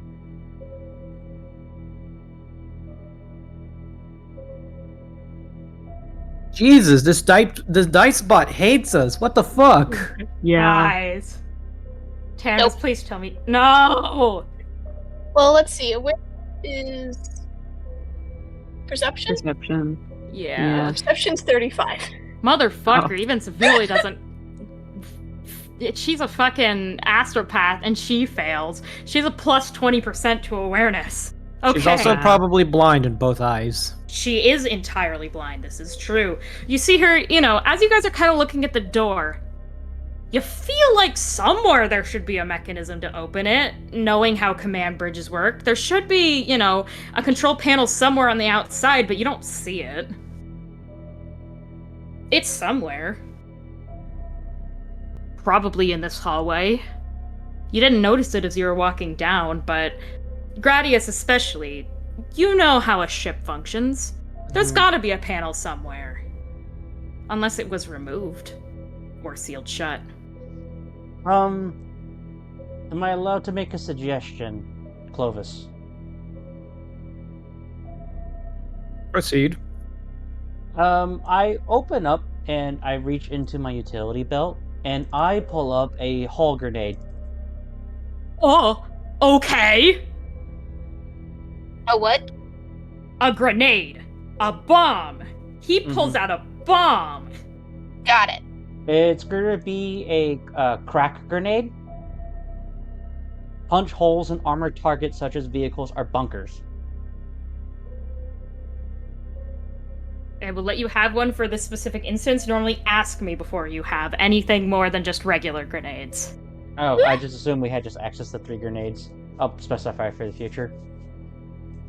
Jesus, this dice bot hates us. What the fuck? Yeah. Guys. Tandis, Nope. please tell me. No! Well, let's see. Where is perception? Perception. Yeah. Perception's 35. Motherfucker, Oh. even severely doesn't. She's a fucking astropath and she fails. She's a plus 20% to awareness. Okay. She's also probably blind in both eyes. She is entirely blind, this is true. You see her, as you guys are kind of looking at the door, you feel like somewhere there should be a mechanism to open it, knowing how command bridges work. There should be, a control panel somewhere on the outside, but you don't see it. It's somewhere. Probably in this hallway. You didn't notice it as you were walking down, but Gradius especially, you know how a ship functions. There's gotta be a panel somewhere. Unless it was removed. Or sealed shut. Am I allowed to make a suggestion, Clovis? Proceed. I open up and I reach into my utility belt and I pull up a hull grenade. Oh, okay. A what? A grenade. A bomb. He pulls out a bomb. Got it. It's gonna be a crack grenade. Punch holes in armored targets such as vehicles or bunkers. I will let you have one for this specific instance. Normally ask me before you have anything more than just regular grenades. Oh, I just assumed we had just access to 3 grenades. I'll specify for the future.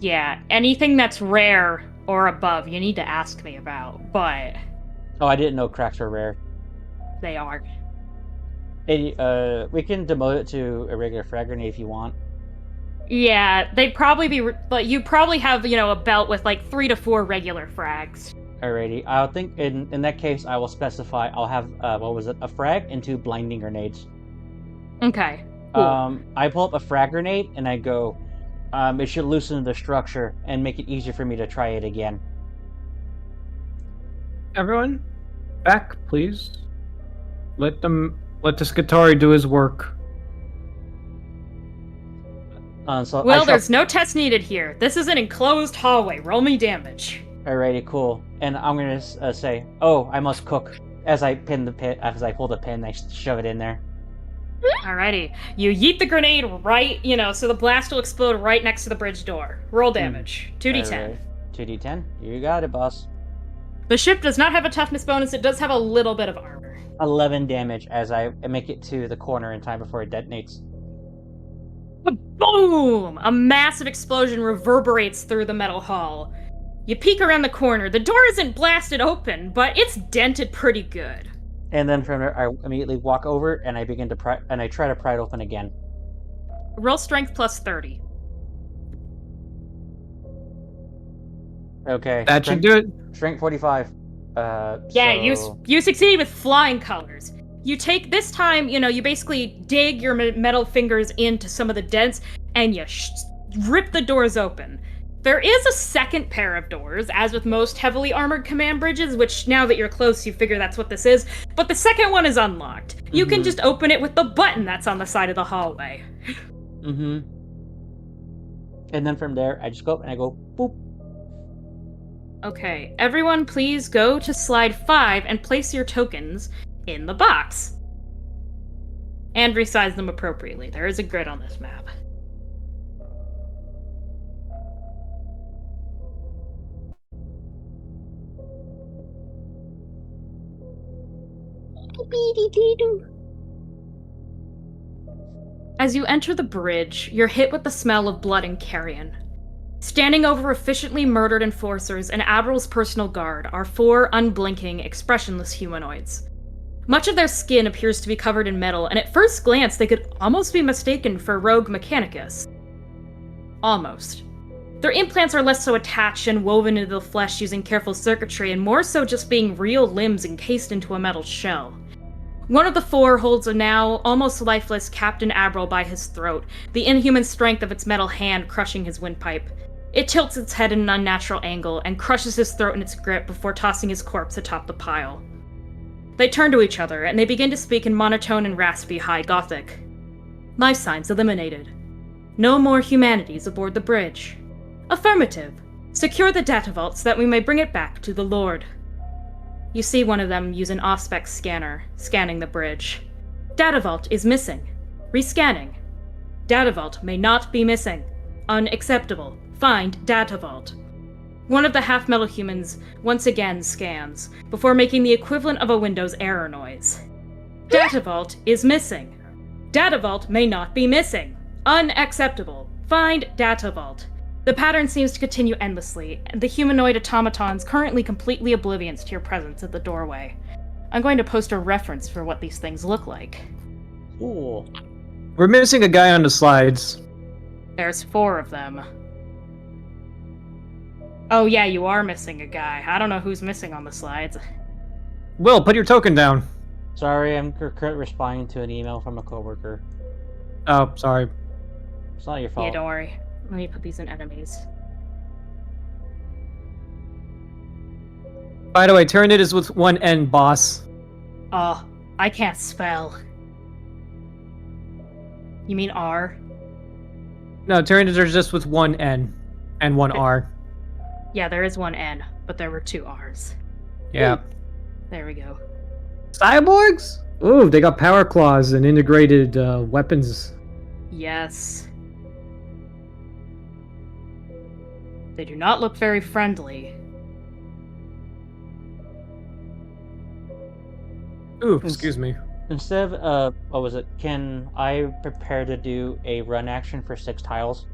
Yeah, anything that's rare or above, you need to ask me about, but Oh, I didn't know cracks were rare. they are. We can demote it to a regular frag grenade if you want. Yeah, they'd probably be, but you probably have, a belt with like 3 to 4 regular frags. Alrighty, I'll think in that case I will specify I'll have a frag and 2 blinding grenades. Okay. Cool. I pull up a frag grenade and I go, it should loosen the structure and make it easier for me to try it again. Everyone, back, please. Let the Skatari do his work. There's no test needed here. This is an enclosed hallway. Roll me damage. Alrighty, cool. And I'm gonna say, "Oh, I must cook." As I pull the pin, I shove it in there. Alrighty. You yeet the grenade right, so the blast will explode right next to the bridge door. Roll damage. 2d10. Alright. 2d10. You got it, boss. The ship does not have a toughness bonus. It does have a little bit of armor. 11 damage as I make it to the corner in time before it detonates. Boom! A massive explosion reverberates through the metal hall. You peek around the corner. The door isn't blasted open, but it's dented pretty good. And then from there, I immediately walk over and I begin to try to pry it open again. Roll strength plus 30. Okay. That should do it. Strength 45. Yeah, you succeed with flying colors. You take this time, you basically dig your metal fingers into some of the dents and you rip the doors open. There is a second pair of doors, as with most heavily armored command bridges, which now that you're close, you figure that's what this is, but the second one is unlocked. You can just open it with the button that's on the side of the hallway. Mm-hmm. And then from there, I just go up and I go, boop. Okay, everyone please go to slide 5 and place your tokens in the box. And resize them appropriately. There is a grid on this map. As you enter the bridge, you're hit with the smell of blood and carrion. Standing over efficiently murdered enforcers and Admiral's personal guard are 4 unblinking, expressionless humanoids. Much of their skin appears to be covered in metal, and at first glance they could almost be mistaken for rogue mechanicus. Almost. Their implants are less so attached and woven into the flesh using careful circuitry, and more so just being real limbs encased into a metal shell. One of the 4 holds a now almost lifeless Captain Admiral by his throat, the inhuman strength of its metal hand crushing his windpipe. It tilts its head in an unnatural angle and crushes his throat in its grip before tossing his corpse atop the pile. They turn to each other, and they begin to speak in monotone and raspy High Gothic. Life signs eliminated. No more humanities aboard the bridge. Affirmative. Secure the data vault so that we may bring it back to the Lord. You see one of them use an Auspex scanner, scanning the bridge. Data vault is missing. Rescanning. Data vault may not be missing. Unacceptable. Find data vault. One of the half-metal humans once again scans, before making the equivalent of a Windows error noise. Data vault is missing. Data vault may not be missing. Unacceptable. Find data vault. The pattern seems to continue endlessly, and the humanoid automatons currently completely oblivious to your presence at the doorway. I'm going to post a reference for what these things look like. Cool. We're missing a guy on the slides. There's 4 of them. Oh yeah, you are missing a guy. I don't know who's missing on the slides. Will, put your token down. Sorry, I'm currently responding to an email from a coworker. Oh, sorry. It's not your fault. Yeah, don't worry. Let me put these in enemies. By the way, Tyranid is with 1 N, boss. Oh, I can't spell. You mean R? No, Tyranids are just with 1 N and 1 R. Yeah, there is 1 N, but there were 2 R's. Yeah. There we go. Cyborgs? Ooh, they got power claws and integrated weapons. Yes. They do not look very friendly. Ooh, excuse me. Instead of what was it? Can I prepare to do a run action for 6 tiles?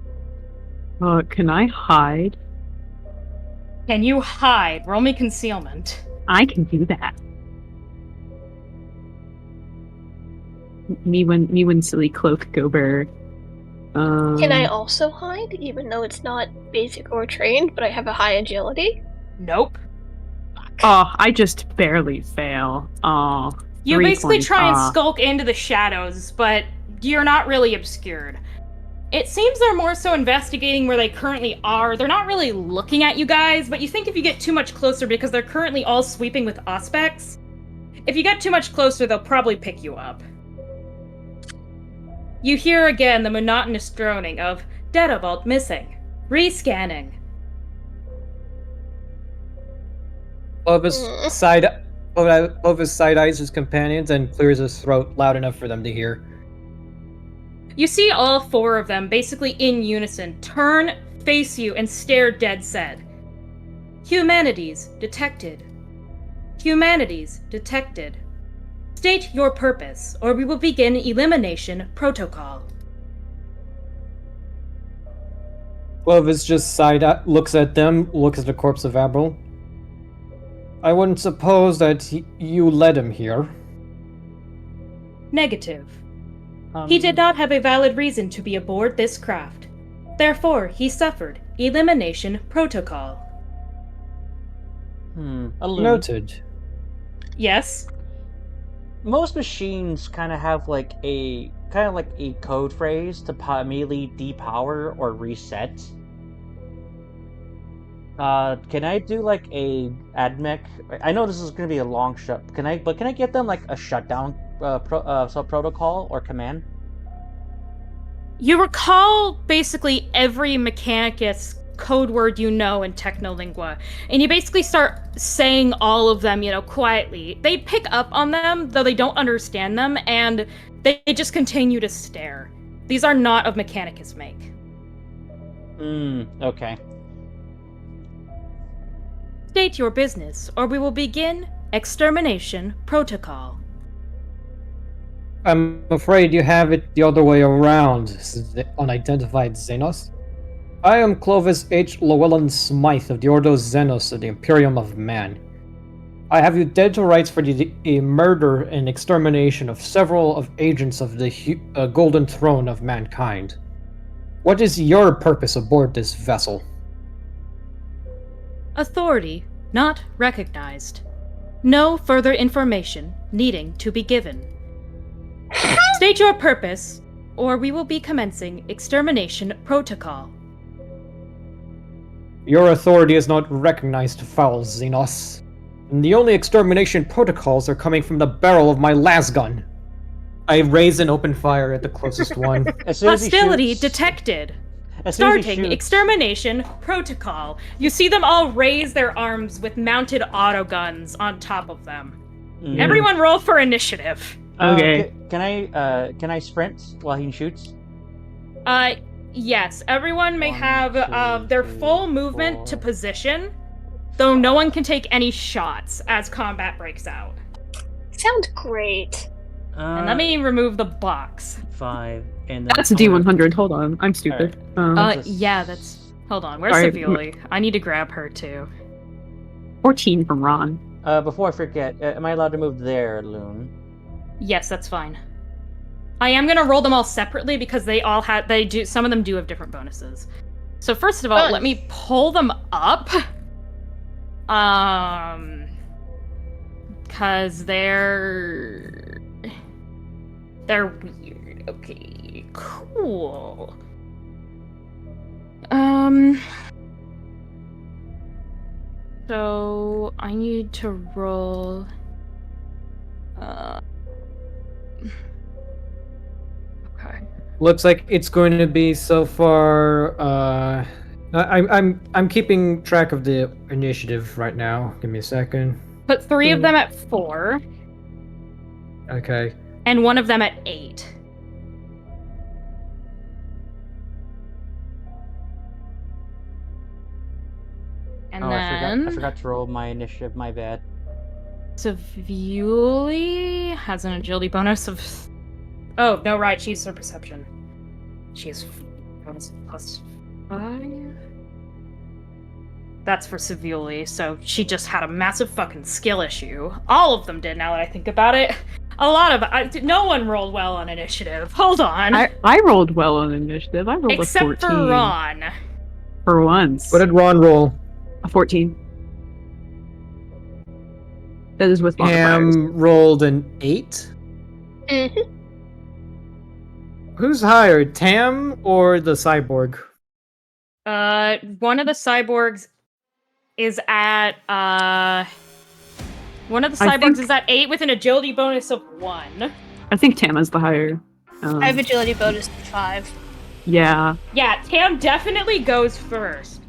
Can I hide? Can you hide? Roll me concealment. I can do that. Me when silly cloak go bear. Can I also hide, even though it's not basic or trained, but I have a high agility? Nope. Oh, I just barely fail. Oh, You basically 320. try and skulk into the shadows, but you're not really obscured. It seems they're more so investigating where they currently are. They're not really looking at you guys, but you think if you get too much closer, because they're currently all sweeping with aspects, if you get too much closer, they'll probably pick you up. You hear again the monotonous droning of data vault missing, rescanning. Clovis side eyes his companions and clears his throat loud enough for them to hear. You see all 4 of them, basically in unison, turn, face you, and stare dead set. Humanities detected. Humanities detected. State your purpose, or we will begin elimination protocol. Clovis just looks at them, looks at the corpse of Abril. I wouldn't suppose that you led him here. Negative. He did not have a valid reason to be aboard this craft. Therefore, he suffered elimination protocol. A loon. Noted. Yes? Most machines kind of have like a code phrase to immediately depower or reset. Can I do like a admech? I know this is going to be a long shot. Can I get them like a shutdown protocol or command? You recall basically every Mechanicus code word you know in Technolingua, and you basically start saying all of them, quietly. They pick up on them, though they don't understand them, and they just continue to stare. These are not of Mechanicus make. Okay. State your business, or we will begin extermination protocol. I'm afraid you have it the other way around, unidentified Xenos. I am Clovis H. Llewellyn Smythe of the Ordo Xenos of the Imperium of Man. I have you dead to rights for the murder and extermination of several of agents of the Golden Throne of mankind. What is your purpose aboard this vessel? Authority not recognized. No further information needing to be given. State your purpose, or we will be commencing extermination protocol. Your authority is not recognized, foul Xenos. And the only extermination protocols are coming from the barrel of my lasgun. I raise and open fire at the closest one. As soon as he Hostility shoots- detected. as soon as he Starting shoots- extermination protocol. You see them all raise their arms with mounted autoguns on top of them. Everyone roll for initiative. Okay. Can I sprint while he shoots? Yes, everyone may 1, have 2, their 3, full movement to 4. position, though no one can take any shots as combat breaks out. Sounds great. And let me remove the box. 5 and then That's a D100. Hold on, I'm stupid. Yeah, that's... Hold on, where's Sorry. Savioli? I need to grab her, too. 14 from Ron. Before I forget, am I allowed to move there, Loon? Yes, that's fine. I am gonna roll them all separately because some of them do have different bonuses. So first of all, Fun. let me pull them up. Cause they're weird. Okay, cool. So I need to roll. Okay. Looks like it's going to be so far. I'm keeping track of the initiative right now. Give me a second. Put 3 of them at 4, Okay. and 1 of them at 8. And Oh, then I forgot to roll my initiative. My bad. Savuli has an agility bonus of... Oh, no, right, she's her perception. She has bonus +5. That's for Savuli, so she just had a massive fucking skill issue. All of them did, now that I think about it. A lot of... no one rolled well on initiative. Hold on. I rolled well on initiative. I rolled Except a 14. for Ron. For once. What did Ron roll? A 14. That is with modifiers. Cam rolled an 8. Mm-hmm. Who's higher, Tam or the cyborg? One of the cyborgs is at, One of the cyborgs is at 8 with an agility bonus of 1. I think Tama's the higher. I have agility bonus 5. Yeah. Yeah, Tam definitely goes first.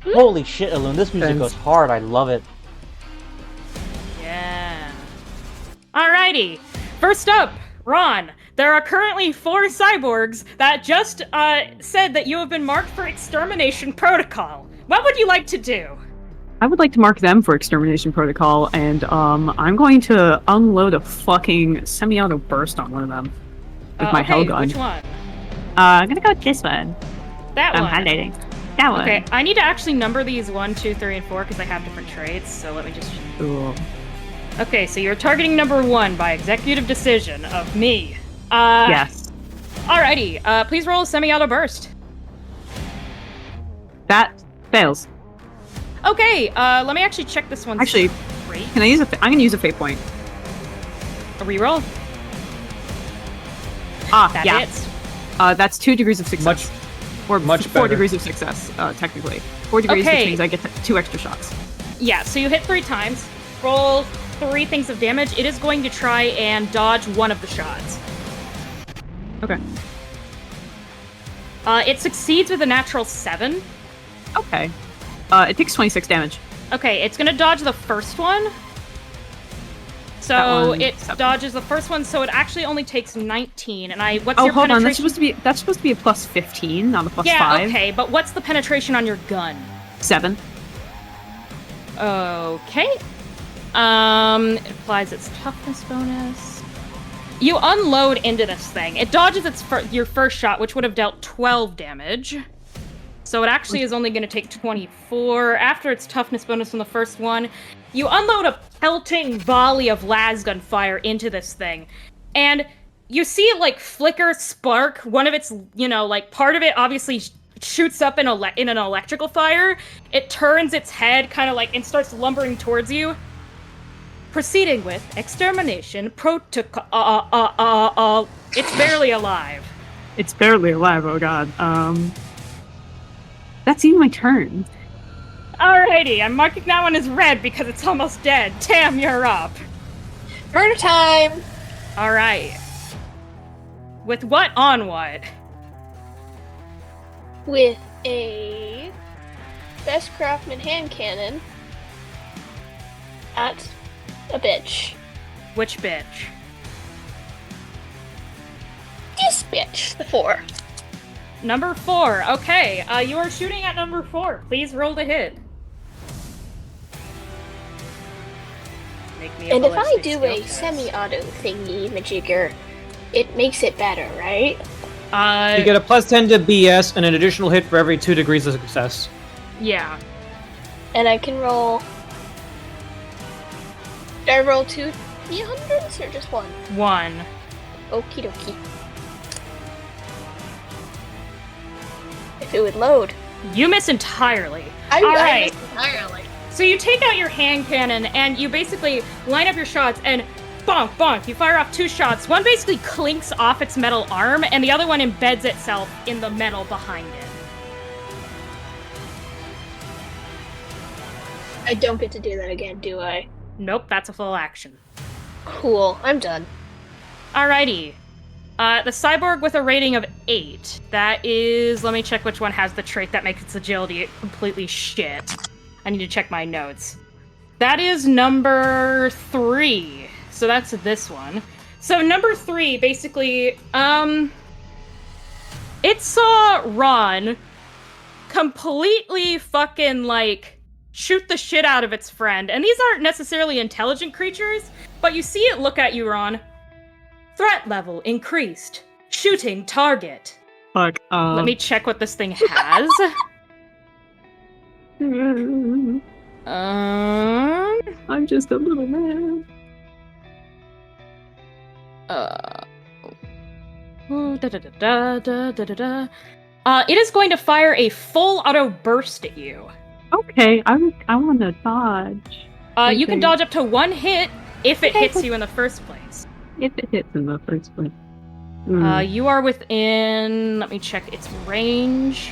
Holy shit, Elune, this music Thanks. goes hard. I love it. Yeah. Alrighty. First up, Ron. There are currently 4 cyborgs that just said that you have been marked for extermination protocol. What would you like to do? I would like to mark them for extermination protocol, and I'm going to unload a fucking semi-auto burst on one of them with my hell gun. Which one? I'm gonna go with this one. That I'm one. highlighting. That one. Okay, I need to actually number these 1, 2, 3, and 4 because they have different traits. So let me just. Cool. Okay, so you're targeting number 1 by executive decision of me. Yes. Alrighty. Please roll a semi-auto burst. That fails. Okay. Let me actually check this one. Actually, can I use I'm gonna use a fate point. A reroll. That Yeah. hits. That's 2 degrees of success. Much 4 better. degrees of success, technically. 4 degrees, Okay. which means I get 2 extra shots. Yeah. So you hit 3 times. Roll 3 things of damage. It is going to try and dodge one of the shots. Okay. It succeeds with a natural 7. Okay. It takes 26 damage. Okay, it's gonna dodge the first one. That So one, it 7. dodges the first one, so it actually only takes 19. And what's Oh, your hold on. penetration? That's supposed to be a plus 15, not a plus yeah, 5. okay, but what's the penetration on your gun? 7. Okay. It applies its toughness bonus. You unload into this thing. It dodges your first shot, which would have dealt 12 damage. So it actually is only going to take 24. After its toughness bonus on the first one, you unload a pelting volley of lasgun fire into this thing. And you see it, like, flicker, spark. One of its, part of it obviously shoots up in an electrical fire. It turns its head kind of and starts lumbering towards you. Proceeding with extermination protocol. It's barely alive. It's barely alive, oh god. That's even my turn. Alrighty, I'm marking that one as red because it's almost dead. Tam, you're up. Murder time! Alright. With what on what? With a Best Craftsman hand cannon at a bitch. Which bitch? This bitch, the 4. Number 4. Okay, you are shooting at number 4. Please roll to hit. Make me And if I ballistic do skill a test. semi-auto thingy majigger, it makes it better, right? You get a plus 10 to BS and an additional hit for every 2 degrees of success. Yeah. And I can roll... Do I roll 2 D100s or just 1? 1. Okie dokie. If it would load. You miss entirely. I Alright. missed entirely. So you take out your hand cannon and you basically line up your shots and bonk, bonk. You fire off 2 shots. One basically clinks off its metal arm and the other one embeds itself in the metal behind it. I don't get to do that again, do I? Nope, that's a full action. Cool, I'm done. Alrighty. The cyborg with a rating of 8. That is... Let me check which one has the trait that makes its agility completely shit. I need to check my notes. That is number 3. So that's this one. So number 3, basically, it saw Ron completely fucking, shoot the shit out of its friend. And these aren't necessarily intelligent creatures, but you see it look at you, Ron. Threat level increased. Shooting target. Fuck. Let me check what this thing has. I'm just a little man. It is going to fire a full auto burst at you. Okay, I want to dodge. You can Okay. dodge up to 1 hit if it Okay. hits you in the first place. If it hits in the first place. You are within. Let me check its range.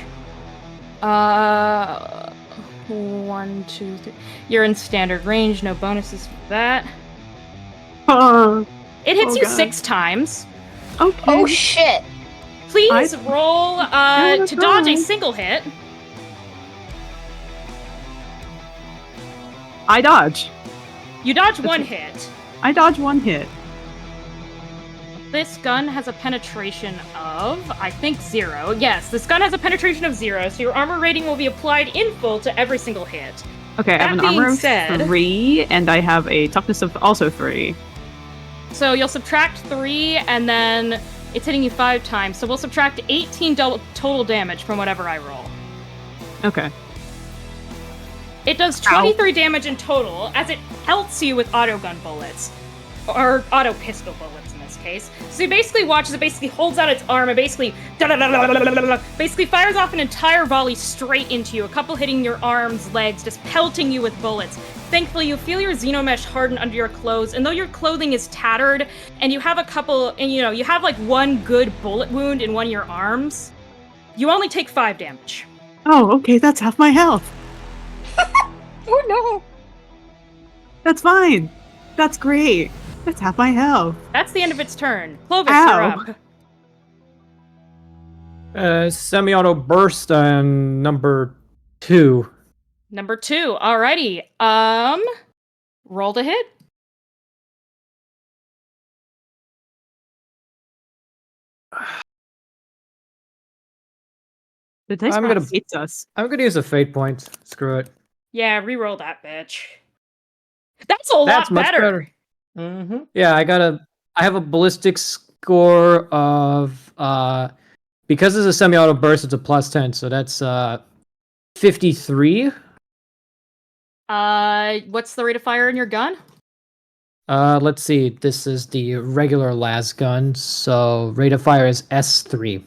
1, 2, 3. You're in standard range. No bonuses for that. It hits Oh, you God. 6 times. Okay. Oh shit! Please roll Oh, to dodge a God. single hit. I dodge. You dodge 1 hit. I dodge 1 hit. This gun has a penetration of, I think, 0. Yes, this gun has a penetration of 0, so your armor rating will be applied in full to every single hit. Okay, I have an That being armor of said- 3, and I have a toughness of also 3. So you'll subtract 3, and then it's hitting you 5 times, so we'll subtract 18 total damage from whatever I roll. Okay. It does 23 damage in total, as it pelts you with auto gun bullets. Or auto pistol bullets in this case. So you basically watch as it basically holds out its arm and basically basically fires off an entire volley straight into you, a couple hitting your arms, legs, just pelting you with bullets. Thankfully, you feel your xenomesh harden under your clothes, and though your clothing is tattered, and you have a couple, and you have like 1 good bullet wound in one of your arms, you only take 5 damage. Oh, okay, that's half my health. Oh no! That's fine. That's great. That's half my health. That's the end of its turn. Clovis, Ow. you're up. Semi-auto burst on number 2. Number 2. Alrighty. Roll to hit. The dice I'm god gonna- hates us. I'm gonna use a fate point. Screw it. Yeah, re-roll that bitch. That's a That's lot much better. better. Mm-hmm. Yeah, I have a ballistic score of because it's a semi-auto burst, it's a plus 10, so that's 53. What's the rate of fire in your gun? Let's see. This is the regular las gun, so rate of fire is S3.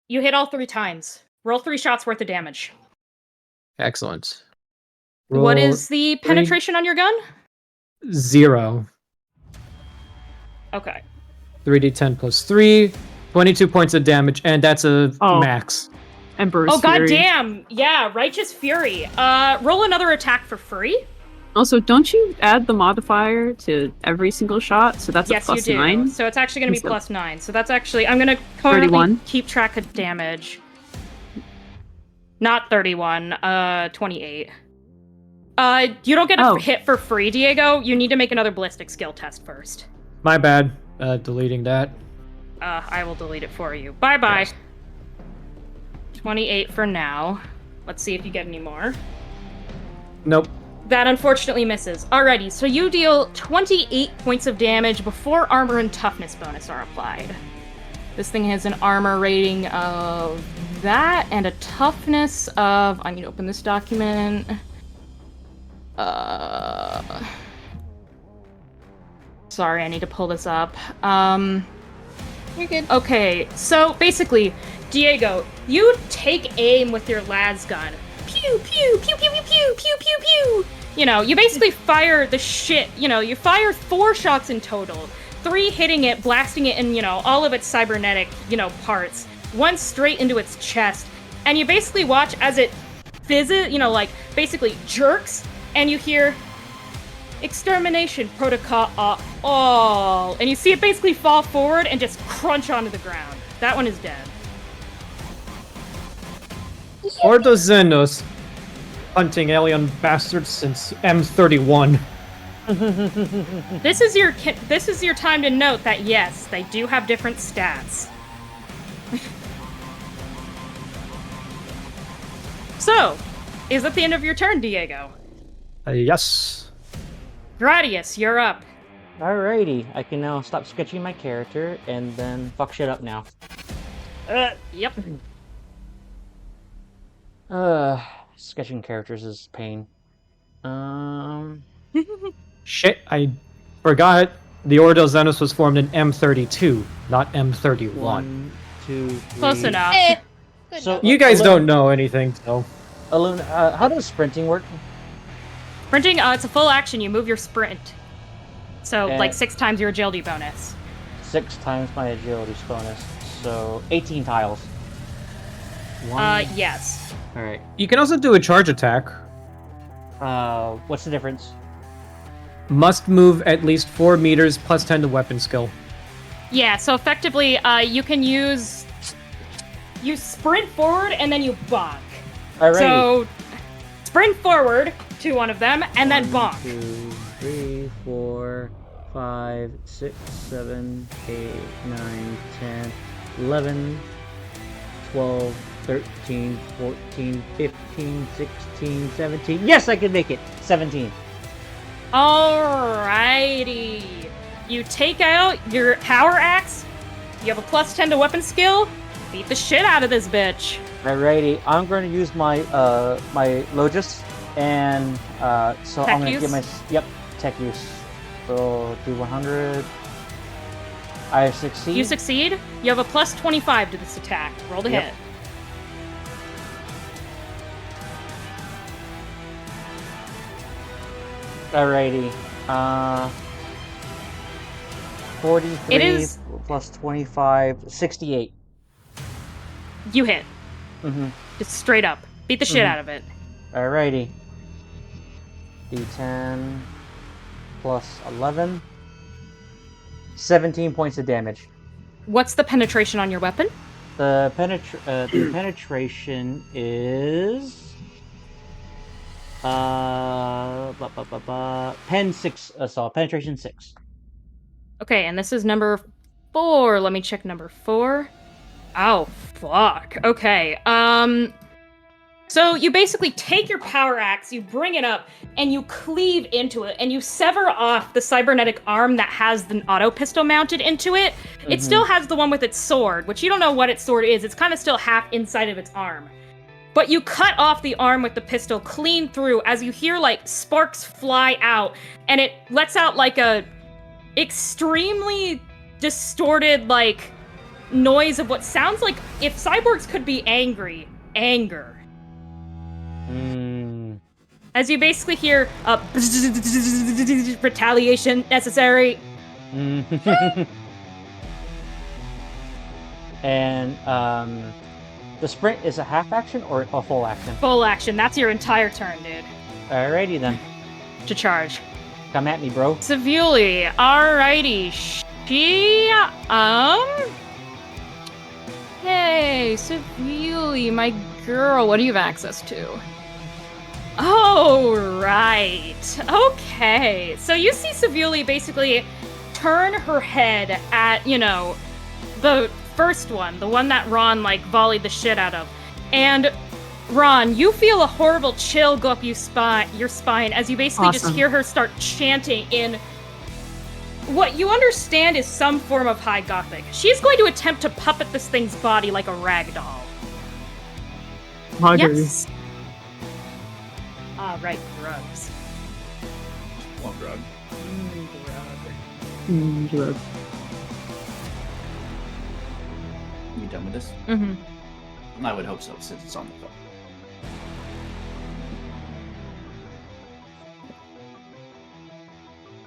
You hit all 3 times. Roll 3 shots worth of damage. Excellent. What Roll is the penetration on your gun? 0. Okay. 3d10 plus 3, 22 points of damage, and that's a Oh. max. Emperor's Oh Fury. goddamn! Yeah, Righteous Fury. Roll another attack for free. Also, don't you add the modifier to every single shot? So that's Yes, a plus you do. 9. So it's actually going to be Instead- plus 9. So that's actually I'm going to currently 31. keep track of damage. Not 31. 28. You don't get a Oh. hit for free, Diego. You need to make another ballistic skill test first. My bad. Deleting that. I will delete it for you. Bye bye. Yes. 28 for now. Let's see if you get any more. Nope. That unfortunately misses. Alrighty, so you deal 28 points of damage before armor and toughness bonus are applied. This thing has an armor rating of that and a toughness of. I need to open this document. Sorry, I need to pull this up. You're good. Okay, so basically, Diego, you take aim with your las gun. Pew, pew, pew, pew, pew, pew, pew, pew, pew. You know, you basically fire the shit. You know, you fire 4 shots in total. 3 hitting it, blasting it in, all of its cybernetic, parts. 1 straight into its chest. And you basically watch as it fizzes, basically jerks, and you hear extermination protocol all. And you see it basically fall forward and just crunch onto the ground. That one is dead. Ordos Xenos hunting alien bastards since M31. This is your time to note that yes, they do have different stats. So, is at the end of your turn, Diego. Yes. Gradius, you're up. Alrighty, I can now stop sketching my character and then fuck shit up now. Yep. Sketching characters is pain. Shit, I forgot the Ordo Xenos was formed in M32, not M31. 1, 2, 3. Close enough. Good So- enough. You guys Alun- don't know anything, so... Alun, how does sprinting work? Sprinting, it's a full action. You move your sprint. So, And- like 6 times your agility bonus. 6 times my agility bonus, so 18 tiles. Yes. Alright. You can also do a charge attack. What's the difference? Must move at least 4 meters plus 10 to weapon skill. Yeah, so effectively, you can use... You sprint forward, and then you bonk. Alrighty. So, sprint forward to one of them, and then bonk. 1, 2, 3, 4, 5, 6, 7, 8, 9, 10, 11, 12, 13, 14, 15, 16, 17. Yes, I can make it! 17. Alrighty. You take out your power axe. You have a plus 10 to weapon skill. Beat the shit out of this bitch. Alrighty, I'm going to use my my Logis, and so Tech I'm going to use? get my tech use. So do 100. I succeed. You succeed. You have a plus 25 to this attack. Roll to Yep. hit. Alrighty. 43 It is- plus 25, 68. You hit. Mm-hmm. Just straight up. Beat the shit Mhm. out of it. Alrighty. D10 plus 11. 17 points of damage. What's the penetration on your weapon? The penetration is pen 6 assault. Penetration 6. Okay, and this is number 4. Let me check number 4. Oh, fuck. Okay, so you basically take your power axe, you bring it up, and you cleave into it, and you sever off the cybernetic arm that has the auto pistol mounted into it. It Mhm. still has the one with its sword, which you don't know what its sword is. It's kind of still half inside of its arm. But you cut off the arm with the pistol clean through as you hear, like, sparks fly out, and it lets out, like, a extremely distorted, like, noise of what sounds like if cyborgs could be angry, anger. Mm. As you basically hear retaliation necessary. And the sprint is a half action or a full action? Full action. That's your entire turn, dude. Alrighty then. To charge. Come at me, bro. Savuli. Alrighty. She, Hey, Savuli, my girl. What do you have access to? Oh, right. Okay. So you see Savuli basically turn her head at, the first one, the one that Ron, like, volleyed the shit out of. And, Ron, you feel a horrible chill go up your spine as you basically just Awesome. hear her start chanting in what you understand is some form of High Gothic. She's going to attempt to puppet this thing's body like a rag doll. Huggers. Yes. Ah, right, drugs. One drug. Drug. You done with this? Mm-hmm. I would hope so, since it's on the phone.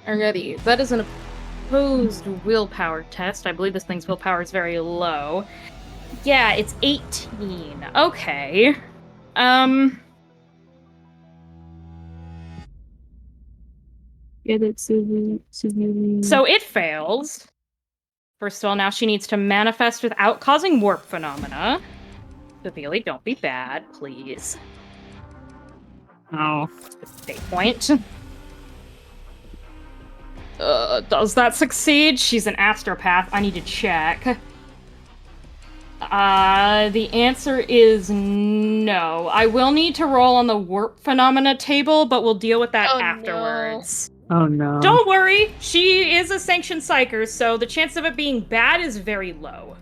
Alrighty, that is an opposed willpower test. I believe this thing's willpower is very low. Yeah, it's 18. Okay. Get it, Susie. So it fails. First of all, now she needs to manifest without causing warp phenomena. Savili, don't be bad, please. Oh. State point. Does that succeed? She's an astropath. I need to check. The answer is no. I will need to roll on the warp phenomena table, but we'll deal with that Oh, no. afterwards. Oh no. Don't worry, she is a sanctioned psyker, so the chance of it being bad is very low.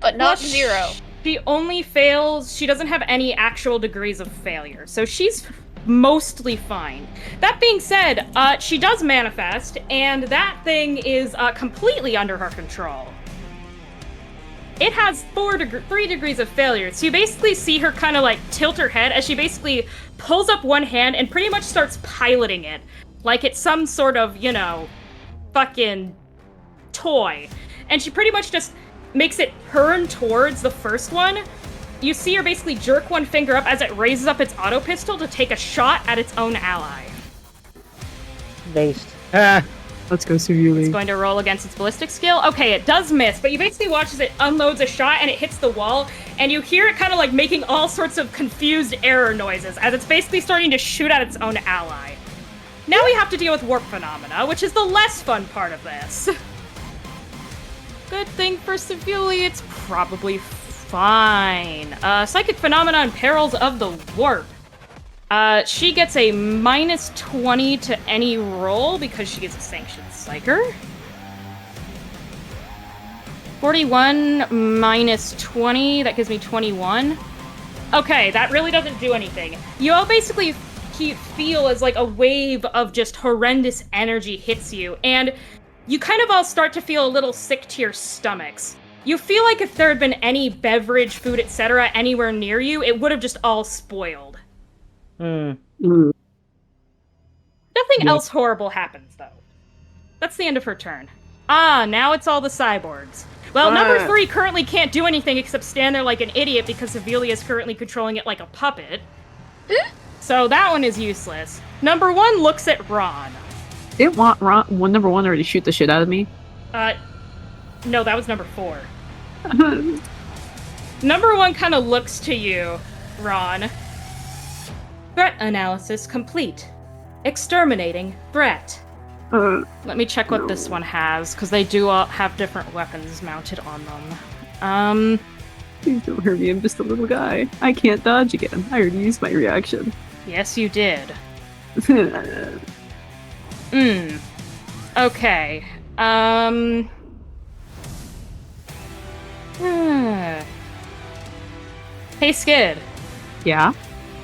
But not Plus, 0. She only fails, she doesn't have any actual degrees of failure, so she's mostly fine. That being said, she does manifest, and that thing is completely under her control. It has 3 degrees of failure, so you basically see her kind of like tilt her head as she basically pulls up one hand and pretty much starts piloting it. Like it's some sort of, you know, fucking toy. And she pretty much just makes it turn towards the first one. You see her basically jerk one finger up as it raises up its auto pistol to take a shot at its own ally. Based. Let's go, Suvuli. It's going to roll against its ballistic skill. Okay, it does miss, but you basically watch as it unloads a shot and it hits the wall, and you hear it kind of like making all sorts of confused error noises as it's basically starting to shoot at its own ally. Now we have to deal with warp phenomena, which is the less fun part of this. Good thing for Suvuli, it's probably fine. Psychic phenomena and perils of the warp. She gets a -20 to any roll because she is a sanctioned psyker. 41 minus 20, that gives me 21. Okay, that really doesn't do anything. You all basically feel as like a wave of just horrendous energy hits you, and you kind of all start to feel a little sick to your stomachs. You feel like if there had been any beverage, food, etc. anywhere near you, it would have just all spoiled. Nothing else horrible happens, though. That's the end of her turn. Now it's all the cyborgs. Well, number 3 currently can't do anything except stand there like an idiot because Sevilla is currently controlling it like a puppet. So that one is useless. Number 1 looks at Ron. Didn't number 1 already shoot the shit out of me? No, that was number 4. Number 1 kind of looks to you, Ron. Threat analysis complete. Exterminating threat. Let me check what this one has, because they do all have different weapons mounted on them. Please don't hurt me, I'm just a little guy. I can't dodge again. I already used my reaction. Yes, you did. Okay. Hey, Skid. Yeah?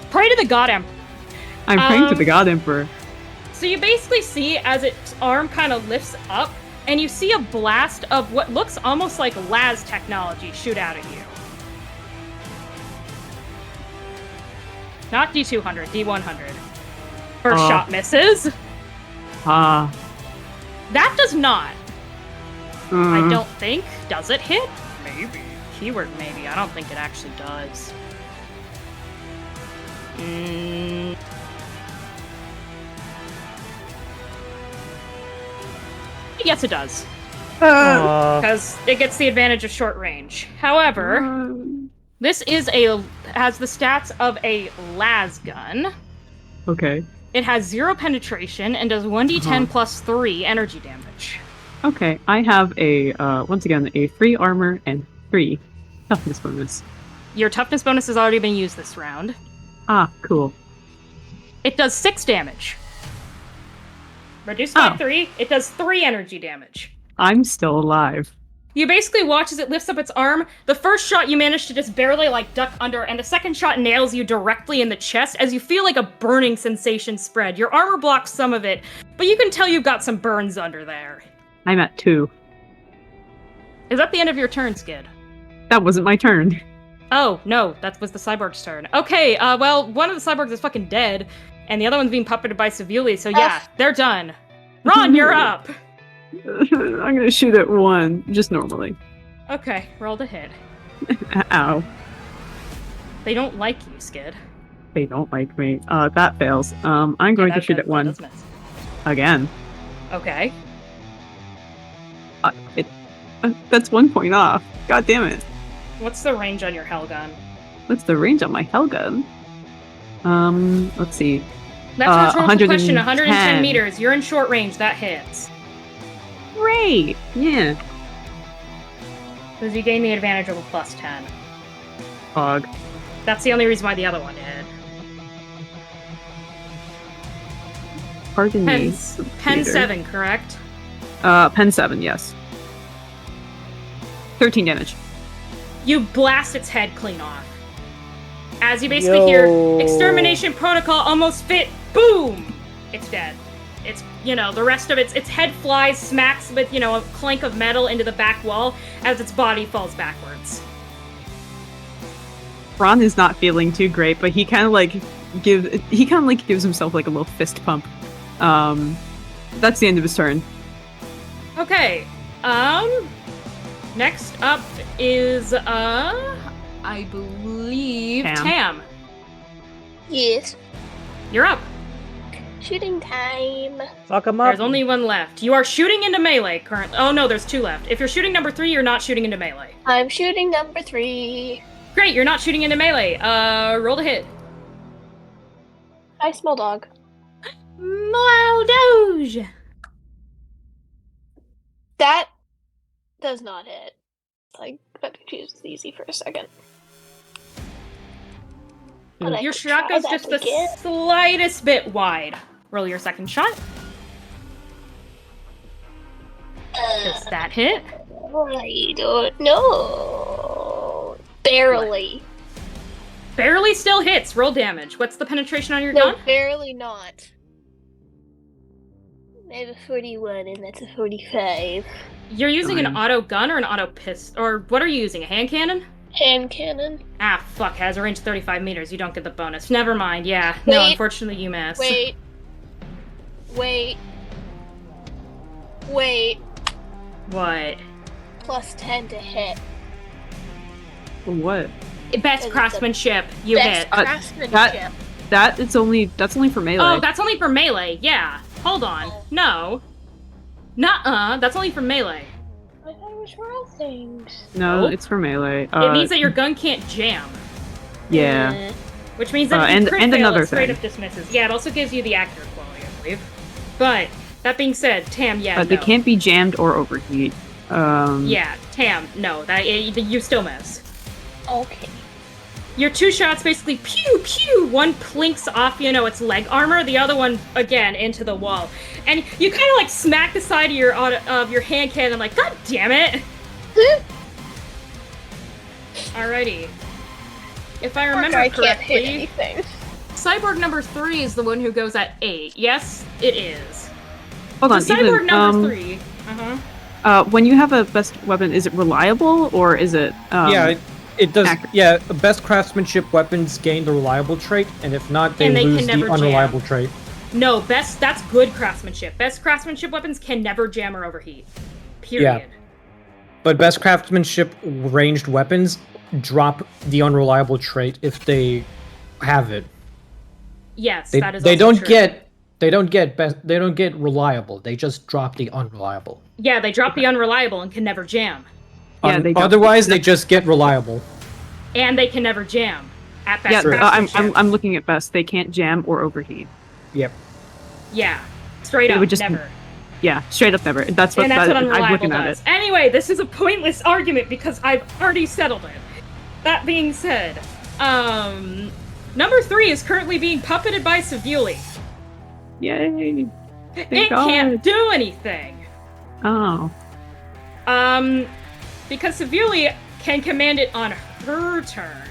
Pray to the God Emperor. I'm praying to the God Emperor. So you basically see as its arm kind of lifts up, and you see a blast of what looks almost like Laz technology shoot out at you. Not D200, D100. First shot misses. That does not. I don't think. Does it hit? Maybe. Keyword maybe. I don't think it actually does. Yes, it does. Because it gets the advantage of short range. However, this has the stats of a las gun. Okay. It has 0 penetration and does 1d10 plus 3 energy damage. Okay, I have once again, a 3 armor and 3 toughness bonus. Your toughness bonus has already been used this round. Cool. It does 6 damage. Reduced by 3, it does 3 energy damage. I'm still alive. You basically watch as it lifts up its arm. The first shot you manage to just barely duck under, and the second shot nails you directly in the chest as you feel like a burning sensation spread. Your armor blocks some of it, but you can tell you've got some burns under there. I'm at 2. Is that the end of your turn, Skid? That wasn't my turn. Oh, no, that was the cyborg's turn. Okay, well, one of the cyborgs is fucking dead, and the other one's being puppeted by Sevilla, so yeah, they're done. Ron, you're up! I'm gonna shoot at 1, just normally. Okay, roll to hit. Ow. They don't like you, Skid. They don't like me. That fails. I'm going to shoot at 1. Does miss. Again. Okay. That's 1 point off. God damn it. What's the range on your hell gun? What's the range on my hell gun? Let's see. That's a rhetorical question. 110 110 meters. You're in short range. That hits. Great! Yeah. Because you gain the advantage of a +10. Fog. That's the only reason why the other one did. Pardon me. Pen 7, correct? Pen 7, yes. 13 damage. You blast its head clean off. As you basically hear, extermination protocol almost fit, boom! It's dead. It's, the rest of its head flies, smacks with, a clank of metal into the back wall as its body falls backwards. Ron is not feeling too great, but he kind of gives himself like a little fist pump. That's the end of his turn. Okay. Next up is I believe Tam. Yes. You're up. Shooting time. Fuck him up. There's only one left. You are shooting into melee currently. Oh no, there's 2 left. If you're shooting number 3, you're not shooting into melee. I'm shooting number 3. Great, you're not shooting into melee. Roll to hit. Hi, small dog. Doge. That does not hit. I got to choose easy for a second. But I Your could try shotgun's that just the again. slightest bit wide. Roll your second shot. Does that hit? I don't know. Barely. Barely still hits. Roll damage. What's the penetration on your No, gun? barely not. I have a 41 and that's a 45. You're using an Fine. auto gun or an auto pistol? Or what are you using? A hand cannon? Hand cannon. Ah, fuck. Has a range 35 meters. You don't get the bonus. Never mind. Yeah. No, Wait. unfortunately, you miss. Wait. What? Plus 10 to hit. For what? Best It's a craftsmanship. You Best hit. craftsmanship. That's only for melee. Oh, that's only for melee. Yeah. Hold on. No. Nuh-uh. That's only for melee. I thought it was for all things. No, Nope. it's for melee. It means that your gun can't jam. Yeah. Which means that if you and crit fail, another it straight thing. up dismisses. Yeah, it also gives you the accurate quality, I believe. But, that being said, Tam, yeah, They no. can't be jammed or overheat. Yeah, Tam, no. You still miss. Okay. Your 2 shots basically pew pew. One plinks off, its leg armor. The other one again into the wall, and you kind of like smack the side of your hand cannon. Like, God damn it! Alrighty. If I remember I can't hit correctly, anything. cyborg number 3 is the one who goes at 8. Yes, it is. Hold on. So cyborg Ethan, number 3. when you have a best weapon, is it reliable or is it? Yeah, it does. accurate? Yeah, best craftsmanship weapons gain the reliable trait, and if not, they And they can lose never the unreliable trait. No, that's good craftsmanship. Best craftsmanship weapons can never jam or overheat. Period. But best craftsmanship ranged weapons drop the unreliable trait if they have it. Yes, They, that is they also don't true. they don't get reliable. They just drop the unreliable. Yeah, they drop the unreliable and can never jam. Yeah, they don't. Otherwise, they just get reliable. And they can never jam at best Yeah, craftsmanship. I'm looking at best. They can't jam or overheat. Yep. Yeah, straight It up, would just- never. Yeah, straight up never. That's what, And that's what I'm unreliable looking at does. it. Anyway, this is a pointless argument because I've already settled it. That being said, number 3 is currently being puppeted by Savuli. Yay! It can't do anything. Oh. Because Savuli can command it on her turn.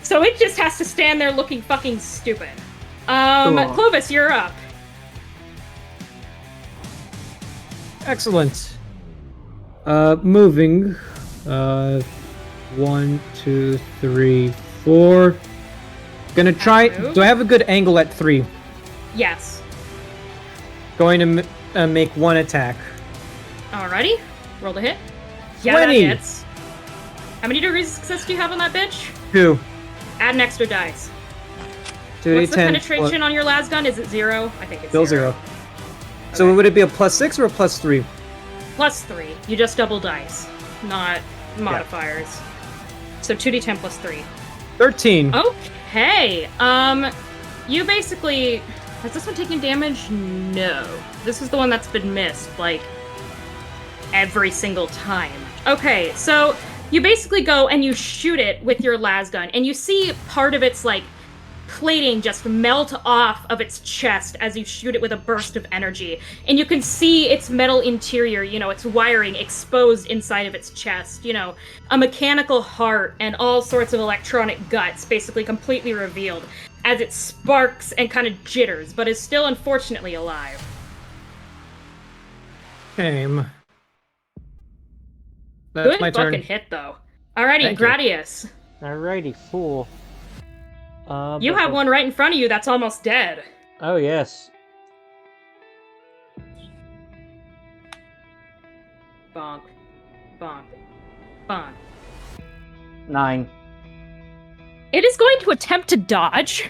So it just has to stand there looking fucking stupid. Cool. Clovis, you're up. Excellent. Moving. 1, 2, 3, 4. Gonna try. Move. Do I have a good angle at 3? Yes. Going to make one attack. Alrighty. Roll to hit. Yeah, 20. that hits. How many degrees of success do you have on that bitch? 2. Add an extra dice. 2d10. What's the penetration on your las gun? Is it 0? I think it's Still 0. So would it be a +6 or a +3? +3. You just double dice, not modifiers. So 2d10 plus 3. 13. Okay. You basically... Has this one taken damage? No. This is the one that's been missed, like, every single time. Okay, so you basically go and you shoot it with your las gun, and you see part of its, like, plating just melt off of its chest as you shoot it with a burst of energy. And you can see its metal interior, its wiring exposed inside of its chest, a mechanical heart and all sorts of electronic guts basically completely revealed as it sparks and kind of jitters, but is still unfortunately alive. Shame. That's Good my turn. fucking hit, though. Alrighty, Thank you. Gradius. Alrighty, fool. You have one right in front of you that's almost dead. Oh, yes. Bonk. Bonk. Bonk. 9. It is going to attempt to dodge.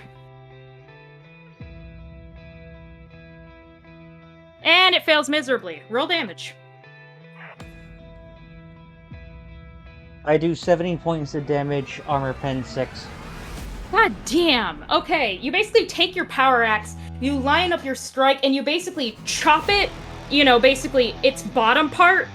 And it fails miserably. Roll damage. I do 17 points of damage, armor pen 6. God damn. Okay, you basically take your power axe, you line up your strike, and you basically chop it, basically its bottom part,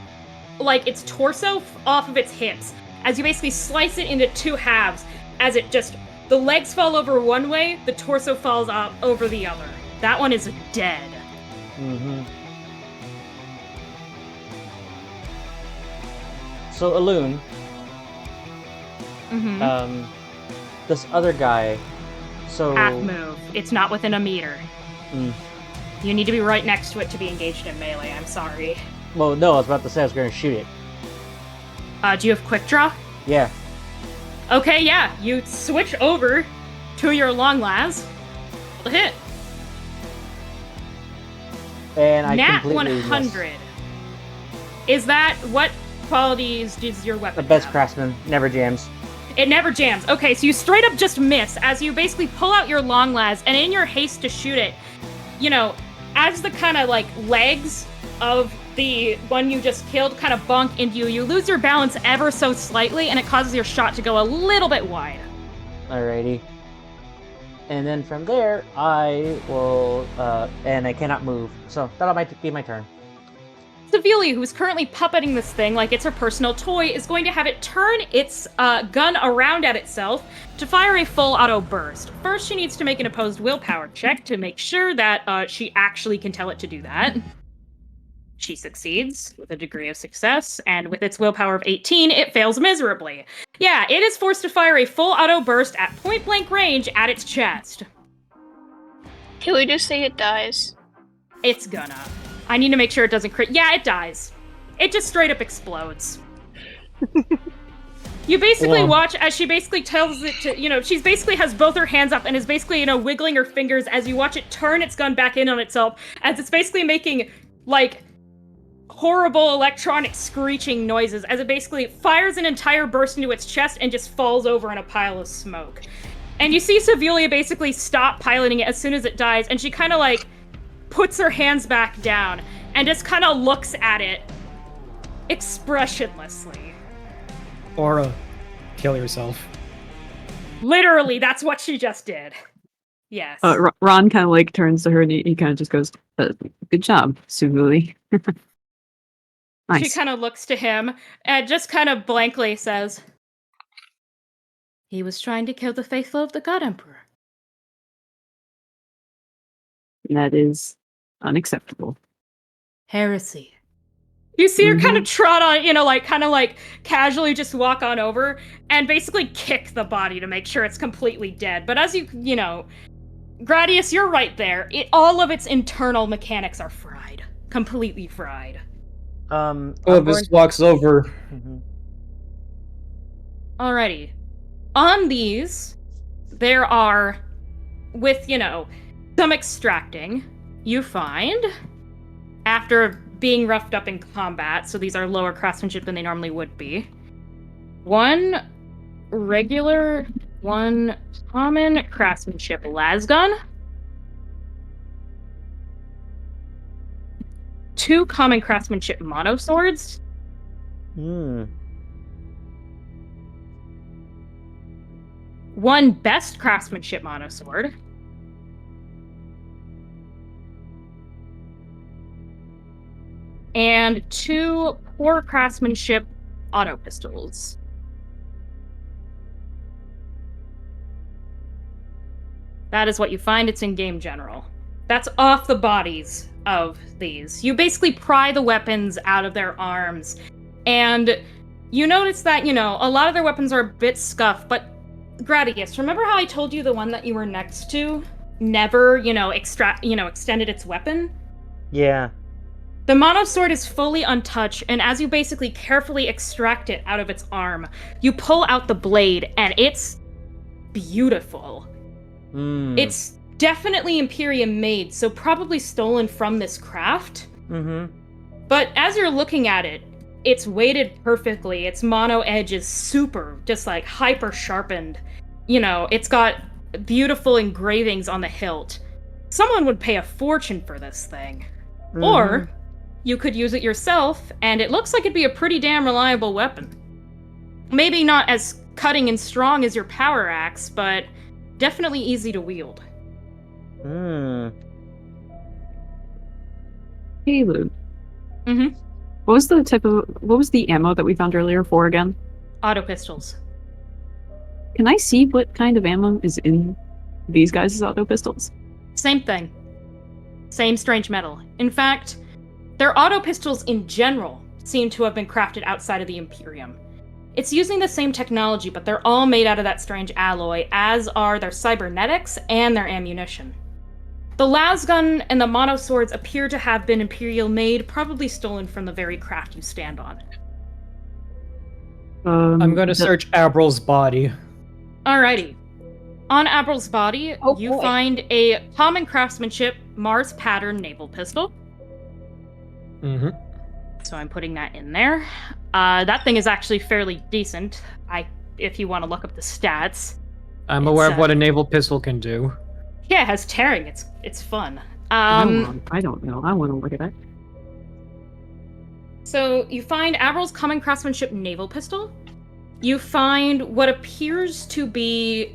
like its torso, off of its hips. As you basically slice it into 2 halves, as it just, the legs fall over one way, the torso falls up over the other. That one is dead. Mm-hmm. So, Alun, Mm-hmm. This other guy, so... Half move. It's not within a meter. Mm. You need to be right next to it to be engaged in melee, I'm sorry. Well, no, I was about to say I was going to shoot it. Do you have quick draw? Yeah. Okay, yeah. You switch over to your long las. Roll the hit. And I Nat completely 100. missed. Is that, what qualities does your weapon The best have? craftsman, never jams. It never jams. Okay, so you straight up just miss as you basically pull out your long las, and in your haste to shoot it, as the kind of like legs of the one you just killed kind of bonk into you, you lose your balance ever so slightly, and it causes your shot to go a little bit wide. Alrighty. And then from there, I will, and I cannot move, so that might be my turn. Sevilla, who's currently puppeting this thing like it's her personal toy, is going to have it turn its gun around at itself to fire a full auto burst. First, she needs to make an opposed willpower check to make sure that she actually can tell it to do that. She succeeds with a degree of success, and with its willpower of 18, it fails miserably. Yeah, it is forced to fire a full auto burst at point-blank range at its chest. Can we just say it dies? It's gonna. I need to make sure it doesn't crit. Yeah, it dies. It just straight up explodes. You basically watch as she basically tells it to, she's basically has both her hands up and is basically, wiggling her fingers as you watch it turn its gun back in on itself, as it's basically making, like, horrible electronic screeching noises, as it basically fires an entire burst into its chest and just falls over in a pile of smoke. And you see Sevilla basically stop piloting it as soon as it dies, and she kind of, like, puts her hands back down and just kind of looks at it expressionlessly. Aura, kill yourself. Literally, that's what she just did. Yes. Ron kind of like turns to her and he kind of just goes, "Good job, Suguli." Nice. She kind of looks to him and just kind of blankly says, "He was trying to kill the faithful of the God Emperor." That is unacceptable. Heresy. You see her kind of trot on, kind of like casually just walk on over and basically kick the body to make sure it's completely dead. But as Gradius, you're right there. All of its internal mechanics are fried. Completely fried. Clovis walks over. Mm-hmm. Alrighty. On these, there are, with, some extracting, you find, after being roughed up in combat, so these are lower craftsmanship than they normally would be, 1 regular, 1 common craftsmanship lasgun, 2 common craftsmanship monoswords, 1 best craftsmanship monosword, and 2 poor craftsmanship auto pistols. That is what you find. It's in game general. That's off the bodies of these. You basically pry the weapons out of their arms, and you notice that, a lot of their weapons are a bit scuffed, but Gradius, remember how I told you the one that you were next to never, extended its weapon? Yeah. The monosword is fully untouched, and as you basically carefully extract it out of its arm, you pull out the blade, and it's beautiful. It's definitely Imperium made, so probably stolen from this craft. But as you're looking at it, it's weighted perfectly. Its mono edge is super, just like hyper sharpened. It's got beautiful engravings on the hilt. Someone would pay a fortune for this thing. Or you could use it yourself, and it looks like it'd be a pretty damn reliable weapon. Maybe not as cutting and strong as your power axe, but definitely easy to wield. Hey, Lou. Mm-hmm. What was the ammo that we found earlier for again? Auto pistols. Can I see what kind of ammo is in these guys' auto pistols? Same thing. Same strange metal. In fact, their auto pistols in general seem to have been crafted outside of the Imperium. It's using the same technology, but they're all made out of that strange alloy, as are their cybernetics and their ammunition. The lasgun and the monoswords appear to have been Imperial made, probably stolen from the very craft you stand on. I'm going to search Abril's body. Alrighty. On Abril's body, you find a common craftsmanship Mars pattern naval pistol. So I'm putting that in there. That thing is actually fairly decent. If you want to look up the stats. I'm aware of what a naval pistol can do. Yeah, it has tearing. It's fun. I don't know. I want to look at it. So you find Abril's common craftsmanship naval pistol. You find what appears to be.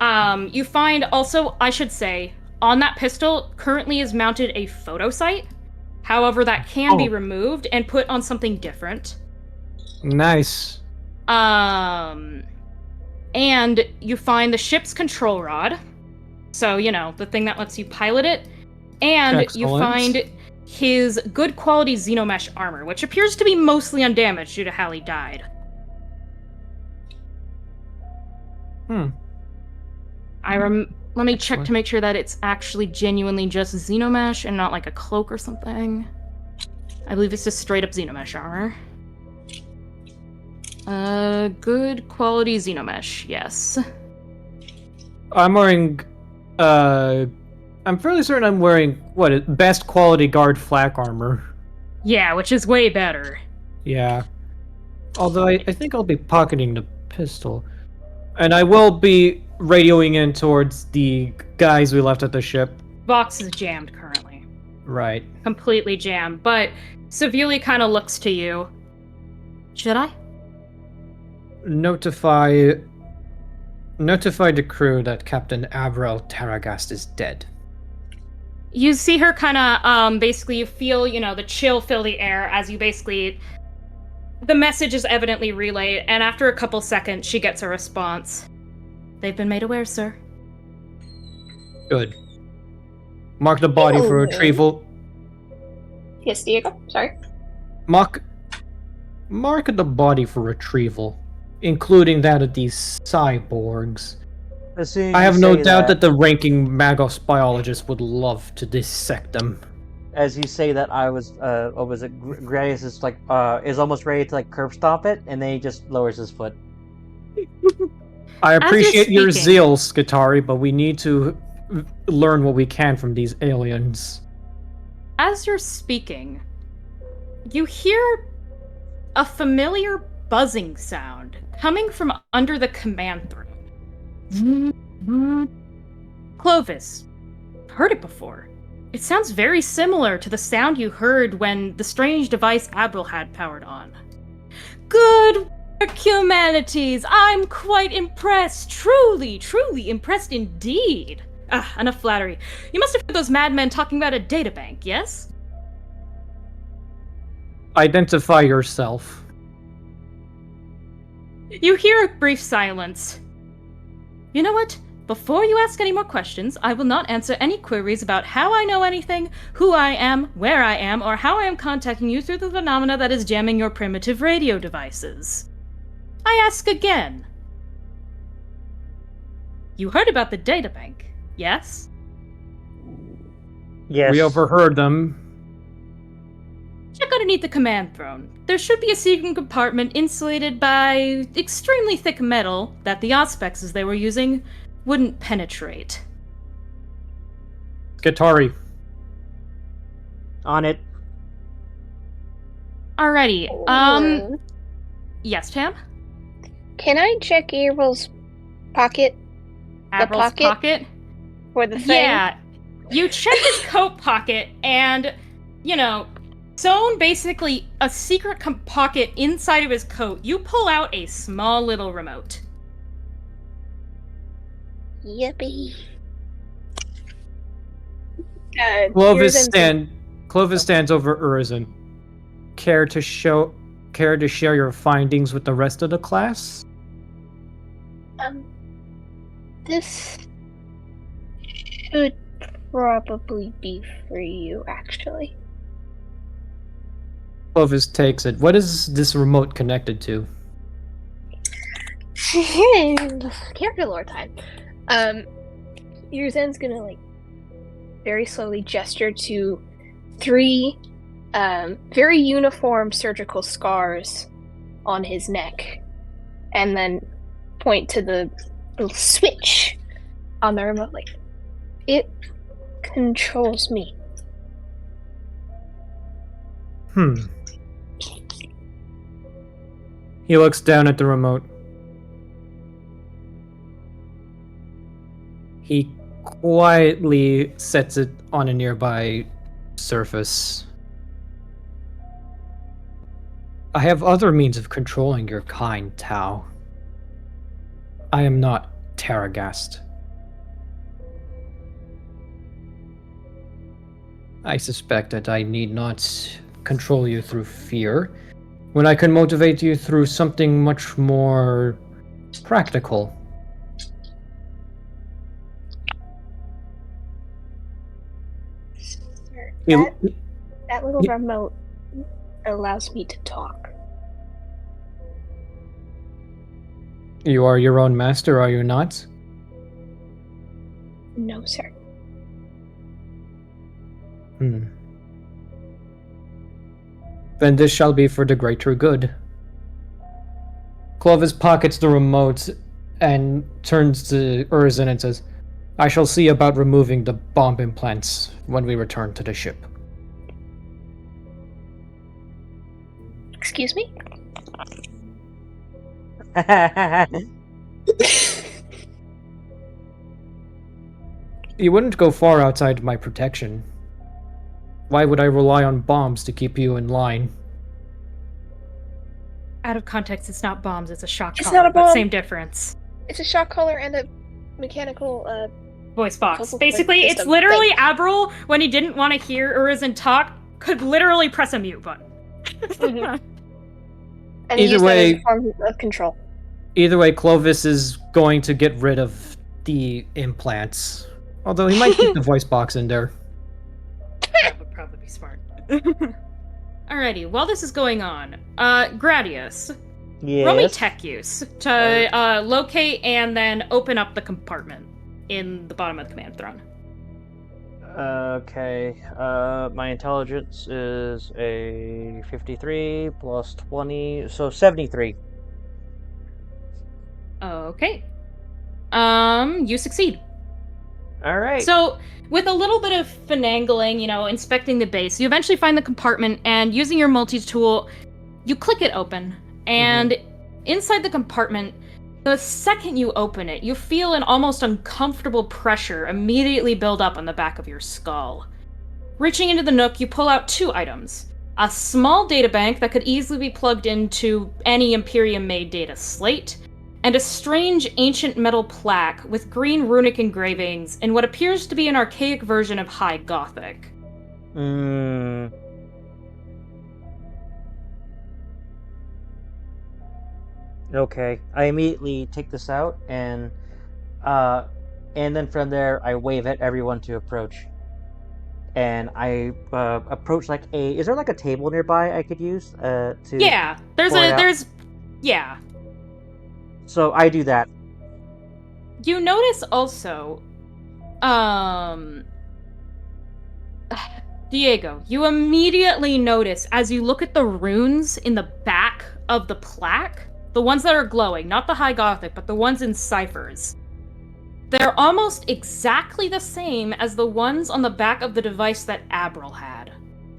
You find also, I should say, on that pistol currently is mounted a photo sight. However, that can be removed and put on something different. Nice. And you find the ship's control rod. So, the thing that lets you pilot it. And you find his good quality xenomesh armor, which appears to be mostly undamaged due to how he died. Let me check to make sure that it's actually genuinely just xenomesh and not like a cloak or something. I believe it's just straight up xenomesh armor. Good quality xenomesh, yes. I'm wearing, I'm fairly certain I'm wearing, best quality guard flak armor. Yeah, which is way better. Yeah. Although I think I'll be pocketing the pistol. And I will be radioing in towards the guys we left at the ship. Box is jammed currently. Right. Completely jammed, but severely kind of looks to you. Should I? Notify the crew that Captain Abril Tarragast is dead. You see her kind of, basically you feel, the chill fill the air as you basically... The message is evidently relayed, and after a couple seconds, she gets a response. They've been made aware, sir. Good. Mark the body for retrieval. Yes, Diego. Sorry. Mark the body for retrieval, including that of these cyborgs. I have no doubt that the ranking Magos biologist would love to dissect them. As you say that, I was, what was it? Gradius is like, is almost ready to like curb stomp it, and then he just lowers his foot. I appreciate your zeal, Skitari, but we need to learn what we can from these aliens. As you're speaking, you hear a familiar buzzing sound coming from under the command room. Clovis, heard it before. It sounds very similar to the sound you heard when the strange device Abril had powered on. Good work, humanities! I'm quite impressed. Truly, truly impressed indeed. Enough flattery. You must have heard those madmen talking about a databank, yes? Identify yourself. You hear a brief silence. You know what? Before you ask any more questions, I will not answer any queries about how I know anything, who I am, where I am, or how I am contacting you through the phenomena that is jamming your primitive radio devices. I ask again. You heard about the databank, yes? Yes. We overheard them. Check underneath the command throne. There should be a secret compartment insulated by extremely thick metal that the auspexes they were using wouldn't penetrate. Skitari. On it. Alrighty, Or- yes, Tam? Can I check Abel's pocket Admiral's pocket? for the thing? Yeah. You check his coat pocket, and, sewn basically a secret pocket inside of his coat, you pull out a small little remote. Yippee. Clovis stands over Urizen. Care to share your findings with the rest of the class? This should probably be for you, actually. Clovis takes it. What is this remote connected to? Character lore time. Yurzen's gonna very slowly gesture to 3 very uniform surgical scars on his neck, and then point to the little switch on the remote. It controls me. He looks down at the remote. He quietly sets it on a nearby surface. I have other means of controlling your kind, Tau. I am not Terragast. I suspect that I need not control you through fear, when I can motivate you through something much more practical. That little remote allows me to talk. You are your own master, are you not? No, sir. Then this shall be for the greater good. Clovis pockets the remote and turns to Urizen and says, I shall see about removing the bomb implants when we return to the ship. Excuse me? You wouldn't go far outside my protection. Why would I rely on bombs to keep you in line? Out of context, it's not bombs, it's a shock It's collar, not a but bomb. same difference. It's a shock collar and a mechanical, Voice box. Vocal Basically, point it's system literally thing. Avril, when he didn't want to hear Urizen talk, could literally press a mute button. Mhm. and Either use way- that as a form of control. Either way, Clovis is going to get rid of the implants. Although he might keep the voice box in there. That would probably be smart. Alrighty, while this is going on, Gradius, roll me Yes. tech use to locate and then open up the compartment in the bottom of the command throne. Okay. My intelligence is a 53 plus 20, so 73. Okay. You succeed. All right. So, with a little bit of finagling, inspecting the base, you eventually find the compartment, and using your multi-tool, you click it open, and inside the compartment, the second you open it, you feel an almost uncomfortable pressure immediately build up on the back of your skull. Reaching into the nook, you pull out 2 items. A small databank that could easily be plugged into any Imperium-made data slate, and a strange ancient metal plaque with green runic engravings in what appears to be an archaic version of High Gothic. Okay. I immediately take this out and then from there I wave at everyone to approach. And I approach like a. Is there like a table nearby I could use to Yeah, pour it out? yeah. So I do that. You notice also, um, Diego, you immediately notice as you look at the runes in the back of the plaque, the ones that are glowing, not the High Gothic, but the ones in ciphers. They're almost exactly the same as the ones on the back of the device that Abril had.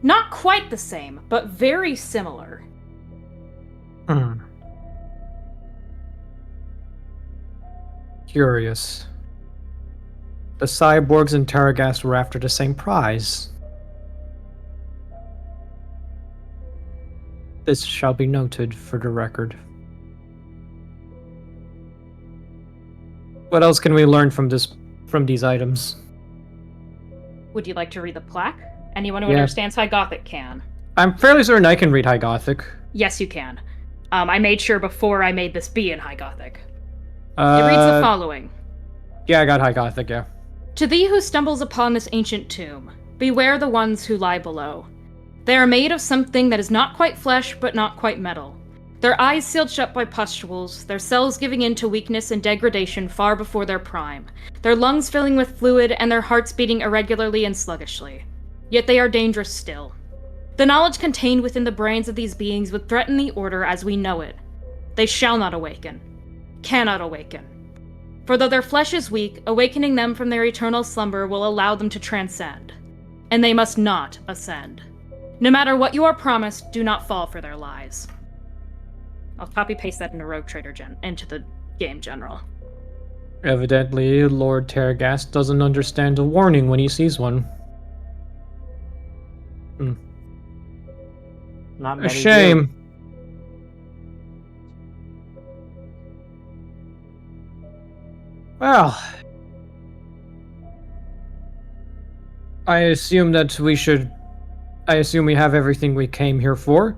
Not quite the same, but very similar. Hmm. Curious. The cyborgs and Terragast were after the same prize. This shall be noted for the record. What else can we learn from these items? Would you like to read the plaque? Anyone who Yeah. understands High Gothic can. I'm fairly certain I can read High Gothic. Yes, you can. I made sure before I made this be in High Gothic. It reads the following. Yeah, I got High Gothic, yeah. To thee who stumbles upon this ancient tomb, beware the ones who lie below. They are made of something that is not quite flesh, but not quite metal. Their eyes sealed shut by pustules, their cells giving in to weakness and degradation far before their prime, their lungs filling with fluid and their hearts beating irregularly and sluggishly. Yet they are dangerous still. The knowledge contained within the brains of these beings would threaten the order as we know it. They shall not awaken. Cannot awaken. For though their flesh is weak, awakening them from their eternal slumber will allow them to transcend. And they must not ascend. No matter what you are promised, do not fall for their lies. I'll copy-paste that into Rogue Trader into the game general. Evidently, Lord Terragast doesn't understand a warning when he sees one. Not A many do. shame. Well, I assume we have everything we came here for.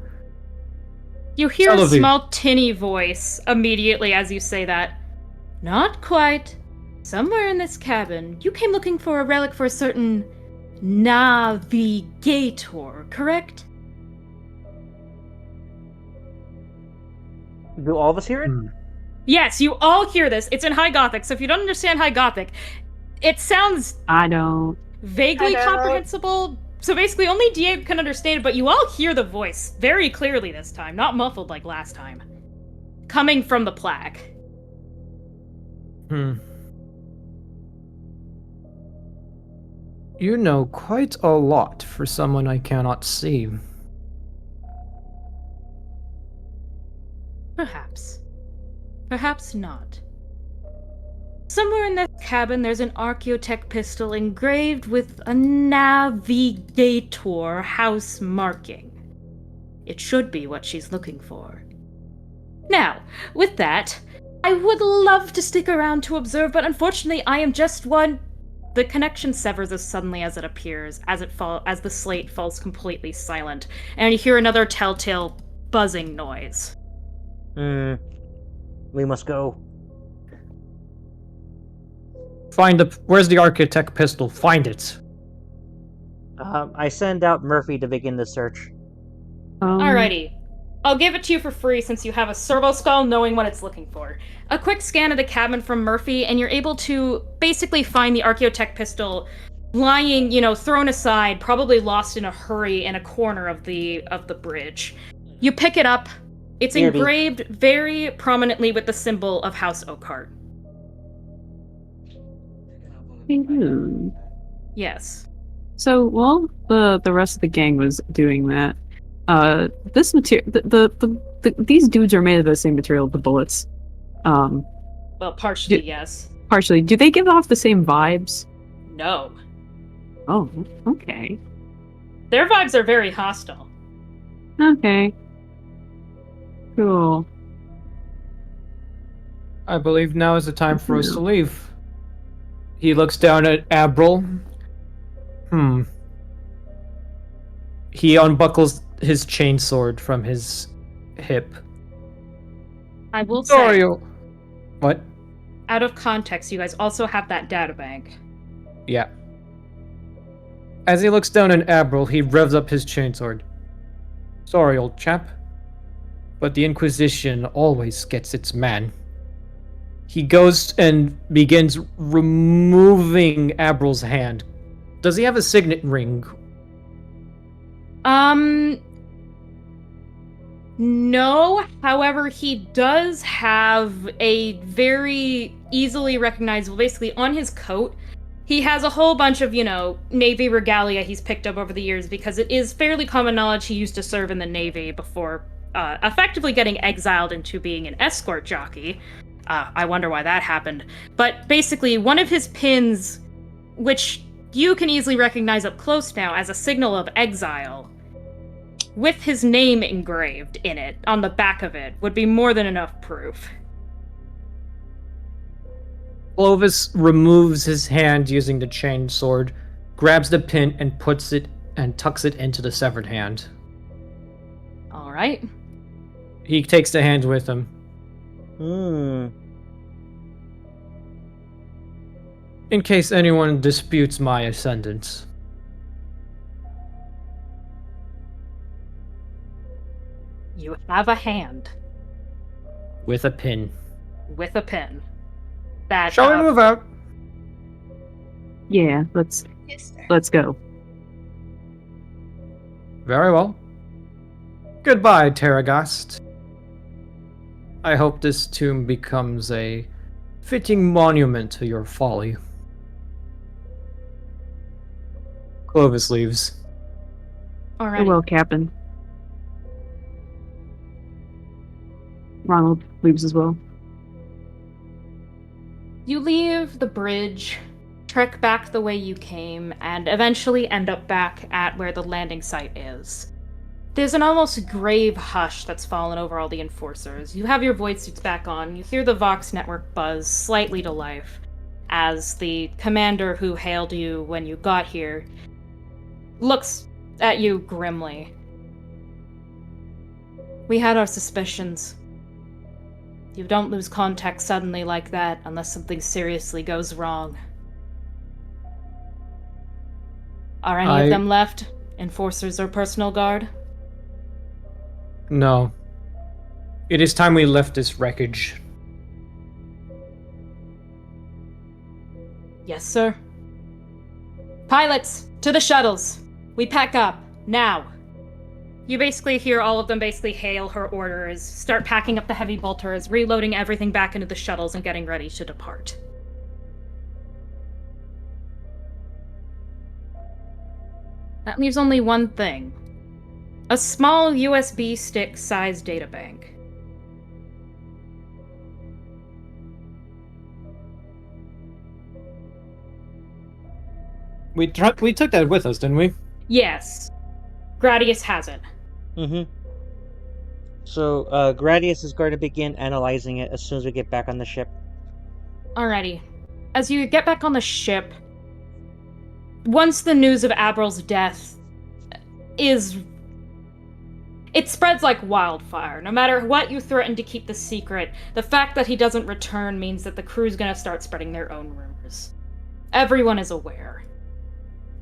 You hear a Celebi. small tinny voice immediately as you say that. Not quite. Somewhere in this cabin, you came looking for a relic for a certain navigator, correct? Do all of us hear it? Yes, you all hear this. It's in High Gothic, so if you don't understand High Gothic, it sounds I don't. vaguely I don't. comprehensible. So basically, only Diego can understand it, but you all hear the voice very clearly this time, not muffled like last time. Coming from the plaque. You know quite a lot for someone I cannot see. Perhaps. Perhaps not. Somewhere in this cabin, there's an Archaeotech pistol engraved with a navigator house marking. It should be what she's looking for. Now, with that, I would love to stick around to observe, but unfortunately, I am just one. The connection severs as suddenly as it appears, as the slate falls completely silent, and you hear another telltale buzzing noise. We must go. Where's the Architect pistol? Find it. I send out Murphy to begin the search. Alrighty. I'll give it to you for free since you have a servo skull knowing what it's looking for. A quick scan of the cabin from Murphy, and you're able to basically find the Archaeotech pistol lying, thrown aside, probably lost in a hurry in a corner of the bridge. You pick it up. It's engraved very prominently with the symbol of House Oakhart. Yes. So while the rest of the gang was doing that, this material, these dudes are made of the same material, the bullets. Well, partially, yes. Partially. Do they give off the same vibes? No. Oh, okay. Their vibes are very hostile. Okay. Cool. I believe now is the time for us to leave. He looks down at Abril. He unbuckles his chainsword from his hip. I will say, Soriel. What? out of context, you guys also have that databank. Yeah. As he looks down at Abril, he revs up his chainsword. Sorry, old chap, but the Inquisition always gets its man. He goes and begins removing Abril's hand. Does he have a signet ring? No. However, he does have a very easily recognizable, basically on his coat, he has a whole bunch of, Navy regalia he's picked up over the years because it is fairly common knowledge he used to serve in the Navy before effectively getting exiled into being an escort jockey. I wonder why that happened. But basically, one of his pins, which you can easily recognize up close now as a signal of exile, with his name engraved in it, on the back of it, would be more than enough proof. Clovis removes his hand using the chain sword, grabs the pin and puts it and tucks it into the severed hand. All right. He takes the hand with him. In case anyone disputes my ascendance. You have a hand. With a pin. With a pin. That, Shall we move out? Yeah, let's Yes, sir. go. Very well. Goodbye, Terragast. I hope this tomb becomes a fitting monument to your folly. Clovis leaves. All right. Farewell, Captain. Ronald leaves as well. You leave the bridge, trek back the way you came, and eventually end up back at where the landing site is. There's an almost grave hush that's fallen over all the enforcers. You have your voice suits back on. You hear the Vox network buzz slightly to life as the commander who hailed you when you got here looks at you grimly. We had our suspicions. You don't lose contact suddenly like that unless something seriously goes wrong. Are any of them left? Enforcers or personal guard? No. It is time we left this wreckage. Yes, sir. Pilots, to the shuttles! We pack up, now! You basically hear all of them hail her orders, start packing up the heavy bolters, reloading everything back into the shuttles, and getting ready to depart. That leaves only one thing. A small USB stick-sized databank. We took that with us, didn't we? Yes. Gradius has it. So, Gradius is going to begin analyzing it as soon as we get back on the ship. Alrighty. As you get back on the ship, once the news of Abril's death it spreads like wildfire. No matter what you threaten to keep the secret, the fact that he doesn't return means that the crew's gonna start spreading their own rumors. Everyone is aware.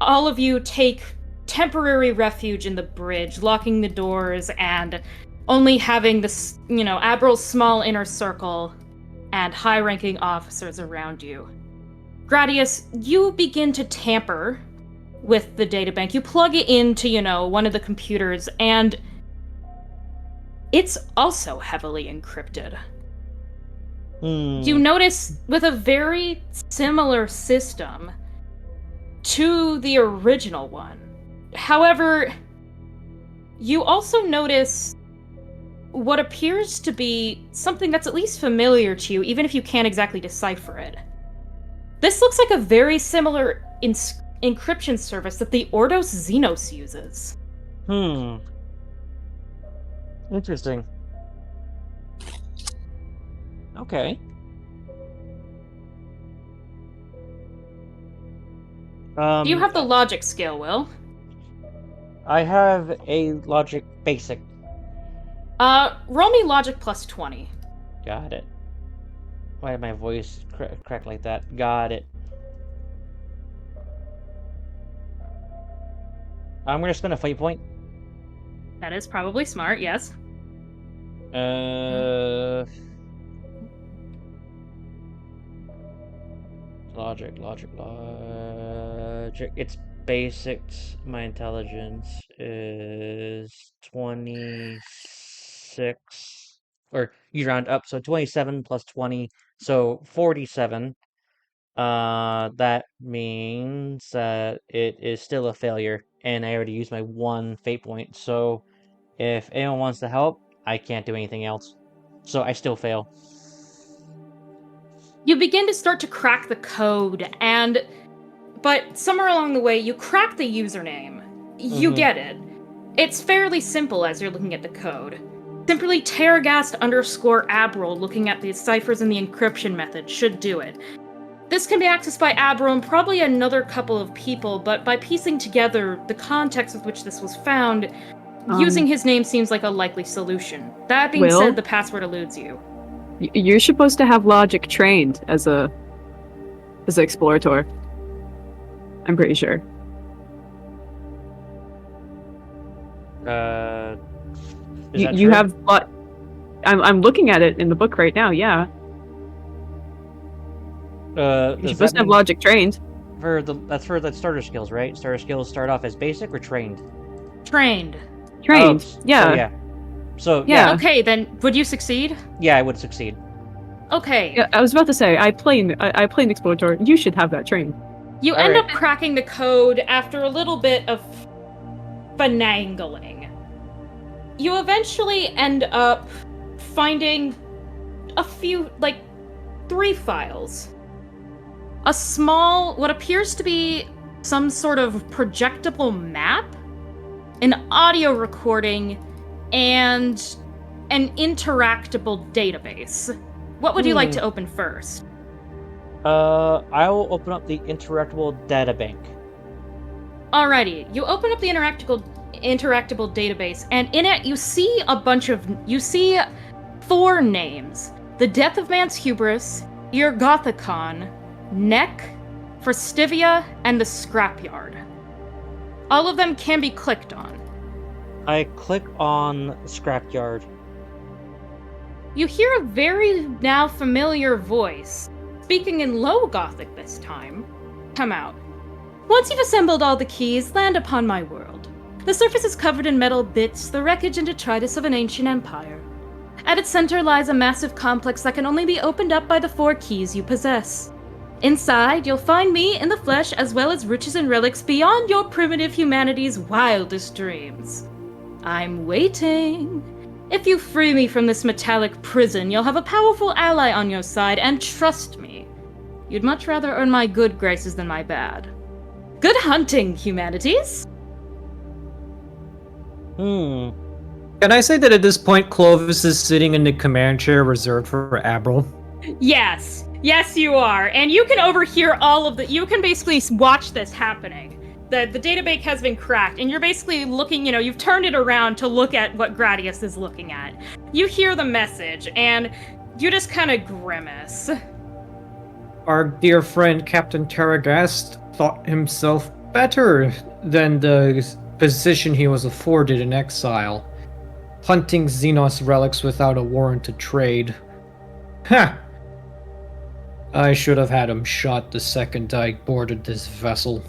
All of you take temporary refuge in the bridge, locking the doors and only having this, Abril's small inner circle and high-ranking officers around you. Gradius, you begin to tamper with the databank. You plug it into, one of the computers, and it's also heavily encrypted. You notice, with a very similar system to the original one. However, you also notice what appears to be something that's at least familiar to you, even if you can't exactly decipher it. This looks like a very similar encryption service that the Ordos Xenos uses. Interesting. Okay. Do you have the logic skill, Will? I have a logic basic. Roll me logic plus 20. Got it. Why did my voice crack like that? Got it. I'm gonna spend a fate point. That is probably smart, yes. Logic. It's basic. My intelligence is 26. Or you round up, so 27 plus 20, so 47. That means that it is still a failure, and I already used my one fate point, so if anyone wants to help, I can't do anything else. So I still fail. You begin to start to crack the code, but somewhere along the way, you crack the username. You get it. It's fairly simple as you're looking at the code. Simply Terragast_Abril looking at the ciphers and the encryption method should do it. This can be accessed by Abril and probably another couple of people, but by piecing together the context with which this was found, using his name seems like a likely solution. That being Will? said, the password eludes you. You're supposed to have logic trained as an explorator. I'm pretty sure. Is that You true? have what? I'm looking at it in the book right now. Yeah, you're Does supposed that to have mean logic trained. that's for the starter skills, right? Starter skills start off as basic or trained? Trained. Trained. Oh, Yeah. So Yeah. Okay, then would you succeed? yeah, I would succeed. Okay. Yeah, I was about to say I play an explorator. You should have that trained. You end Alright. up cracking the code after a little bit of finagling. You eventually end up finding a few, like, 3 files. A small, what appears to be some sort of projectable map, an audio recording, and an interactable database. What would you like to open first? I will open up the interactable databank. Alrighty, you open up the interactable database, and in it you see 4 names: the Death of Man's Hubris, Irgothicon, Neck, Festivia, and the Scrapyard. All of them can be clicked on. I click on Scrapyard. You hear a very now familiar voice, speaking in Low Gothic this time, come out. Once you've assembled all the keys, land upon my world. The surface is covered in metal bits, the wreckage and detritus of an ancient empire. At its center lies a massive complex that can only be opened up by the 4 keys you possess. Inside, you'll find me in the flesh as well as riches and relics beyond your primitive humanity's wildest dreams. I'm waiting. If you free me from this metallic prison, you'll have a powerful ally on your side, and trust me, you'd much rather earn my good graces than my bad. Good hunting, humanities! Can I say that at this point, Clovis is sitting in the command chair reserved for Abril? Yes. Yes, you are. And you can overhear all of you can basically watch this happening. The database has been cracked, and you're basically looking, you've turned it around to look at what Gradius is looking at. You hear the message, and you just kind of grimace. Our dear friend Captain Terragast thought himself better than the position he was afforded in exile, hunting Xenos relics without a warrant to trade. Ha! I should have had him shot the second I boarded this vessel.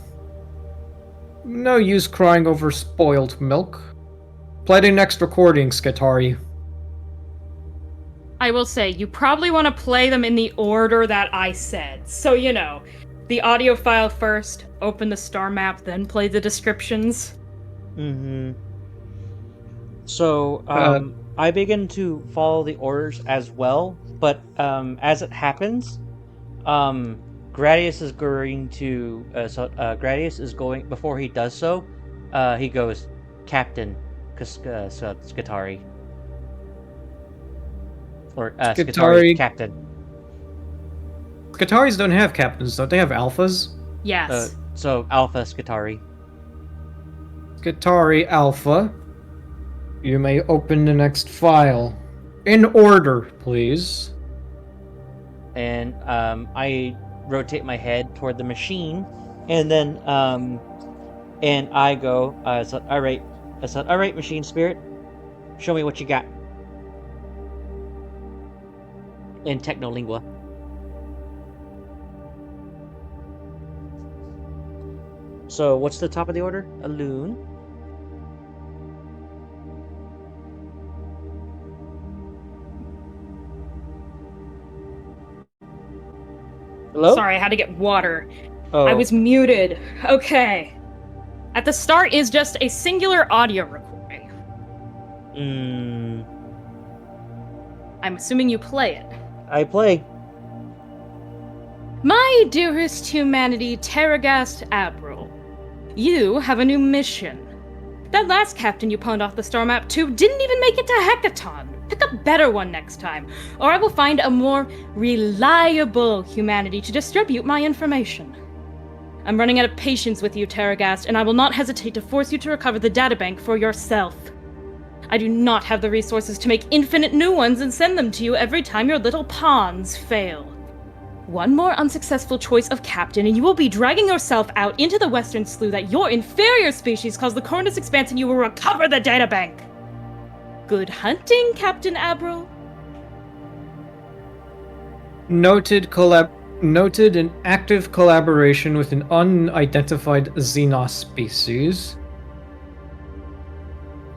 No use crying over spoiled milk. Play the next recording, Skatari. I will say, you probably want to play them in the order that I said. So, the audio file first, open the star map, then play the descriptions. So, I begin to follow the orders as well, but as it happens, Gradius is going to. Gradius is going. Before he does so, he goes, Captain Skatari. Or Skatari Captain. Skataris don't have captains, don't they have alphas? Yes. So Alpha Skatari. Skatari Alpha. You may open the next file. In order, please. And I rotate my head toward the machine, and then and I go, all right. I said, all right, machine spirit, show me what you got. In technolingua. So, what's the top of the order? A loon. Hello? Sorry, I had to get water. Oh. I was muted. Okay. At the start is just a singular audio recording. I'm assuming you play it. I play. My dearest humanity, Terragast Abril, you have a new mission. That last captain you pawned off the star map to didn't even make it to Hecaton. Pick a better one next time, or I will find a more reliable humanity to distribute my information. I'm running out of patience with you, Terragast, and I will not hesitate to force you to recover the databank for yourself. I do not have the resources to make infinite new ones and send them to you every time your little pawns fail. One more unsuccessful choice of captain, and you will be dragging yourself out into the western slough that your inferior species caused the Cornus Expanse, and you will recover the databank. Good hunting, Captain Abril. Noted an active collaboration with an unidentified Xenos species.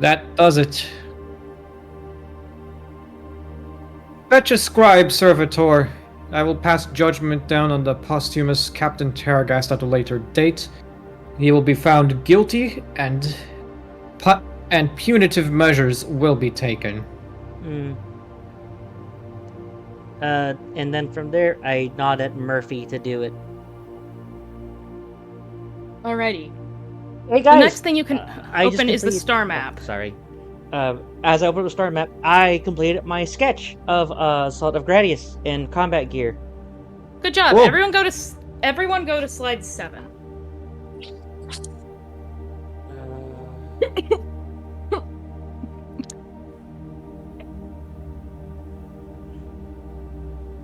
That does it. Fetch a scribe, servitor. I will pass judgment down on the posthumous Captain Terragast at a later date. He will be found guilty, and punitive measures will be taken. And then from there, I nod at Murphy to do it. Alrighty. Hey guys! The next thing you can I just open is the completed- star map. Oh, sorry. As I opened the star map, I completed my sketch of Salt of Gradius in combat gear. Good job. Whoa. Everyone go to slide 7.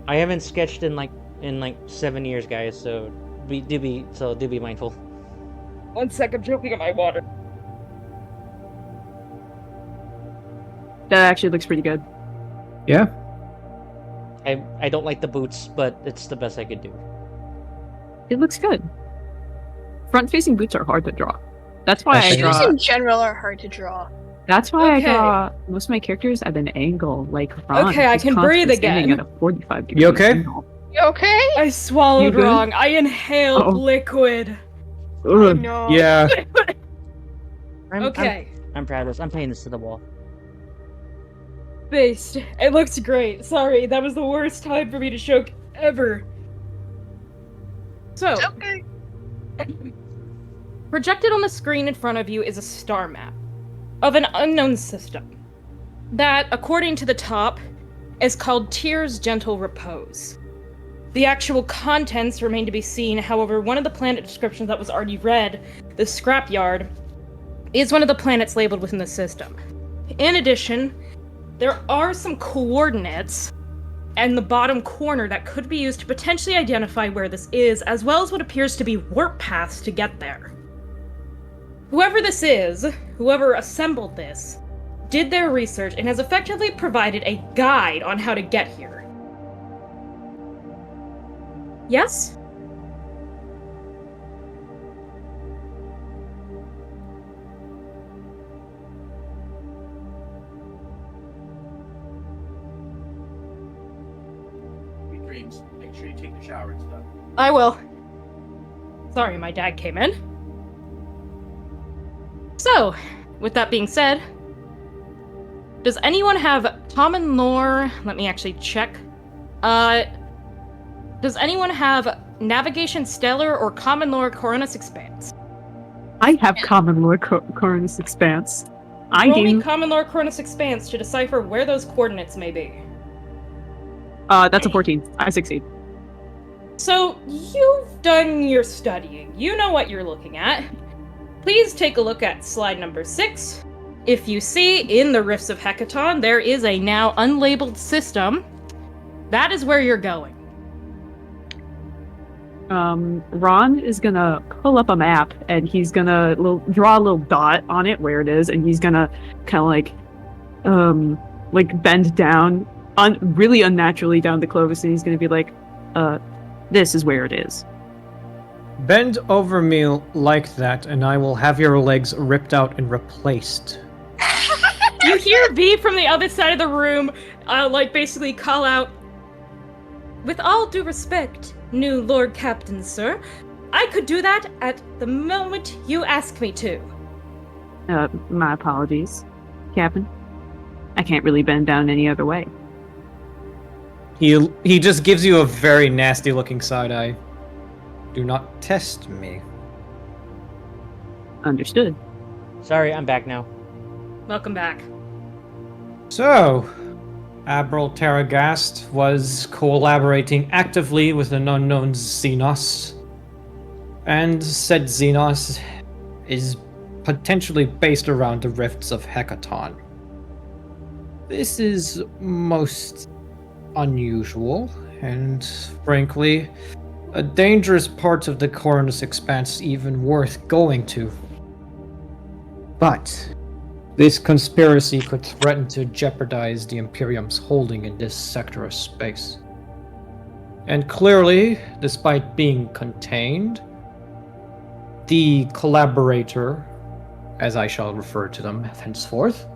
I haven't sketched in like 7 years, guys. So do be mindful. 1 second, choking on my water. That actually looks pretty good. Yeah? I don't like the boots, but it's the best I could do. It looks good. Front-facing boots are hard to draw. That's why I Shoes draw. Shoes in general are hard to draw. That's why Okay. I draw most of my characters at an angle, like Ron. Okay, I who's can constantly breathe standing again. At a 45 degree You okay? angle. You okay? I swallowed You good? wrong. I inhaled Uh-oh. liquid. Oh Ugh. no. Yeah. Okay. I'm proud of this. I'm paying this to the wall. Based. It looks great. Sorry, that was the worst time for me to choke ever. So, It's okay. projected on the screen in front of you is a star map of an unknown system that, according to the top, is called Tyr's Gentle Repose. The actual contents remain to be seen, however, one of the planet descriptions that was already read, the Scrapyard, is one of the planets labeled within the system. In addition, there are some coordinates in the bottom corner that could be used to potentially identify where this is, as well as what appears to be warp paths to get there. Whoever this is, whoever assembled this, did their research and has effectively provided a guide on how to get here. Yes? Sweet dreams. Make sure you take the shower and stuff. I will. Sorry, my dad came in. So, with that being said, does anyone have common lore? Let me actually check. Does anyone have Navigation Stellar or Common Lore Cornus Expanse? I have common lore Cornus Expanse. I Roll me do. Common Lore Cornus Expanse to decipher where those coordinates may be. That's a 14. I succeed. So, you've done your studying. You know what you're looking at. Please take a look at slide number 6, if you see in the Rifts of Hecaton, there is a now unlabeled system. That is where you're going. Ron is gonna pull up a map and he's gonna draw a little dot on it where it is, and he's gonna kind of like bend down, really unnaturally down to Clovis, and he's gonna be like, this is where it is. Bend over me like that, and I will have your legs ripped out and replaced. You hear V from the other side of the room, like basically call out, "With all due respect, new Lord Captain, sir, I could do that at the moment you ask me to." My apologies, Captain. I can't really bend down any other way. He just gives you a very nasty looking side eye. Do not test me. Understood. Sorry, I'm back now. Welcome back. So, Admiral Terragast was collaborating actively with an unknown Xenos, and said Xenos is potentially based around the rifts of Hecaton. This is most unusual, and frankly, a dangerous part of the Coronus Expanse even worth going to. But this conspiracy could threaten to jeopardize the Imperium's holding in this sector of space. And clearly, despite being contained, the collaborator, as I shall refer to them henceforth,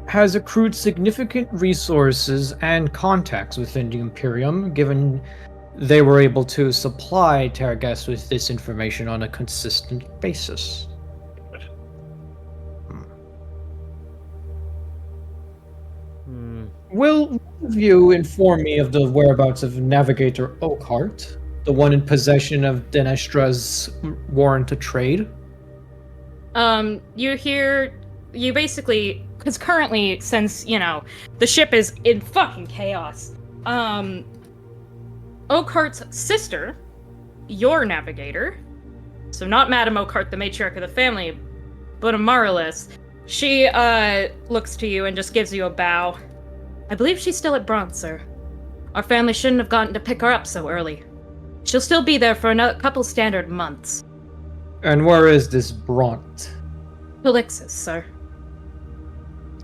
has accrued significant resources and contacts within the Imperium, given they were able to supply Terragast with this information on a consistent basis. Will one of you inform me of the whereabouts of Navigator Oakhart, the one in possession of Dynastra's warrant to trade? You basically, because currently, since, the ship is in fucking chaos, Oakhart's sister, your navigator, so not Madame Oakhart, the matriarch of the family, but Amaryllis, she, looks to you and just gives you a bow. "I believe she's still at Bronze, sir. Our family shouldn't have gotten to pick her up so early. She'll still be there for another couple standard months." And where is this Bront? Pelixis, sir.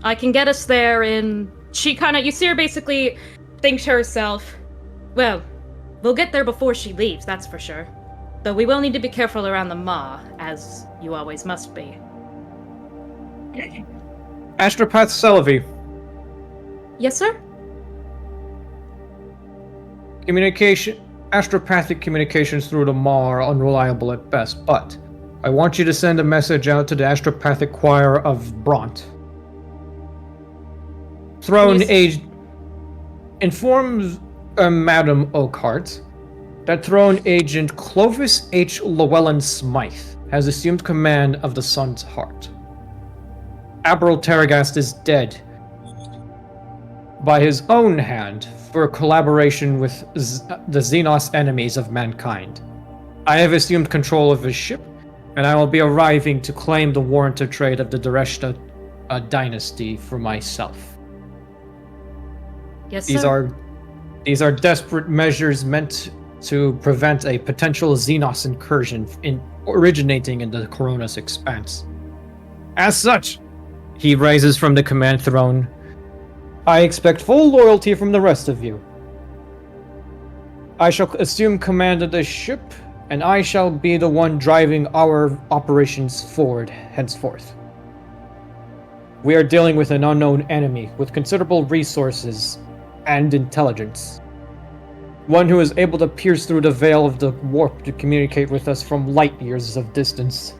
I can get us there in... you see her basically think to herself, "Well, we'll get there before she leaves, that's for sure. Though we will need to be careful around the Maw, as you always must be." Astropath Celavi. Yes, sir? Astropathic communications through the Maw are unreliable at best, but I want you to send a message out to the Astropathic Choir of Bront. Inform Madame Oakhart that Throne Agent Clovis H. Llewellyn Smythe has assumed command of the Sun's Heart. Admiral Terragast is dead by his own hand for collaboration with the Xenos enemies of mankind. I have assumed control of his ship, and I will be arriving to claim the warrant of trade of the Dyreshta Dynasty for myself. Yes, sir. These are desperate measures meant to prevent a potential Xenos incursion originating in the Coronus Expanse. As such, he rises from the command throne. I expect full loyalty from the rest of you. I shall assume command of the ship, and I shall be the one driving our operations forward henceforth. We are dealing with an unknown enemy with considerable resources and intelligence. One who is able to pierce through the veil of the warp to communicate with us from light years of distance.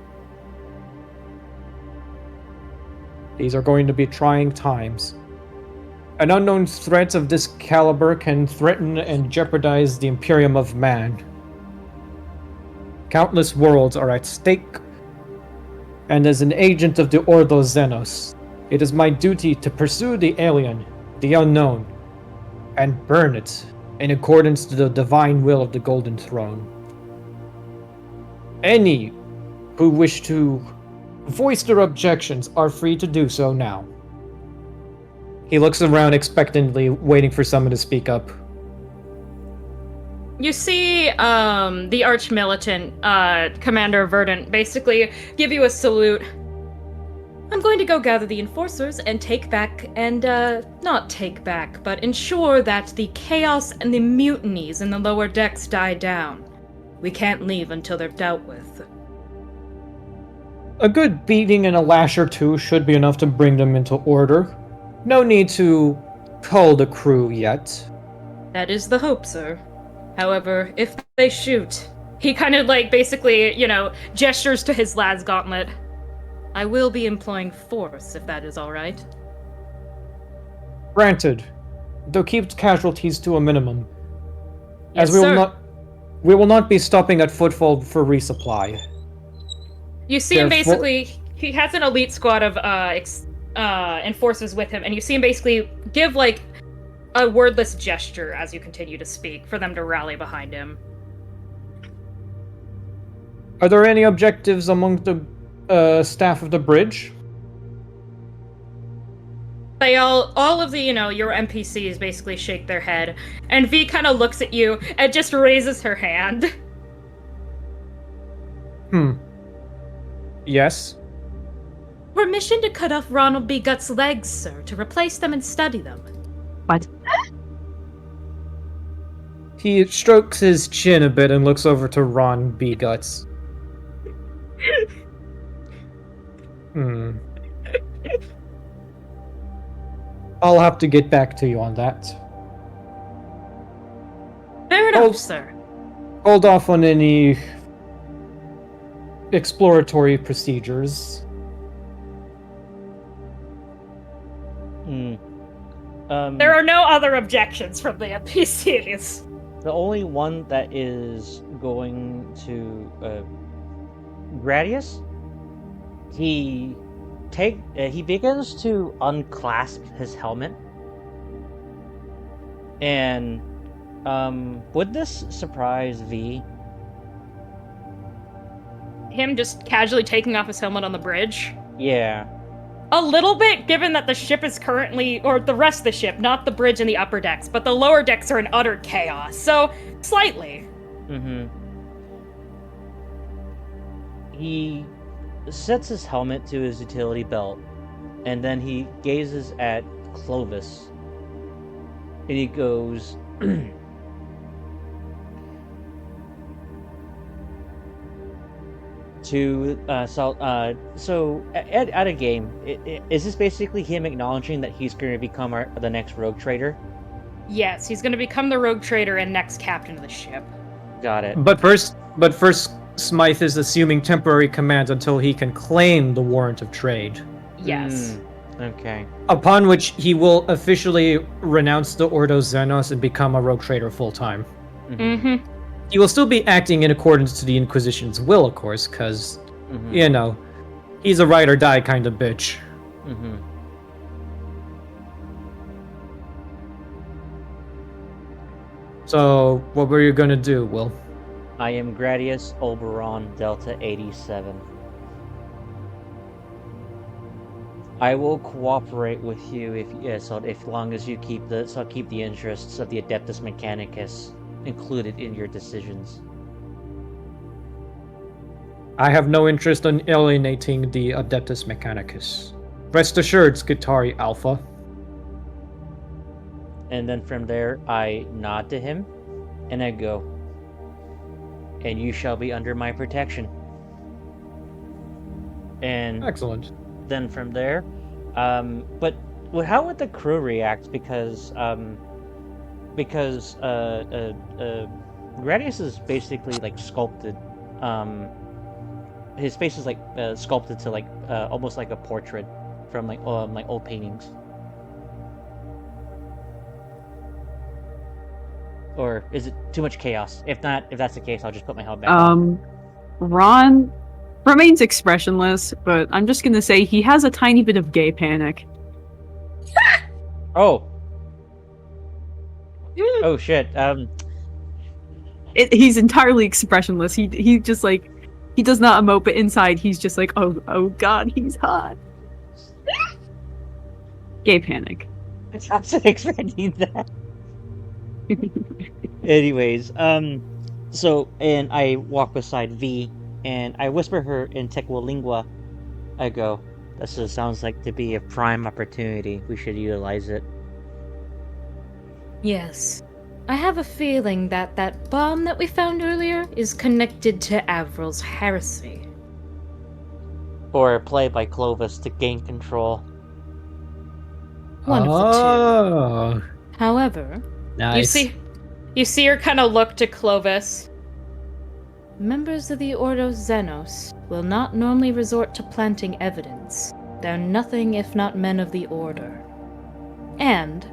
These are going to be trying times. An unknown threat of this caliber can threaten and jeopardize the Imperium of Man. Countless worlds are at stake, and as an agent of the Ordo Xenos, it is my duty to pursue the alien, the unknown, and burn it in accordance to the divine will of the Golden Throne. Any who wish to voice their objections are free to do so now. He looks around expectantly, waiting for someone to speak up. You see the arch-militant Commander Verdant basically give you a salute. I'm going to go gather the enforcers and take back, and not take back, but ensure that the chaos and the mutinies in the lower decks die down. We can't leave until they're dealt with. A good beating and a lash or two should be enough to bring them into order. No need to call the crew yet. That is the hope, sir. However, if they shoot, he kind of basically, gestures to his lad's gauntlet. I will be employing force, if that is all right. Granted, though keep casualties to a minimum. Yes, as sir. We will not be stopping at Footfall for resupply. You see him Therefore- basically, he has an elite squad of enforcers with him, and you see him basically give a wordless gesture as you continue to speak for them to rally behind him. Are there any objectives among the staff of the bridge? They all of the, your NPCs basically shake their head, and V kind of looks at you and just raises her hand. Yes. Permission to cut off Ronald B. Guts' legs, sir, to replace them and study them. What? He strokes his chin a bit and looks over to Ron B. Guts. I'll have to get back to you on that. Fair enough, Oh. sir. Hold off on any exploratory procedures. There are no other objections from the NPCs. The only one that is going to Gradius, he begins to unclasp his helmet, and would this surprise V? Him just casually taking off his helmet on the bridge? Yeah. A little bit, given that the ship is currently, or the rest of the ship, not the bridge and the upper decks, but the lower decks are in utter chaos, so slightly. He sets his helmet to his utility belt, and then he gazes at Clovis, and he goes, so at a game, is this basically him acknowledging that he's going to become the next rogue trader? Yes, he's going to become the rogue trader and next captain of the ship. Got it. But first, Smythe is assuming temporary command until he can claim the warrant of trade. Yes. Okay. Upon which he will officially renounce the Ordo Xenos and become a rogue trader full-time. Mm-hmm. He will still be acting in accordance to the Inquisition's will, of course, because, he's a ride or die kind of bitch. So, what were you gonna do, Will? I am Gradius Oberon Delta 87. I will cooperate with you if long as you keep the interests of the Adeptus Mechanicus included in your decisions. I have no interest in alienating the Adeptus Mechanicus. Rest assured, Skitari Alpha. And then from there, I nod to him, and I go, and you shall be under my protection. And Excellent. then from there, but how would the crew react? Because Gradius is basically sculpted. His face is sculpted to almost like a portrait from old paintings. Or is it too much chaos? If that's the case, I'll just put my helmet back on. Ron remains expressionless, but I'm just gonna say he has a tiny bit of gay panic. Oh. Oh shit. He's entirely expressionless. He just He does not emote, but inside he's just like, oh god, he's hot. Gay panic. I wasn't expecting that. Anyways, so, and I walk beside V, and I whisper her in Tequilingua. I go, this sounds like to be a prime opportunity. We should utilize it. Yes. I have a feeling that that bomb that we found earlier is connected to Avril's heresy. Or a play by Clovis to gain control. One of the two. However, Nice. you see her kind of look to Clovis. Members of the Ordo Xenos will not normally resort to planting evidence. They're nothing if not men of the Order. And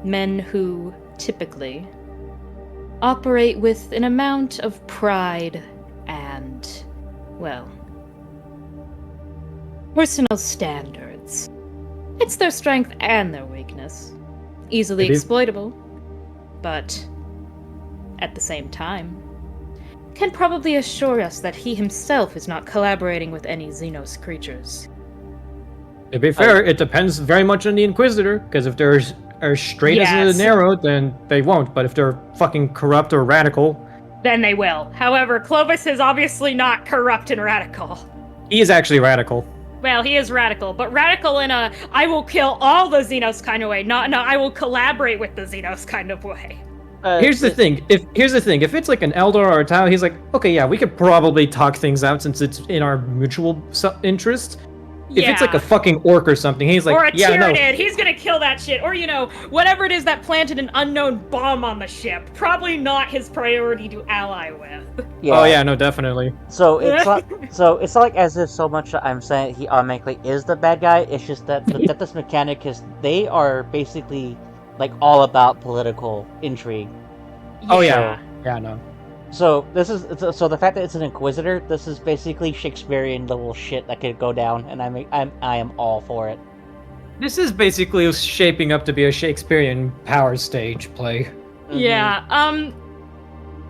men who, typically, operate with an amount of pride and, well, personal standards. It's their strength and their weakness. Easily Maybe- exploitable, but at the same time, can probably assure us that he himself is not collaborating with any Xenos creatures. To be fair, it depends very much on the Inquisitor, because if they're as straight as Yes. an arrow, then they won't. But if they're fucking corrupt or radical, Then they will. However, Clovis is obviously not corrupt and radical. he is actually radical. Well, he is radical, but radical in a I will kill all the Xenos kind of way, not I will collaborate with the Xenos kind of way. Here's the thing. If it's like an Eldar or a Tau, he's like, okay, yeah, we could probably talk things out since it's in our mutual interest. If it's like a fucking orc or something, he's like, or a yeah, no. Tyranid, he's gonna kill that shit. Or, whatever it is that planted an unknown bomb on the ship. Probably not his priority to ally with. Oh yeah, no, definitely. So it's not. So it's not like as if so much I'm saying he automatically is the bad guy. It's just that the Death's mechanic is they are basically like all about political intrigue. Oh yeah, yeah, no. So so the fact that it's an Inquisitor, this is basically Shakespearean level shit that could go down, and I am all for it. This is basically shaping up to be a Shakespearean power stage play. Mm-hmm. Yeah,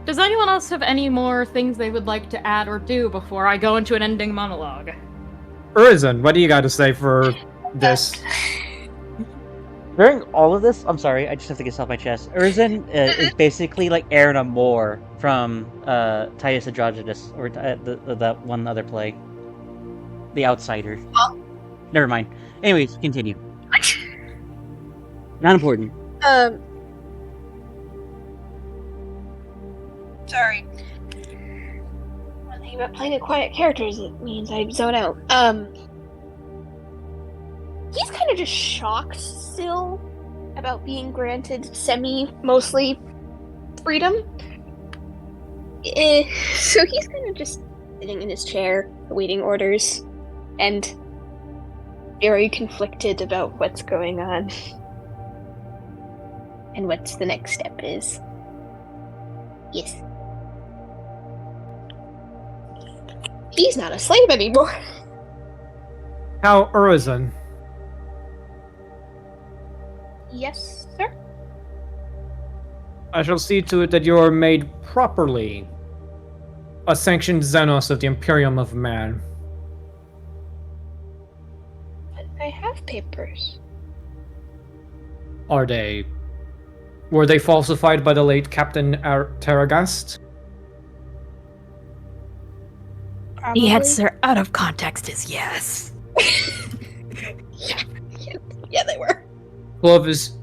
does anyone else have any more things they would like to add or do before I go into an ending monologue? Urizen, what do you got to say for this? During all of this, I'm sorry, I just have to get this off my chest. Urizen is basically like Erna Moore from Titus Androgynous, or that one other play, The Outsider. Oh. Never mind. Anyways, continue. Not important. Sorry. One thing about playing a quiet character is it means I zone out. He's kind of just shocked still about being granted mostly freedom. So he's kind of just sitting in his chair, awaiting orders, and very conflicted about what's going on and what the next step is. Yes. He's not a slave anymore. How Urizen? Yes, sir? I shall see to it that you are made properly a sanctioned Xenos of the Imperium of Man. But I have papers. Were they falsified by the late Captain Terragast? Probably. The answer out of context is yes. Yeah, they were. Clovis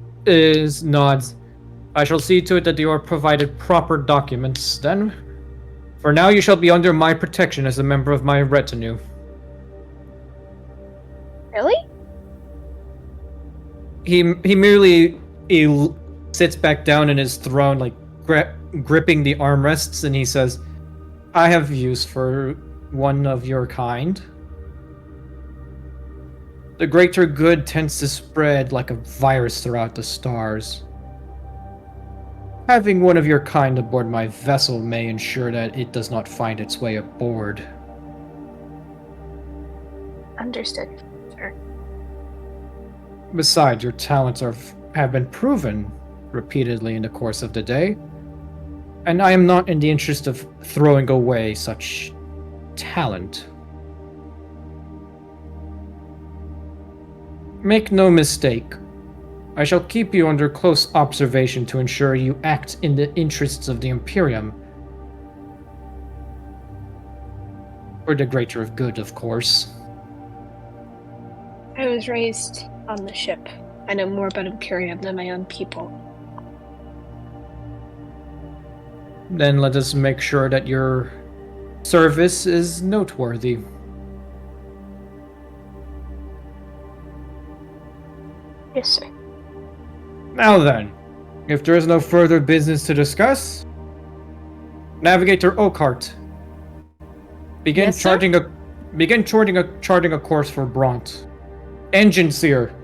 nods. I shall see to it that you are provided proper documents, then. For now, you shall be under my protection as a member of my retinue. Really? He merely sits back down in his throne, like gripping the armrests, and he says, I have use for one of your kind. The greater good tends to spread like a virus throughout the stars. Having one of your kind aboard my vessel may ensure that it does not find its way aboard. Understood, sir. Besides, your talents have been proven repeatedly in the course of the day, and I am not in the interest of throwing away such talent. Make no mistake, I shall keep you under close observation to ensure you act in the interests of the Imperium. For the greater of good, of course. I was raised on the ship. I know more about Imperium than my own people. Then let us make sure that your service is noteworthy. Yes, sir. Now then, if there is no further business to discuss, Navigator Oakheart, begin Yes, sir? charting a course for Bront. Engine Seer,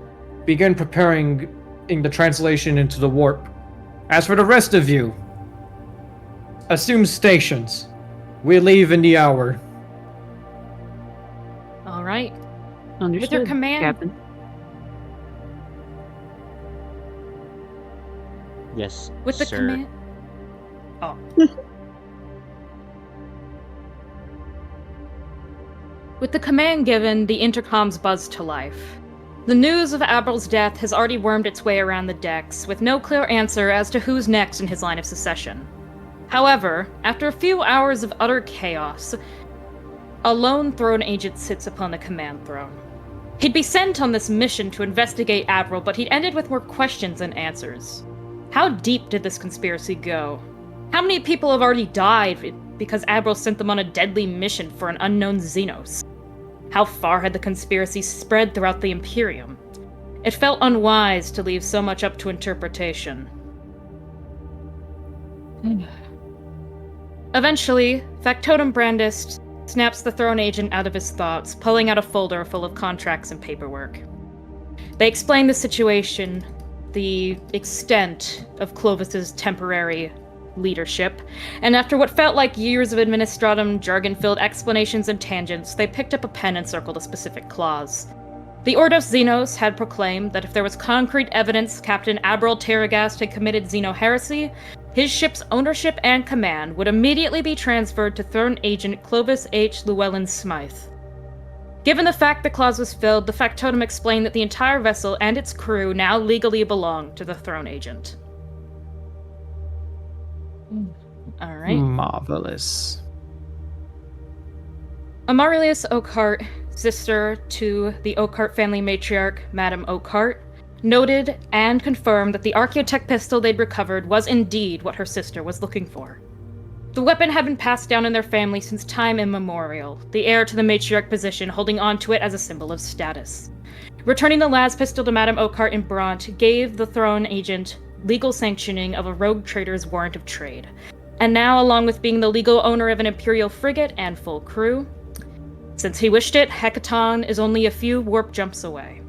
begin preparing in the translation into the warp. As for the rest of you, assume stations. We leave in the hour. All right. Understood, With your command. Captain. Yes, With the sir. command. Oh. With the command given, the intercoms buzzed to life. The news of Abral's death has already wormed its way around the decks, with no clear answer as to who's next in his line of succession. However, after a few hours of utter chaos, a lone throne agent sits upon the command throne. He'd be sent on this mission to investigate Abral, but he'd ended with more questions than answers. How deep did this conspiracy go? How many people have already died because Abral sent them on a deadly mission for an unknown Xenos? How far had the conspiracy spread throughout the Imperium? It felt unwise to leave so much up to interpretation. Eventually, Factotum Brandis snaps the throne agent out of his thoughts, pulling out a folder full of contracts and paperwork. They explain the situation, the extent of Clovis's temporary leadership, and after what felt like years of administratum, jargon-filled explanations and tangents, they picked up a pen and circled a specific clause. The Ordos Xenos had proclaimed that if there was concrete evidence Captain Abral Terragast had committed Xeno heresy, his ship's ownership and command would immediately be transferred to Throne Agent Clovis H. Llewellyn Smythe. Given the fact the clause was filled, the factotum explained that the entire vessel and its crew now legally belong to the Throne Agent. Alright. Marvelous. Amarilius Oakhart, sister to the Oakhart family matriarch, Madame Oakhart, noted and confirmed that the Archaeotech pistol they'd recovered was indeed what her sister was looking for. The weapon had been passed down in their family since time immemorial, the heir to the matriarch position holding onto it as a symbol of status. Returning the las pistol to Madame Oakhart in Bront gave the throne agent legal sanctioning of a rogue trader's warrant of trade. And now, along with being the legal owner of an Imperial frigate and full crew, since he wished it, Hecaton is only a few warp jumps away.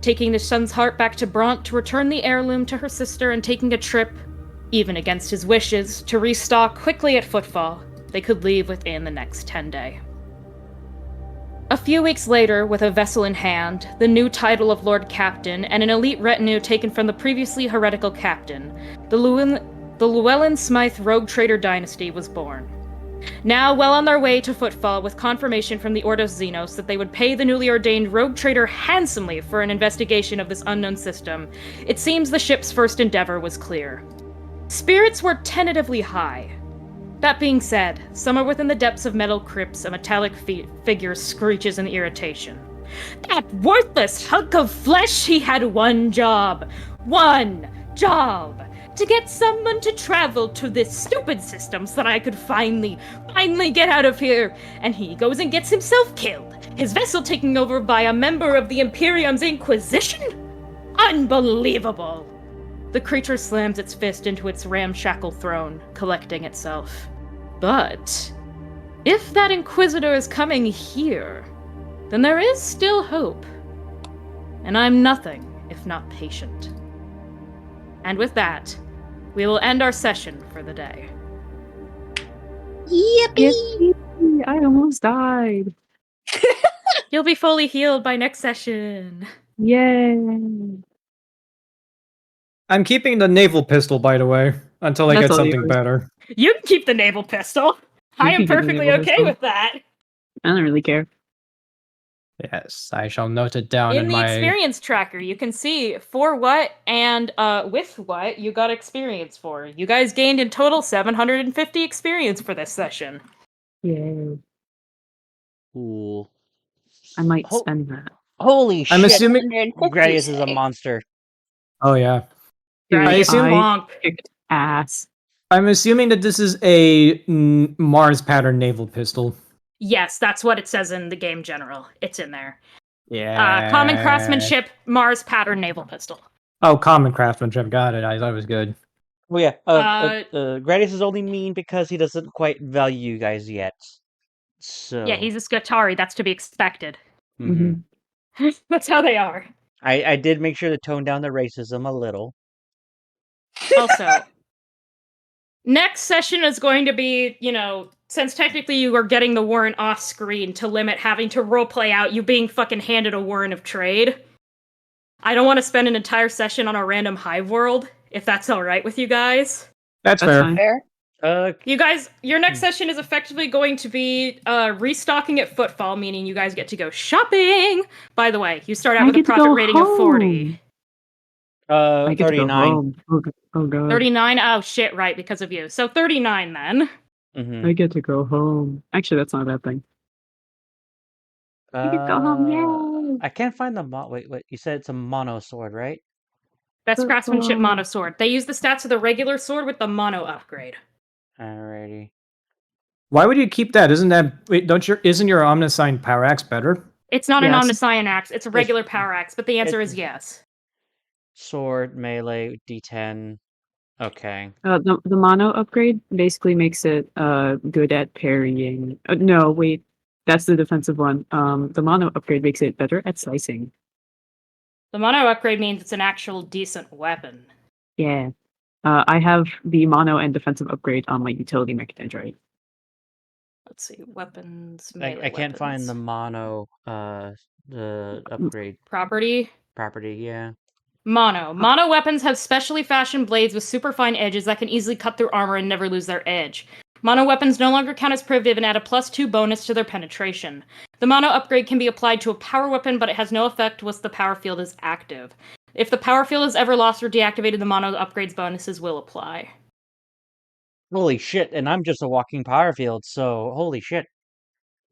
Taking the son's heart back to Bront to return the heirloom to her sister and taking a trip, even against his wishes, to restock quickly at Footfall, they could leave within the next 10 days. A few weeks later, with a vessel in hand, the new title of Lord Captain, and an elite retinue taken from the previously heretical captain, the Llewellyn Smythe Rogue Trader Dynasty was born. Now well on their way to Footfall with confirmation from the Ordos Xenos that they would pay the newly ordained Rogue Trader handsomely for an investigation of this unknown system, it seems the ship's first endeavor was clear. Spirits were tentatively high. That being said, somewhere within the depths of metal crypts, a metallic figure screeches in irritation. That worthless hunk of flesh, he had one job! One job! To get someone to travel to this stupid system so that I could finally get out of here. And he goes and gets himself killed. His vessel taken over by a member of the Imperium's Inquisition? Unbelievable! The creature slams its fist into its ramshackle throne, collecting itself. But if that Inquisitor is coming here, then there is still hope. And I'm nothing if not patient. And with that, we will end our session for the day. Yippee! I almost died. You'll be fully healed by next session. Yay. I'm keeping the naval pistol, by the way, until I That's get all something yours. better. You can keep the naval pistol. I You am can get a perfectly naval okay pistol. with that. I don't really care. Yes, I shall note it down In in the my. experience tracker, you can see for what and with what you got experience for. You guys gained in total 750 experience for this session. Yay. Cool. I might Ho- spend that. Holy I'm shit! assuming. 150 Gradius is a say. monster. Oh yeah. Dude, Gradius assume- bonk. kicked ass. I'm assuming that this is a Mars pattern naval pistol. Yes, that's what it says in the game general. It's in there. Yeah. Common craftsmanship, Mars pattern naval pistol. Oh, common craftsmanship. Got it. I thought it was good. Oh yeah. Uh, Gradius is only mean because he doesn't quite value you guys yet. So Yeah, he's a Skatari. That's to be expected. mhm. That's how they are. I did make sure to tone down the racism a little. Also, next session is going to be, since technically you are getting the warrant off screen to limit having to roleplay out you being fucking handed a warrant of trade. I don't want to spend an entire session on a random hive world, if that's alright with you guys. That's That's fair. fine. Fair. You guys, your next session is effectively going to be restocking at Footfall, meaning you guys get to go shopping. By the way, you start out I with a get to profit go rating of 40. home. I get to go 39. home. Oh god. 39? Oh shit, right, because of you. So 39 then. Mm-hmm. I get to go home. Actually, that's not a bad thing. I get to go home. Yay! I can't find the wait. You said it's a mono sword, right? Best craftsmanship Football. mono sword. They use the stats of the regular sword with the mono upgrade. Alrighty. Why would you keep that? Isn't that isn't your Omnisign power axe better? It's not an Yes. Omniscient axe, it's a regular power axe, but the answer is yes. Sword, melee, D10. Okay. The mono upgrade basically makes it good at parrying. No, wait, that's the defensive one. The mono upgrade makes it better at slicing. The mono upgrade means it's an actual decent weapon. Yeah. I have the mono and defensive upgrade on my utility mech android. Let's see, weapons, melee I can't find the weapons. mono the upgrade Property? property, yeah. Mono. Mono weapons have specially fashioned blades with superfine edges that can easily cut through armor and never lose their edge. Mono weapons no longer count as prohibitive and add a +2 bonus to their penetration. The mono upgrade can be applied to a power weapon, but it has no effect once the power field is active. If the power field is ever lost or deactivated, the mono upgrade's bonuses will apply. Holy shit, and I'm just a walking power field, so holy shit.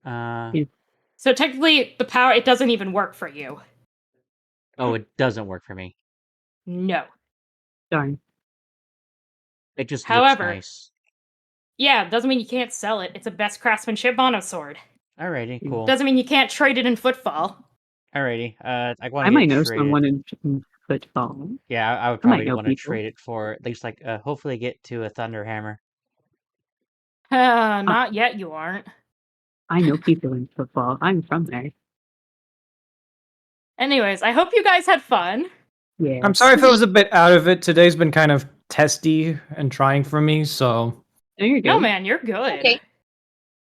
So technically, the power, it doesn't even work for you. Oh, it doesn't work for me. No. Darn. It just However, looks nice. Yeah, doesn't mean you can't sell it. It's a best craftsmanship mono sword. Alrighty, cool. Doesn't mean you can't trade it in Footfall. Alrighty. I want I to might get know traded. someone in football. Yeah, I would I might probably know want to people. trade it for at least like hopefully get to a thunder hammer. Not yet, you aren't. I know people in football. I'm from there. Anyways, I hope you guys had fun. Yeah. I'm sorry if I was a bit out of it. Today's been kind of testy and trying for me, so No, you're good. No, man, you're good. Okay.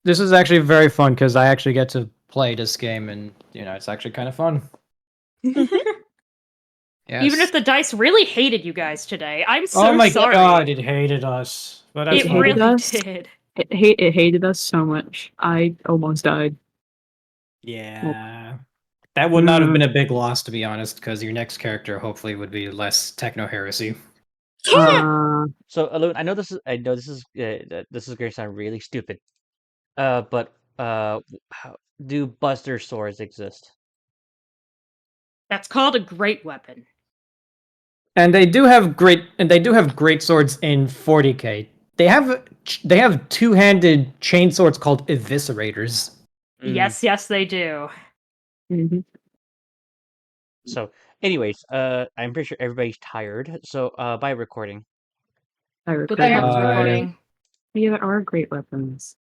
this is actually very fun because I actually get to play this game, and it's actually kind of fun. Yes. Even if the dice really hated you guys today, I'm so oh my sorry. god, it hated us. But that's It fine. really us? did. It hated us so much. I almost died. Yeah. That would not have been a big loss, to be honest, because your next character hopefully would be less techno heresy. So, Alun, I know this is going to sound really stupid. But do Buster swords exist? That's called a great weapon. And they do have great swords in 40k. They have two-handed chain swords called eviscerators. Yes, they do. Mm-hmm. So, anyways, I'm pretty sure everybody's tired. So, bye recording. I Goodbye, regret Bye. recording. Yeah, there are great weapons.